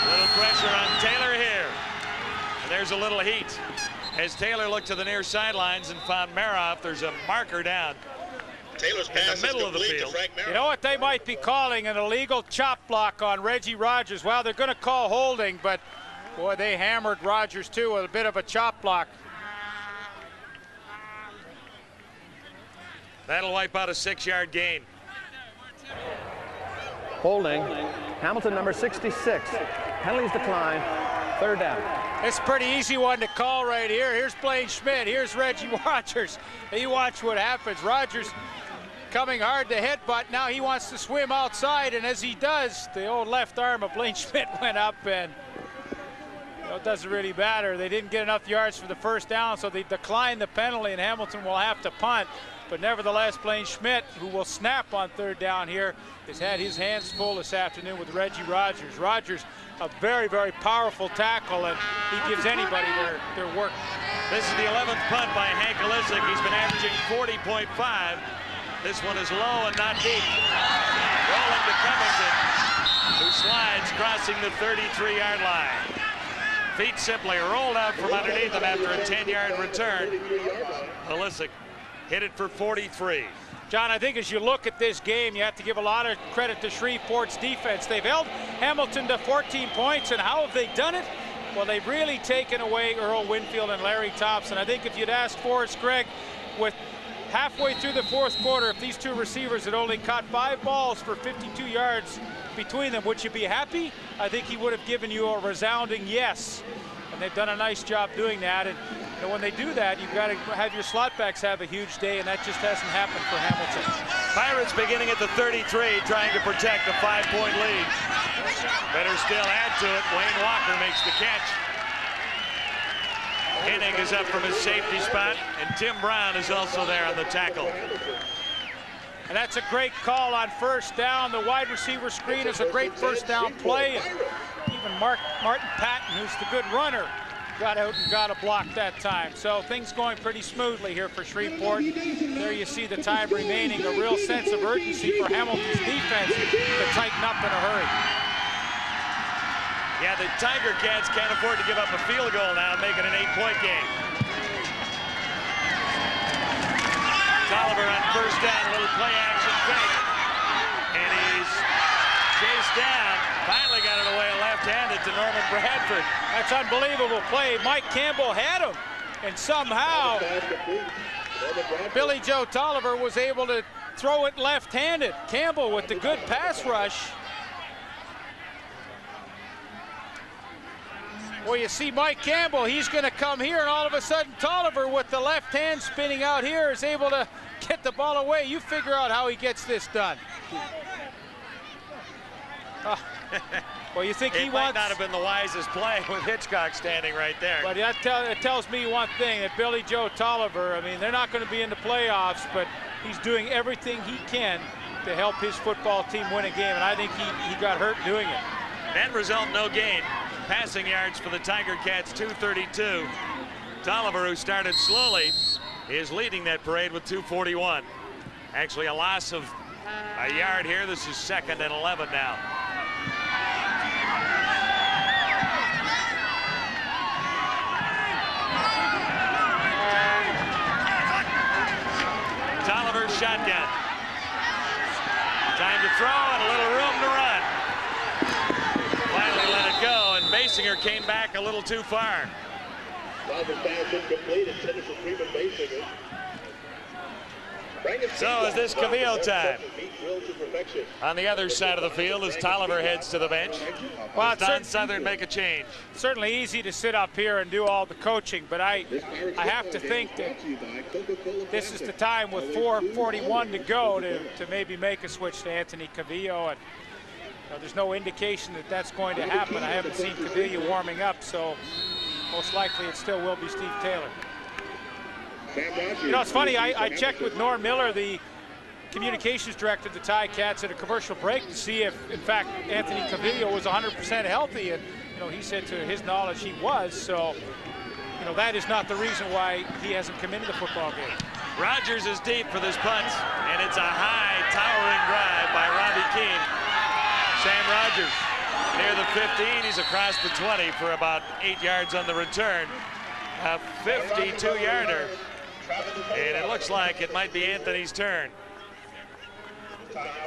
Little pressure on Taylor here. And there's a little heat. As Taylor looked to the near sidelines and found Maroff, there's a marker down
Taylor's
in the middle of the field.
You know what they might be calling? An illegal chop block on Reggie Rogers. Well, they're going to call holding, but boy, they hammered Rogers too with a bit of a chop block.
That'll wipe out a 6-yard gain.
Holding. Hamilton number 66. Penalties decline. 3rd down.
It's a pretty easy one to call right here. Here's Blaine Schmidt. Here's Reggie Rogers. You watch what happens. Rogers coming hard to headbutt. Now he wants to swim outside, and as he does, the old left arm of Blaine Schmidt went up, and you know, it doesn't really matter. They didn't get enough yards for the 1st down, so they declined the penalty, and Hamilton will have to punt. But nevertheless, Blaine Schmidt, who will snap on 3rd down here, has had his hands full this afternoon with Reggie Rogers. Rogers, a very, very powerful tackle, and he gives anybody their work.
This is the 11th punt by Hank Alisic. He's been averaging 40.5. This one is low and not deep. Rolling to Covington, who slides, crossing the 33-yard line. Feet simply rolled out from underneath him after a 10-yard return. Alisic hit it for 43.
John, I think as you look at this game, you have to give a lot of credit to Shreveport's defense. They've held Hamilton to 14 points, and how have they done it? Well, they've really taken away Earl Winfield and Larry Thompson. I think if you'd asked Forrest Gregg with halfway through the 4th quarter, if these 2 receivers had only caught 5 balls for 52 yards between them, would you be happy? I think he would have given you a resounding yes. And they've done a nice job doing that. And you know, when they do that, you've got to have your slot backs have a huge day, and that just hasn't happened for Hamilton.
Pirates beginning at the 33, trying to protect a 5-point lead. Better still add to it. Wayne Walker makes the catch. Hennig is up from his safety spot, and Tim Brown is also there on the tackle.
And that's a great call on 1st down. The wide receiver screen is a great 1st down play. And even Martin Patton, who's the good runner, got out and got a block that time. So things going pretty smoothly here for Shreveport. There you see the time remaining. A real sense of urgency for Hamilton's defense to tighten up in a hurry.
Yeah, the Tiger Cats can't afford to give up a field goal now and make it an 8-point game. Tolliver on 1st down, a little play action fake. And he's chased down. Finally got it away left-handed to Norman Bradford.
That's unbelievable play. Mike Campbell had him, and somehow Billy Joe Tolliver was able to throw it left-handed. Campbell with the good pass rush. Well, you see Mike Campbell, he's going to come here, and all of a sudden Tolliver with the left hand spinning out here is able to get the ball away. You figure out how he gets this done. Well, you think he
might not have been the wisest play with Hitchcock standing right there.
But it tells me one thing, that Billy Joe Tolliver, I mean, they're not going to be in the playoffs, but he's doing everything he can to help his football team win a game, and I think he got hurt doing it.
End result, no gain. Passing yards for the Tiger Cats, 232. Tolliver, who started slowly, is leading that parade with 241. Actually, a loss of a yard here. This is 2nd and 11 now. Tolliver's shotgun. Time to throw and a little room to run. Finally let it go, and Basinger came back a little too far. So is this Cavillo time. On the other side of the field as Tolliver heads to the bench. Well, Don Southern make a change.
Certainly easy to sit up here and do all the coaching, but I have to think that this is the time with 4:41 to go to maybe make a switch to Anthony Cavillo. And there's no indication that that's going to happen. I haven't seen Cavilla warming up, so most likely it still will be Steve Taylor. You know, it's funny, I checked with Norm Miller, the communications director of the Ticats, at a commercial break to see if, in fact, Anthony Cavilla was 100% healthy, and you know, he said to his knowledge he was, so you know, that is not the reason why he hasn't come into the football game.
Rogers is deep for this punt, and it's a high, towering drive by Robbie Keane. Sam Rogers near the 15, he's across the 20 for about 8 yards on the return. A 52-yarder, and it looks like it might be Anthony's turn.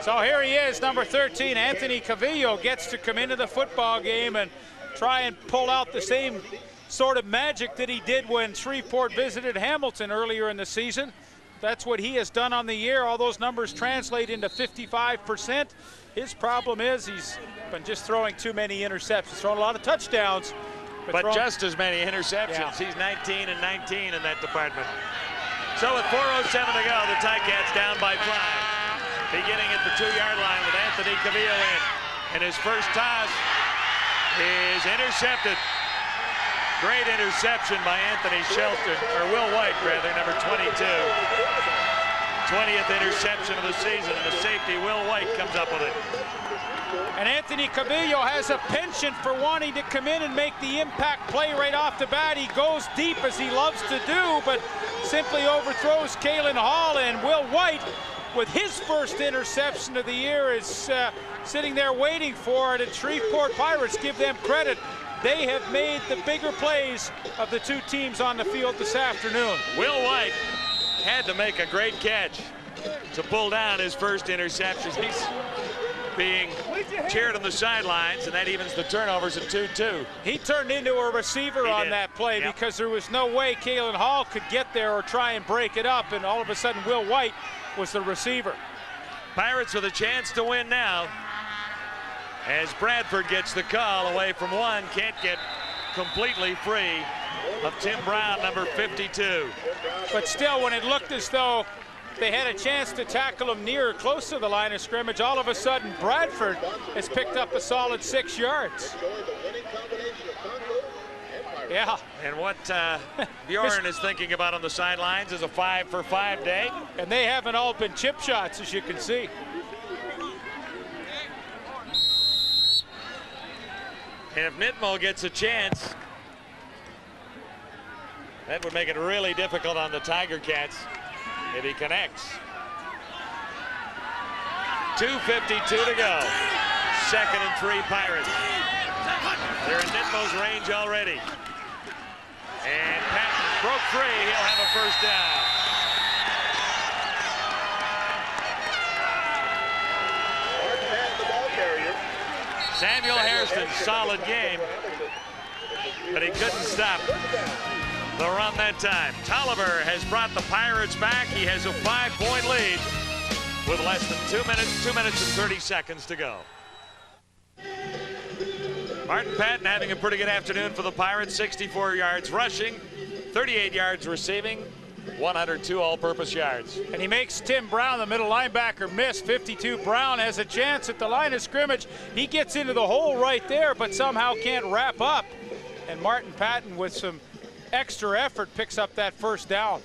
So here he is, number 13, Anthony Cavilla, gets to come into the football game and try and pull out the same sort of magic that he did when Shreveport visited Hamilton earlier in the season. That's what he has done on the year. All those numbers translate into 55%. His problem is he's been just throwing too many interceptions, throwing a lot of touchdowns.
But just as many interceptions. Yeah. He's 19 and 19 in that department. So with 4:07 to go, the Ticats down by 5. Beginning at the 2-yard line with Anthony Cavilla in. And his first toss is intercepted. Great interception by Anthony Shelton, or Will White, rather, number 22. 20th interception of the season, and the safety, Will White, comes up with it.
And Anthony Cavilla has a penchant for wanting to come in and make the impact play right off the bat. He goes deep, as he loves to do, but simply overthrows Kalen Hall, and Will White, with his first interception of the year, is sitting there waiting for it. And Shreveport Pirates, give them credit. They have made the bigger plays of the two teams on the field this afternoon.
Will White had to make a great catch to pull down his first interception. He's being cheered on the sidelines, and that evens the turnovers at 2-2.
He turned into a receiver on that play, because there was no way Kalen Hall could get there or try and break it up, and all of a sudden Will White was the receiver.
Pirates with a chance to win now, as Bradford gets the call away from one, can't get completely free of Tim Brown, number 52.
But still, when it looked as though they had a chance to tackle him near or close to the line of scrimmage, all of a sudden Bradford has picked up a solid 6 yards. Yeah.
And what Bjorn is thinking about on the sidelines is a 5-for-5 day.
And they haven't all been chip shots, as you can see.
And if Nitmo gets a chance, that would make it really difficult on the Tiger Cats if he connects. 2:52 to go. 2nd and 3 Pirates. They're in Nitmo's range already. And Patton broke free. He'll have a first down. Samuel Hairston, solid game, but he couldn't stop the run that time. Tolliver has brought the Pirates back. He has a 5-point lead with less than 2 minutes and 30 seconds to go. Martin Patton having a pretty good afternoon for the Pirates. 64 yards rushing, 38 yards receiving, 102 all-purpose yards.
And he makes Tim Brown, the middle linebacker, miss. 52. Brown has a chance at the line of scrimmage. He gets into the hole right there, but somehow can't wrap up. And Martin Patton, with some extra effort, picks up that first down.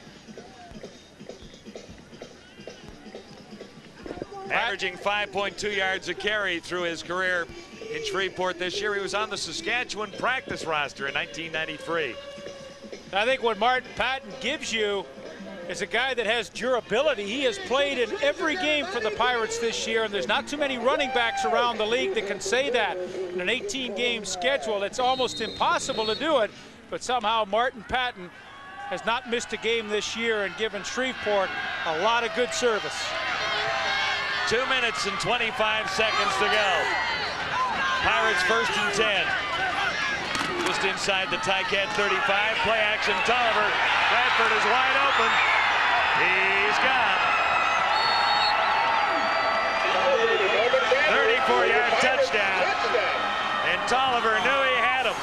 Averaging 5.2 yards a carry through his career in Shreveport this year. He was on the Saskatchewan practice roster in 1993.
I think what Martin Patton gives you is a guy that has durability. He has played in every game for the Pirates this year, and there's not too many running backs around the league that can say that. In an 18-game schedule, it's almost impossible to do it, but somehow Martin Patton has not missed a game this year and given Shreveport a lot of good service.
2 minutes and 25 seconds to go. Pirates 1st and 10. Just inside the Ticat 35. Play action, Tolliver. Bradford is wide open. He's gone. 34-yard touchdown. And Tolliver knew he had him.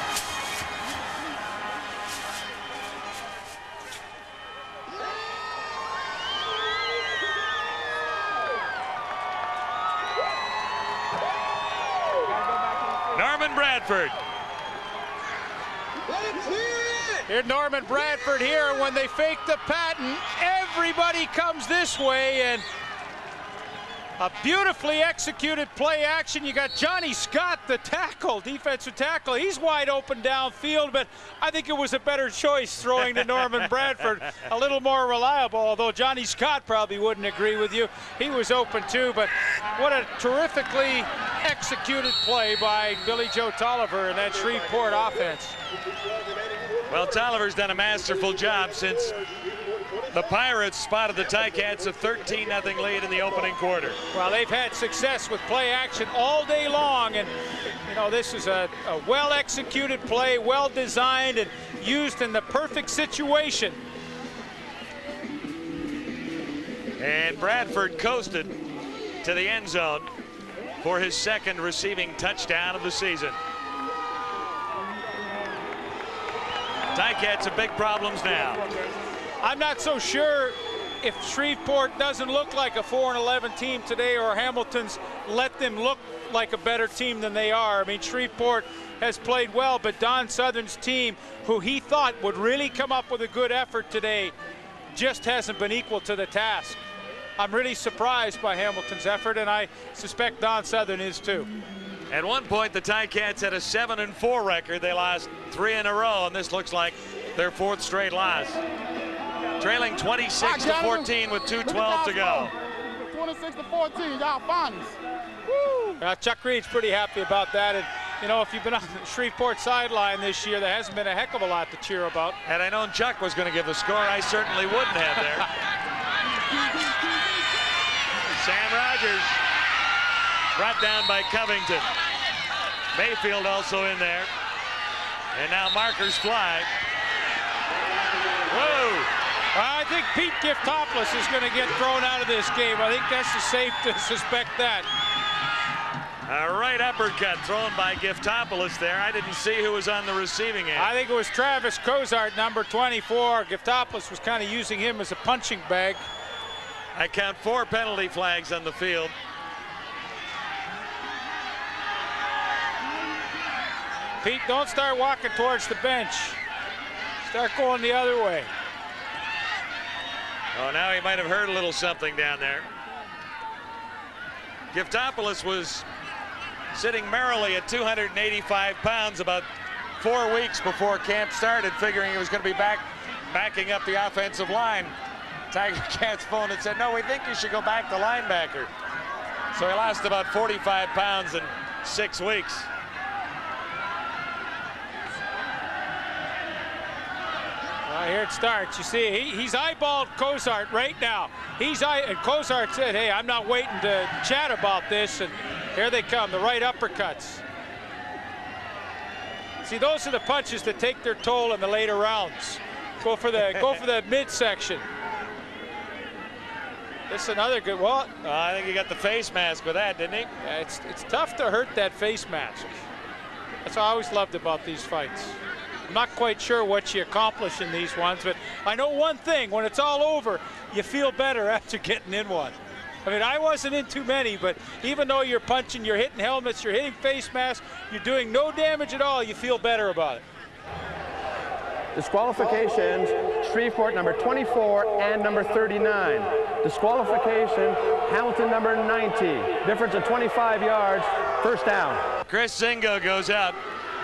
Bradford.
Here's Norman Bradford here. When they fake the patent, everybody comes this way, and a beautifully executed play action. You got Johnny Scott, the tackle, defensive tackle. He's wide open downfield, but I think it was a better choice throwing to Norman Bradford. A little more reliable, although Johnny Scott probably wouldn't agree with you. He was open too, but what a terrifically executed play by Billy Joe Tolliver in that Shreveport offense.
Well, Tolliver's done a masterful job since the Pirates spotted the Ticats a 13-0 lead in the opening quarter.
Well, they've had success with play action all day long, and you know, this is a well-executed play, well-designed and used in the perfect situation.
And Bradford coasted to the end zone for his second receiving touchdown of the season. Ticats have big problems now.
I'm not so sure if Shreveport doesn't look like a 4-11 team today, or Hamilton's let them look like a better team than they are. I mean, Shreveport has played well, but Don Southern's team, who he thought would really come up with a good effort today, just hasn't been equal to the task. I'm really surprised by Hamilton's effort, and I suspect Don Southern is too.
At one point, the Ticats had a 7-4 record. They lost 3 in a row, and this looks like their 4th straight loss. Trailing 26-14 with 2:12 to go.
26-14, y'all finals.
Woo! Chuck Reed's pretty happy about that. And you know, if you've been on the Shreveport sideline this year, there hasn't been a heck of a lot to cheer about.
Had I known Chuck was going to give the score, I certainly wouldn't have there. Sam Rogers brought down by Covington. Mayfield also in there. And now markers fly. Whoa!
I think Pete Giftopoulos is going to get thrown out of this game. I think that's safe to suspect that.
A right uppercut thrown by Giftopoulos there. I didn't see who was on the receiving end.
I think it was Travis Cozart, number 24. Giftopoulos was kind of using him as a punching bag.
I count 4 penalty flags on the field.
Pete, don't start walking towards the bench. Start going the other way.
Oh, now he might have heard a little something down there. Giftopoulos was sitting merrily at 285 pounds about 4 weeks before camp started, figuring he was going to be backing up the offensive line. Tiger Cats phoned and said, no, we think you should go back to linebacker. So he lost about 45 pounds in 6 weeks.
Here it starts. You see, he's eyeballed Cozart right now. And Cozart said, hey, I'm not waiting to chat about this. And here they come, the right uppercuts. See, those are the punches that take their toll in the later rounds. Go for the midsection. This is another good one.
I think he got the face mask with that, didn't he?
Yeah, it's tough to hurt that face mask. That's what I always loved about these fights. I'm not quite sure what you accomplish in these ones, but I know one thing: when it's all over, you feel better after getting in one. I mean, I wasn't in too many, but even though you're punching, you're hitting helmets, you're hitting face masks, you're doing no damage at all, you feel better about it.
Disqualifications, Shreveport number 24 and number 39. Disqualification, Hamilton number 90. Difference of 25 yards, first down.
Chris Zingo goes out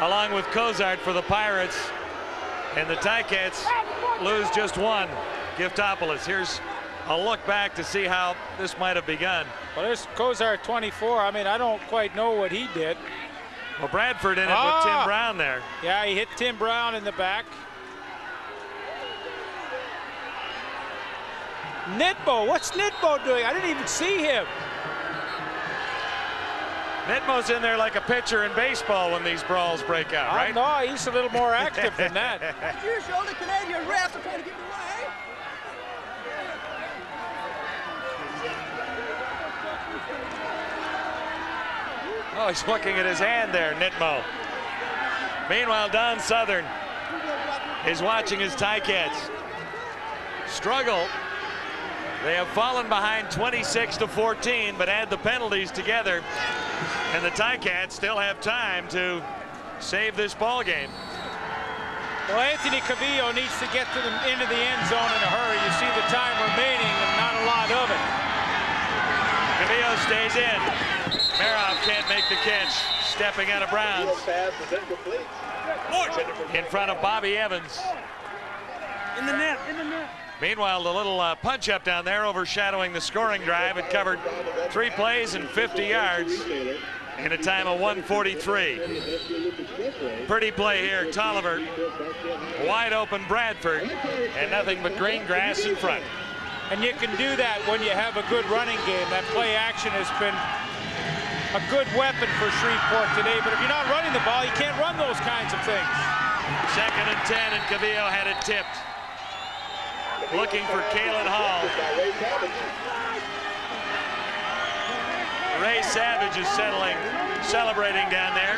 along with Cozart for the Pirates, and the Ticats lose just one. Giftopoulos. Here's a look back to see how this might have begun.
Well, there's Cozart 24. I mean, I don't quite know what he did.
Well, Bradford in it with Tim Brown there.
Yeah, he hit Tim Brown in the back. Nitmo, what's Nitmo doing? I didn't even see him.
Nitmo's in there like a pitcher in baseball when these brawls break out, right?
No, he's a little more active than that.
You show the Canadian refs are trying to get away.
Oh, he's looking at his hand there, Nitmo. Meanwhile, Don Southern is watching his Ticats struggle. They have fallen behind 26-14, but add the penalties together, and the Ticats still have time to save this ball game.
Well, Anthony Cavillo needs to get into the end zone in a hurry. You see the time remaining and not a lot of it.
Cavillo stays in. Maroff can't make the catch. Stepping out of Browns. In front of Bobby Evans.
In the net, in the net.
Meanwhile, the little punch up down there overshadowing the scoring drive. It covered 3 plays and 50 yards in a time of 1:43. Pretty play here. Tolliver, wide open Bradford, and nothing but green grass in front.
And you can do that when you have a good running game. That play action has been a good weapon for Shreveport today. But if you're not running the ball, you can't run those kinds of things.
2nd and 10, and Cavillo had it tipped. Looking for Kalen Hall. Ray Savage is celebrating down there.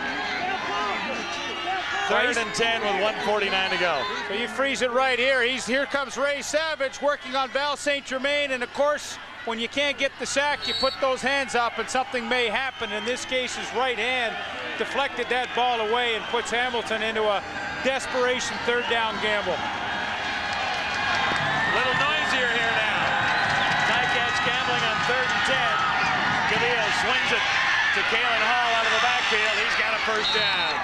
3rd and 10 with 1:49 to go.
So you freeze it right here. Here comes Ray Savage working on Val St. Germain, and of course, when you can't get the sack, you put those hands up and something may happen. In this case, his right hand deflected that ball away and puts Hamilton into a desperation 3rd down gamble.
Little noisier here now. Ticats gambling on 3rd and 10. Cavillo swings it to Kalen Hall out of the backfield. He's got a 1st down.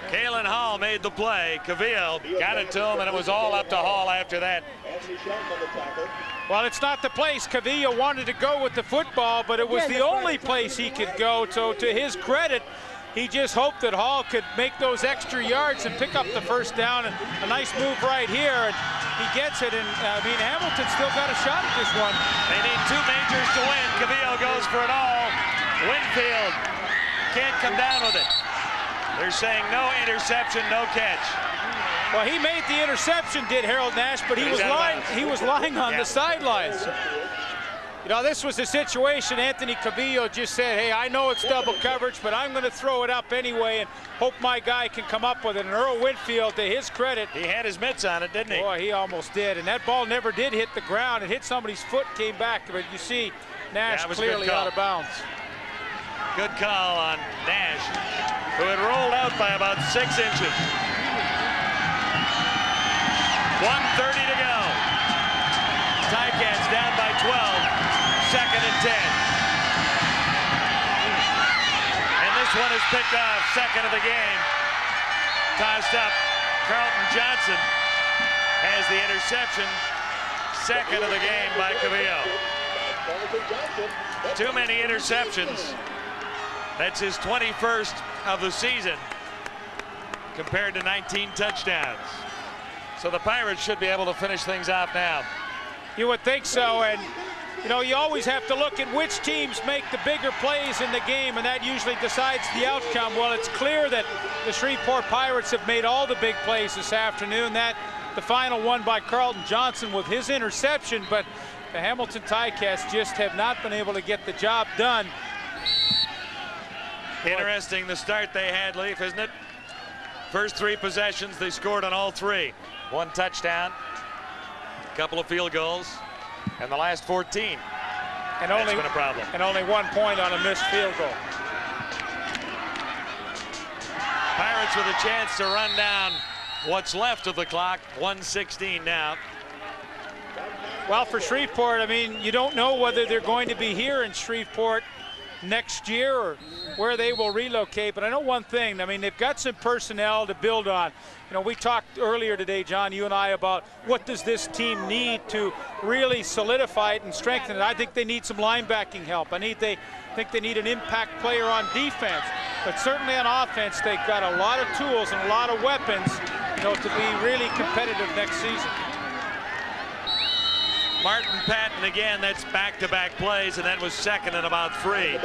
Kalen Hall made the play. Cavillo got it to him, and it was all up to Hall after that.
Well, it's not the place Cavillo wanted to go with the football, but it was the only place he could go. So to his credit, he just hoped that Hall could make those extra yards and pick up the 1st down. And a nice move right here, and he gets it. And I mean, Hamilton's still got a shot at this one.
They need 2 majors to win. Cavillo goes for it all. Winfield can't come down with it. They're saying no interception, no catch.
Well, he made the interception, did Harold Nash, but he was lying on the sidelines. You know, this was a situation Anthony Cavillo just said, hey, I know it's double coverage, but I'm going to throw it up anyway and hope my guy can come up with it. And Earl Winfield, to his credit,
he had his mitts on it, didn't he?
Boy, he almost did. And that ball never did hit the ground. It hit somebody's foot, came back, but you see Nash clearly out of bounds.
Good call on Nash, who had rolled out by about 6 inches. 1:30 to go. Ticats down by 12. 2nd and 10. And this one is picked off. 2nd of the game. Tossed up. Carlton Johnson has the interception. 2nd of the game by Cavillo. Too many interceptions. That's his 21st of the season compared to 19 touchdowns. So the Pirates should be able to finish things off now.
You would think so, and you know, you always have to look at which teams make the bigger plays in the game, and that usually decides the outcome. Well, it's clear that the Shreveport Pirates have made all the big plays this afternoon. That the final one by Carlton Johnson with his interception, but the Hamilton Ticats just have not been able to get the job done.
Interesting the start they had, Leaf, isn't it? First 3 possessions, they scored on all 3. 1 touchdown, a couple of field goals, and the last 14.
And
that's been a problem.
And only 1 point on a missed field goal.
Pirates with a chance to run down what's left of the clock. 1:16 now.
Well, for Shreveport, I mean, you don't know whether they're going to be here in Shreveport next year or where they will relocate, but I know one thing. I mean, they've got some personnel to build on. You know, we talked earlier today, John, you and I, about what does this team need to really solidify it and strengthen it. I think they need some linebacking help. I think they need an impact player on defense, but certainly on offense, they've got a lot of tools and a lot of weapons, you know, to be really competitive next season.
Martin Patton again, that's back-to-back plays, and that was 2nd and about 3.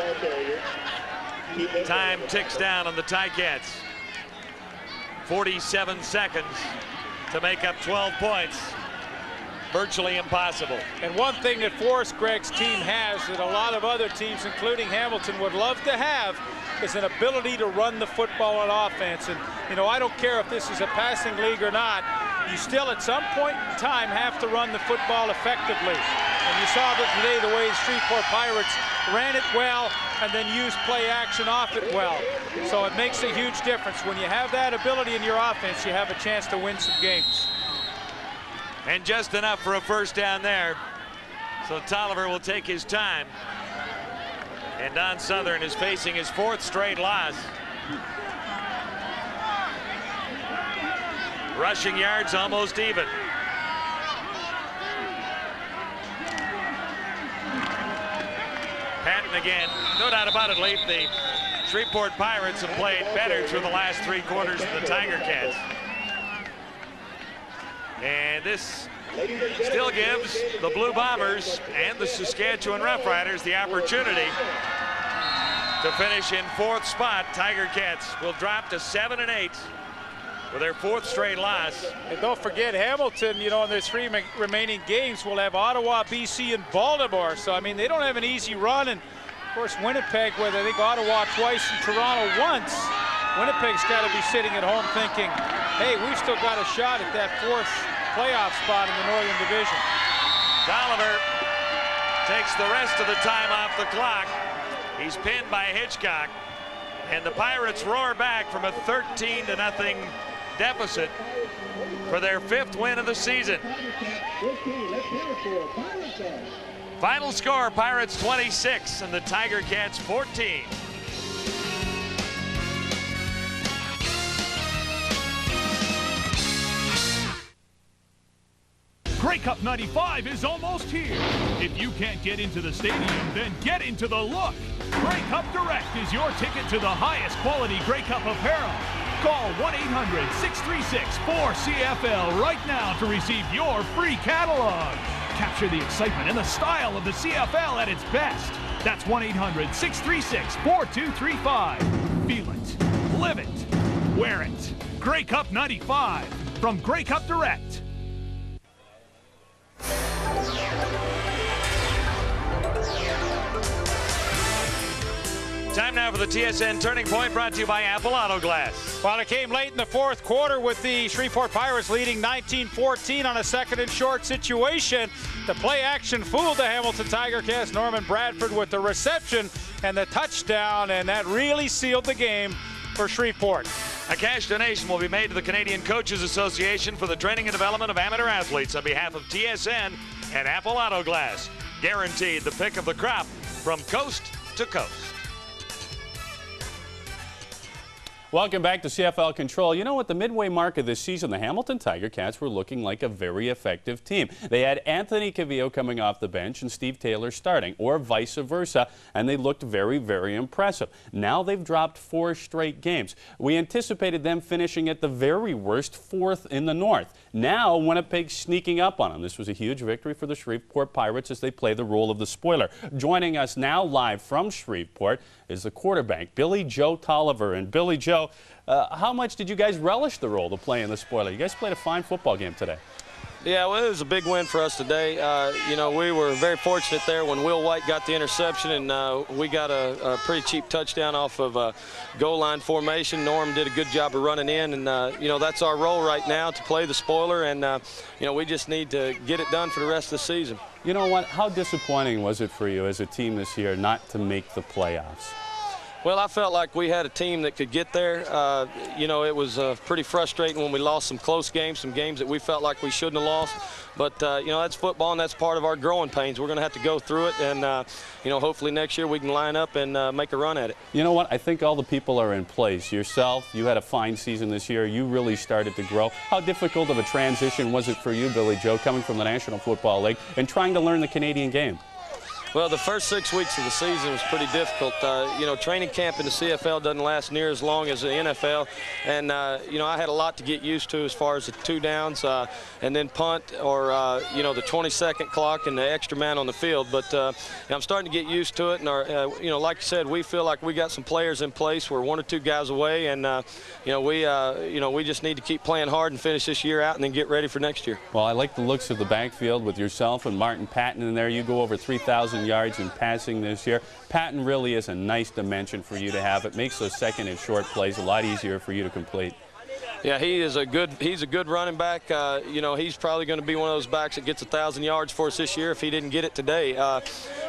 Time ticks down on the Ticats. 47 seconds to make up 12 points. Virtually impossible.
And one thing that Forrest Gregg's team has that a lot of other teams, including Hamilton, would love to have is an ability to run the football on offense. And, you know, I don't care if this is a passing league or not, you still at some point in time have to run the football effectively. And You saw that today the way the Shreveport Pirates ran it well and then used play action off it well. So it makes a huge difference. When you have that ability in your offense, you have a chance to win some games.
And just enough for a first down there. So Tolliver will take his time. And Don Southern is facing his 4th straight loss. Rushing yards almost even. Patton again. No doubt about it, Leaf. The Shreveport Pirates have played better through the last 3 quarters than the Tiger Cats. And this still gives the Blue Bombers and the Saskatchewan Roughriders the opportunity to finish in 4th spot. Tiger Cats will drop to 7-8 with their 4th straight loss.
And don't forget Hamilton, you know, in their 3 remaining games will have Ottawa, BC, and Baltimore. So, I mean, they don't have an easy run. And, of course, Winnipeg, with I think Ottawa twice and Toronto once, Winnipeg's got to be sitting at home thinking, hey, we've still got a shot at that 4th playoff spot in the Northern Division.
Tolliver takes the rest of the time off the clock. He's pinned by Hitchcock. And the Pirates roar back from a 13-0 deficit for their 5th win of the season. Final score, Pirates 26 and the Tiger Cats 14.
Grey Cup 95 is almost here. If you can't get into the stadium, then get into the look. Grey Cup Direct is your ticket to the highest quality Grey Cup apparel. Call 1-800-636-4CFL right now to receive your free catalog. Capture the excitement and the style of the CFL at its best. That's 1-800-636-4235. Feel it, live it, wear it. Grey Cup 95 from Grey Cup Direct.
Time now for the TSN Turning Point, brought to you by Apple Auto Glass.
Well, it came late in the 4th quarter with the Shreveport Pirates leading 19-14 on a 2nd and short situation. The play action fooled the Hamilton Tiger Cats. Norman Bradford with the reception and the touchdown, and that really sealed the game for Shreveport.
A cash donation will be made to the Canadian Coaches Association for the training and development of amateur athletes on behalf of TSN and Apple Auto Glass. Guaranteed the pick of the crop from coast to coast.
Welcome back to CFL Control. You know, at the midway mark of this season, the Hamilton Tiger Cats were looking like a very effective team. They had Anthony Cavillo coming off the bench and Steve Taylor starting, or vice versa, and they looked very, very impressive. Now they've dropped 4 straight games. We anticipated them finishing at the very worst 4th in the North. Now Winnipeg's sneaking up on them. This was a huge victory for the Shreveport Pirates as they play the role of the spoiler. Joining us now live from Shreveport is the quarterback, Billy Joe Tolliver. And Billy Joe, how much did you guys relish the role to play in the spoiler? You guys played a fine football game today.
Yeah, well, it was a big win for us today. You know, we were very fortunate there when Will White got the interception, and we got a pretty cheap touchdown off of goal line formation. Norm did a good job of running in, and, you know, that's our role right now, to play the spoiler, and, you know, we just need to get it done for the rest of the season.
You know what? How disappointing was it for you as a team this year not to make the playoffs?
Well, I felt like we had a team that could get there. You know, it was pretty frustrating when we lost some close games, some games that we felt like we shouldn't have lost. But, you know, that's football, and that's part of our growing pains. We're going to have to go through it, and, you know, hopefully next year we can line up and make a run at it.
You know what? I think all the people are in place. Yourself, you had a fine season this year. You really started to grow. How difficult of a transition was it for you, Billy Joe, coming from the National Football League and trying to learn the Canadian game?
Well, the first 6 weeks of the season was pretty difficult. You know, training camp in the CFL doesn't last near as long as the NFL. And, you know, I had a lot to get used to as far as the 2 downs and then punt or, you know, the 20-second clock and the extra man on the field. But I'm starting to get used to it. And, you know, like you said, we feel like we got some players in place. We're 1 or 2 guys away. And, you know, we just need to keep playing hard and finish this year out and then get ready for next year.
Well, I like the looks of the backfield with yourself and Martin Patton in there. You go over 3,000 yards in passing this year. Patton really is a nice dimension for you to have. It makes those 2nd and short plays a lot easier for you to complete.
Yeah, he's a good running back. You know, he's probably going to be one of those backs that gets 1,000 yards for us this year if he didn't get it today.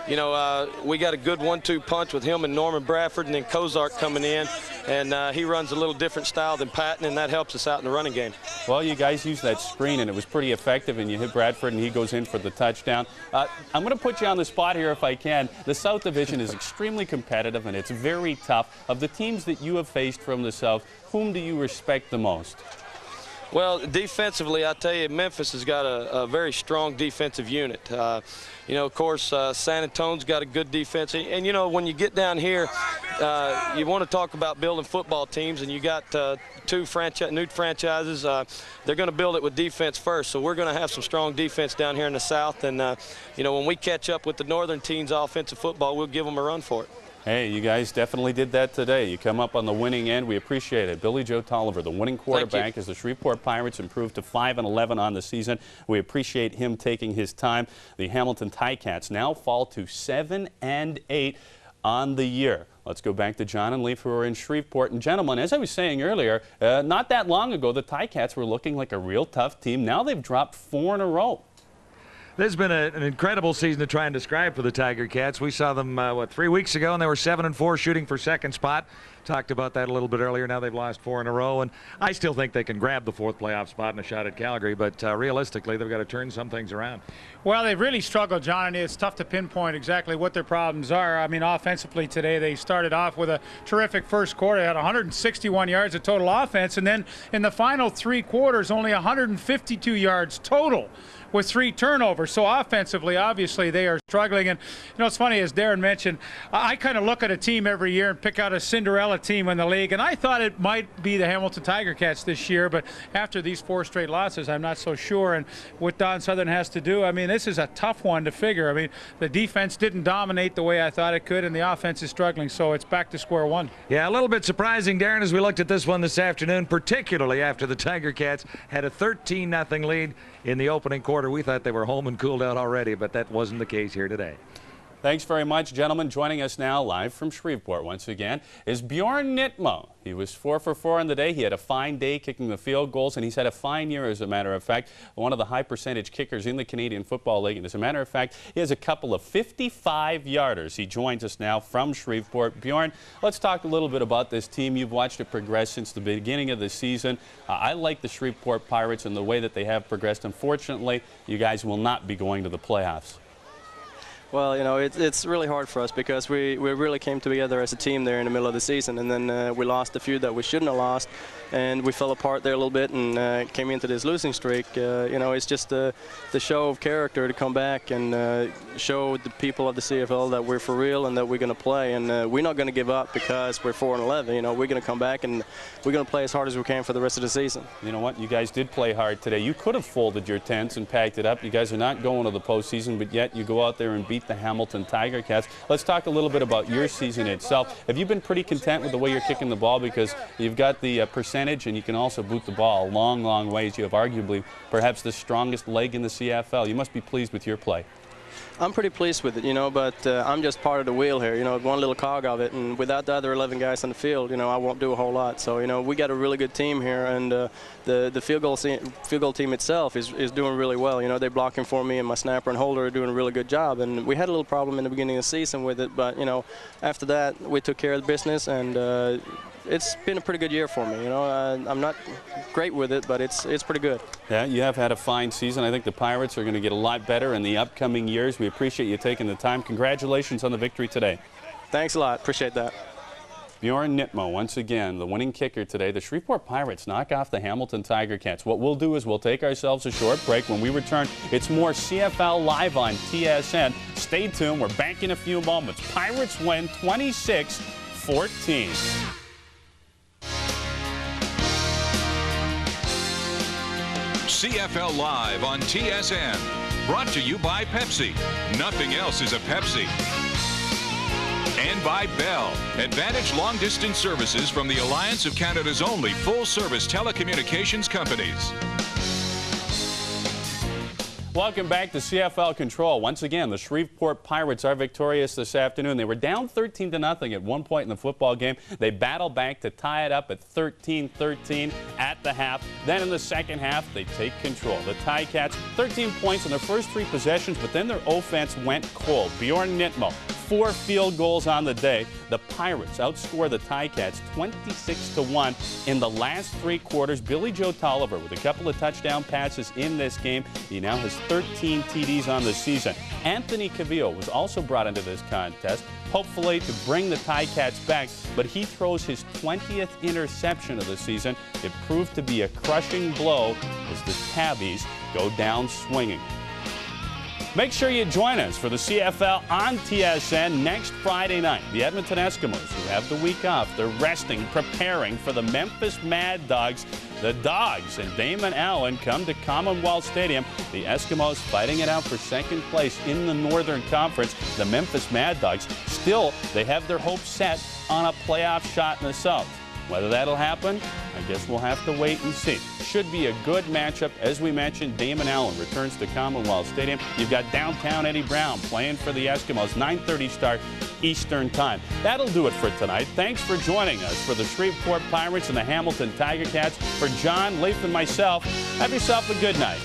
You know, we got a good 1-2 punch with him and Norman Bradford, and then Kozark coming in, and he runs a little different style than Patton, and that helps us out in the running game.
Well, you guys used that screen, and it was pretty effective, and you hit Bradford, and he goes in for the touchdown. I'm going to put you on the spot here if I can. The South Division is extremely competitive, and it's very tough. Of the teams that you have faced from the South, whom do you respect the most?
Well, defensively, I tell you, Memphis has got a very strong defensive unit. You know, of course, San Antonio's got a good defense. And, you know, when you get down here, you want to talk about building football teams, and you got two new franchises. They're going to build it with defense first. So we're going to have some strong defense down here in the South. And, you know, when we catch up with the Northern teams' offensive football, we'll give them a run for it.
Hey, you guys definitely did that today. You come up on the winning end. We appreciate it. Billy Joe Tolliver, the winning quarterback, as the Shreveport Pirates improved to 5-11 on the season. We appreciate him taking his time. The Hamilton Ticats now fall to 7-8 on the year. Let's go back to John and Leif, who are in Shreveport. And gentlemen, as I was saying earlier, not that long ago, the Ticats were looking like a real tough team. Now they've dropped 4 in a row.
This has been an incredible season to try and describe for the Tiger Cats. We saw them, 3 weeks ago, and they were 7-4 shooting for second spot. Talked about that a little bit earlier. Now they've lost 4 in a row, and I still think they can grab the 4th playoff spot and a shot at Calgary, but realistically, they've got to turn some things around.
Well, they've really struggled, John, and it's tough to pinpoint exactly what their problems are. I mean, offensively today, they started off with a terrific first quarter. They had 161 yards of total offense, and then in the final 3 quarters, only 152 yards total, with 3 turnovers. So offensively, obviously, they are struggling. And, you know, it's funny, as Darren mentioned, I kind of look at a team every year and pick out a Cinderella team in the league, and I thought it might be the Hamilton Tiger Cats this year, but after these 4 straight losses, I'm not so sure. And what Don Southern has to do, I mean, this is a tough one to figure. I mean, the defense didn't dominate the way I thought it could, and the offense is struggling, so it's back to square one.
Yeah, a little bit surprising, Darren, as we looked at this one this afternoon, particularly after the Tiger Cats had a 13-0 lead in the opening quarter. We thought they were home and cooled out already, but that wasn't the case here today.
Thanks very much, gentlemen. Joining us now live from Shreveport once again is Bjorn Nitmo. He was 4 for 4 on the day. He had a fine day kicking the field goals, and he's had a fine year, as a matter of fact. One of the high percentage kickers in the Canadian Football League. And as a matter of fact, he has a couple of 55-yarders. He joins us now from Shreveport. Bjorn, let's talk a little bit about this team. You've watched it progress since the beginning of the season. I like the Shreveport Pirates and the way that they have progressed. Unfortunately, you guys will not be going to the playoffs.
Well, you know, it's really hard for us because we really came together as a team there in the middle of the season, and then we lost a few that we shouldn't have lost, and we fell apart there a little bit and came into this losing streak. You know, it's just the show of character to come back and show the people of the CFL that we're for real and that we're going to play, and we're not going to give up because we're 4-11. You know, we're going to come back and we're going to play as hard as we can for the rest of the season.
You know what? You guys did play hard today. You could have folded your tents and packed it up. You guys are not going to the postseason, but yet you go out there and beat the Hamilton Tiger Cats. Let's talk a little bit about your season itself. Have you been pretty content with the way you're kicking the ball, because you've got the percentage and you can also boot the ball a long, long ways? You have arguably perhaps the strongest leg in the CFL. You must be pleased with your play.
I'm pretty pleased with it, you know, but I'm just part of the wheel here, you know, one little cog of it, and without the other 11 guys on the field, you know, I won't do a whole lot. So, you know, we got a really good team here, and the field goal team itself is doing really well. You know, they're blocking for me, and my snapper and holder are doing a really good job. And we had a little problem in the beginning of the season with it, but, you know, after that, we took care of the business, and it's been a pretty good year for me. You know, I'm not great with it, but it's pretty good.
Yeah, you have had a fine season. I think the Pirates are going to get a lot better in the upcoming years. We appreciate you taking the time. Congratulations on the victory today.
Thanks a lot. Appreciate that.
Bjorn Nitmo, once again, the winning kicker today. The Shreveport Pirates knock off the Hamilton Tiger Cats. What we'll do is we'll take ourselves a short break. When we return, it's more CFL Live on TSN. Stay tuned. We're back in a few moments. Pirates win 26-14.
CFL Live on TSN. Brought to you by Pepsi. Nothing else is a Pepsi. And by Bell. Advantage long-distance services from the Alliance of Canada's only full-service telecommunications companies.
Welcome back to CFL Control. Once again, the Shreveport Pirates are victorious this afternoon. They were down 13-0 at one point in the football game. They battled back to tie it up at 13-13 at the half. Then in the second half, they take control. The Ticats, 13 points in their first 3 possessions, but then their offense went cold. Bjorn Nitmo, 4 field goals on the day. The Pirates outscore the Ticats 26-1 in the last 3 quarters. Billy Joe Tolliver with a couple of touchdown passes in this game. He now has 13 TDs on the season. Anthony Cavillo was also brought into this contest, hopefully to bring the Ticats back, but he throws his 20th interception of the season. It proved to be a crushing blow as the Tabbies go down swinging. Make sure you join us for the CFL on TSN next Friday night. The Edmonton Eskimos, who have the week off, they're resting, preparing for the Memphis Mad Dogs. The Dogs and Damon Allen come to Commonwealth Stadium. The Eskimos fighting it out for second place in the Northern Conference. The Memphis Mad Dogs, still, they have their hopes set on a playoff shot in the South. Whether that'll happen, I guess we'll have to wait and see. Should be a good matchup. As we mentioned, Damon Allen returns to Commonwealth Stadium. You've got downtown Eddie Brown playing for the Eskimos, 9:30 start Eastern Time. That'll do it for tonight. Thanks for joining us for the Shreveport Pirates and the Hamilton Tiger Cats. For John, Leif, and myself, have yourself a good night.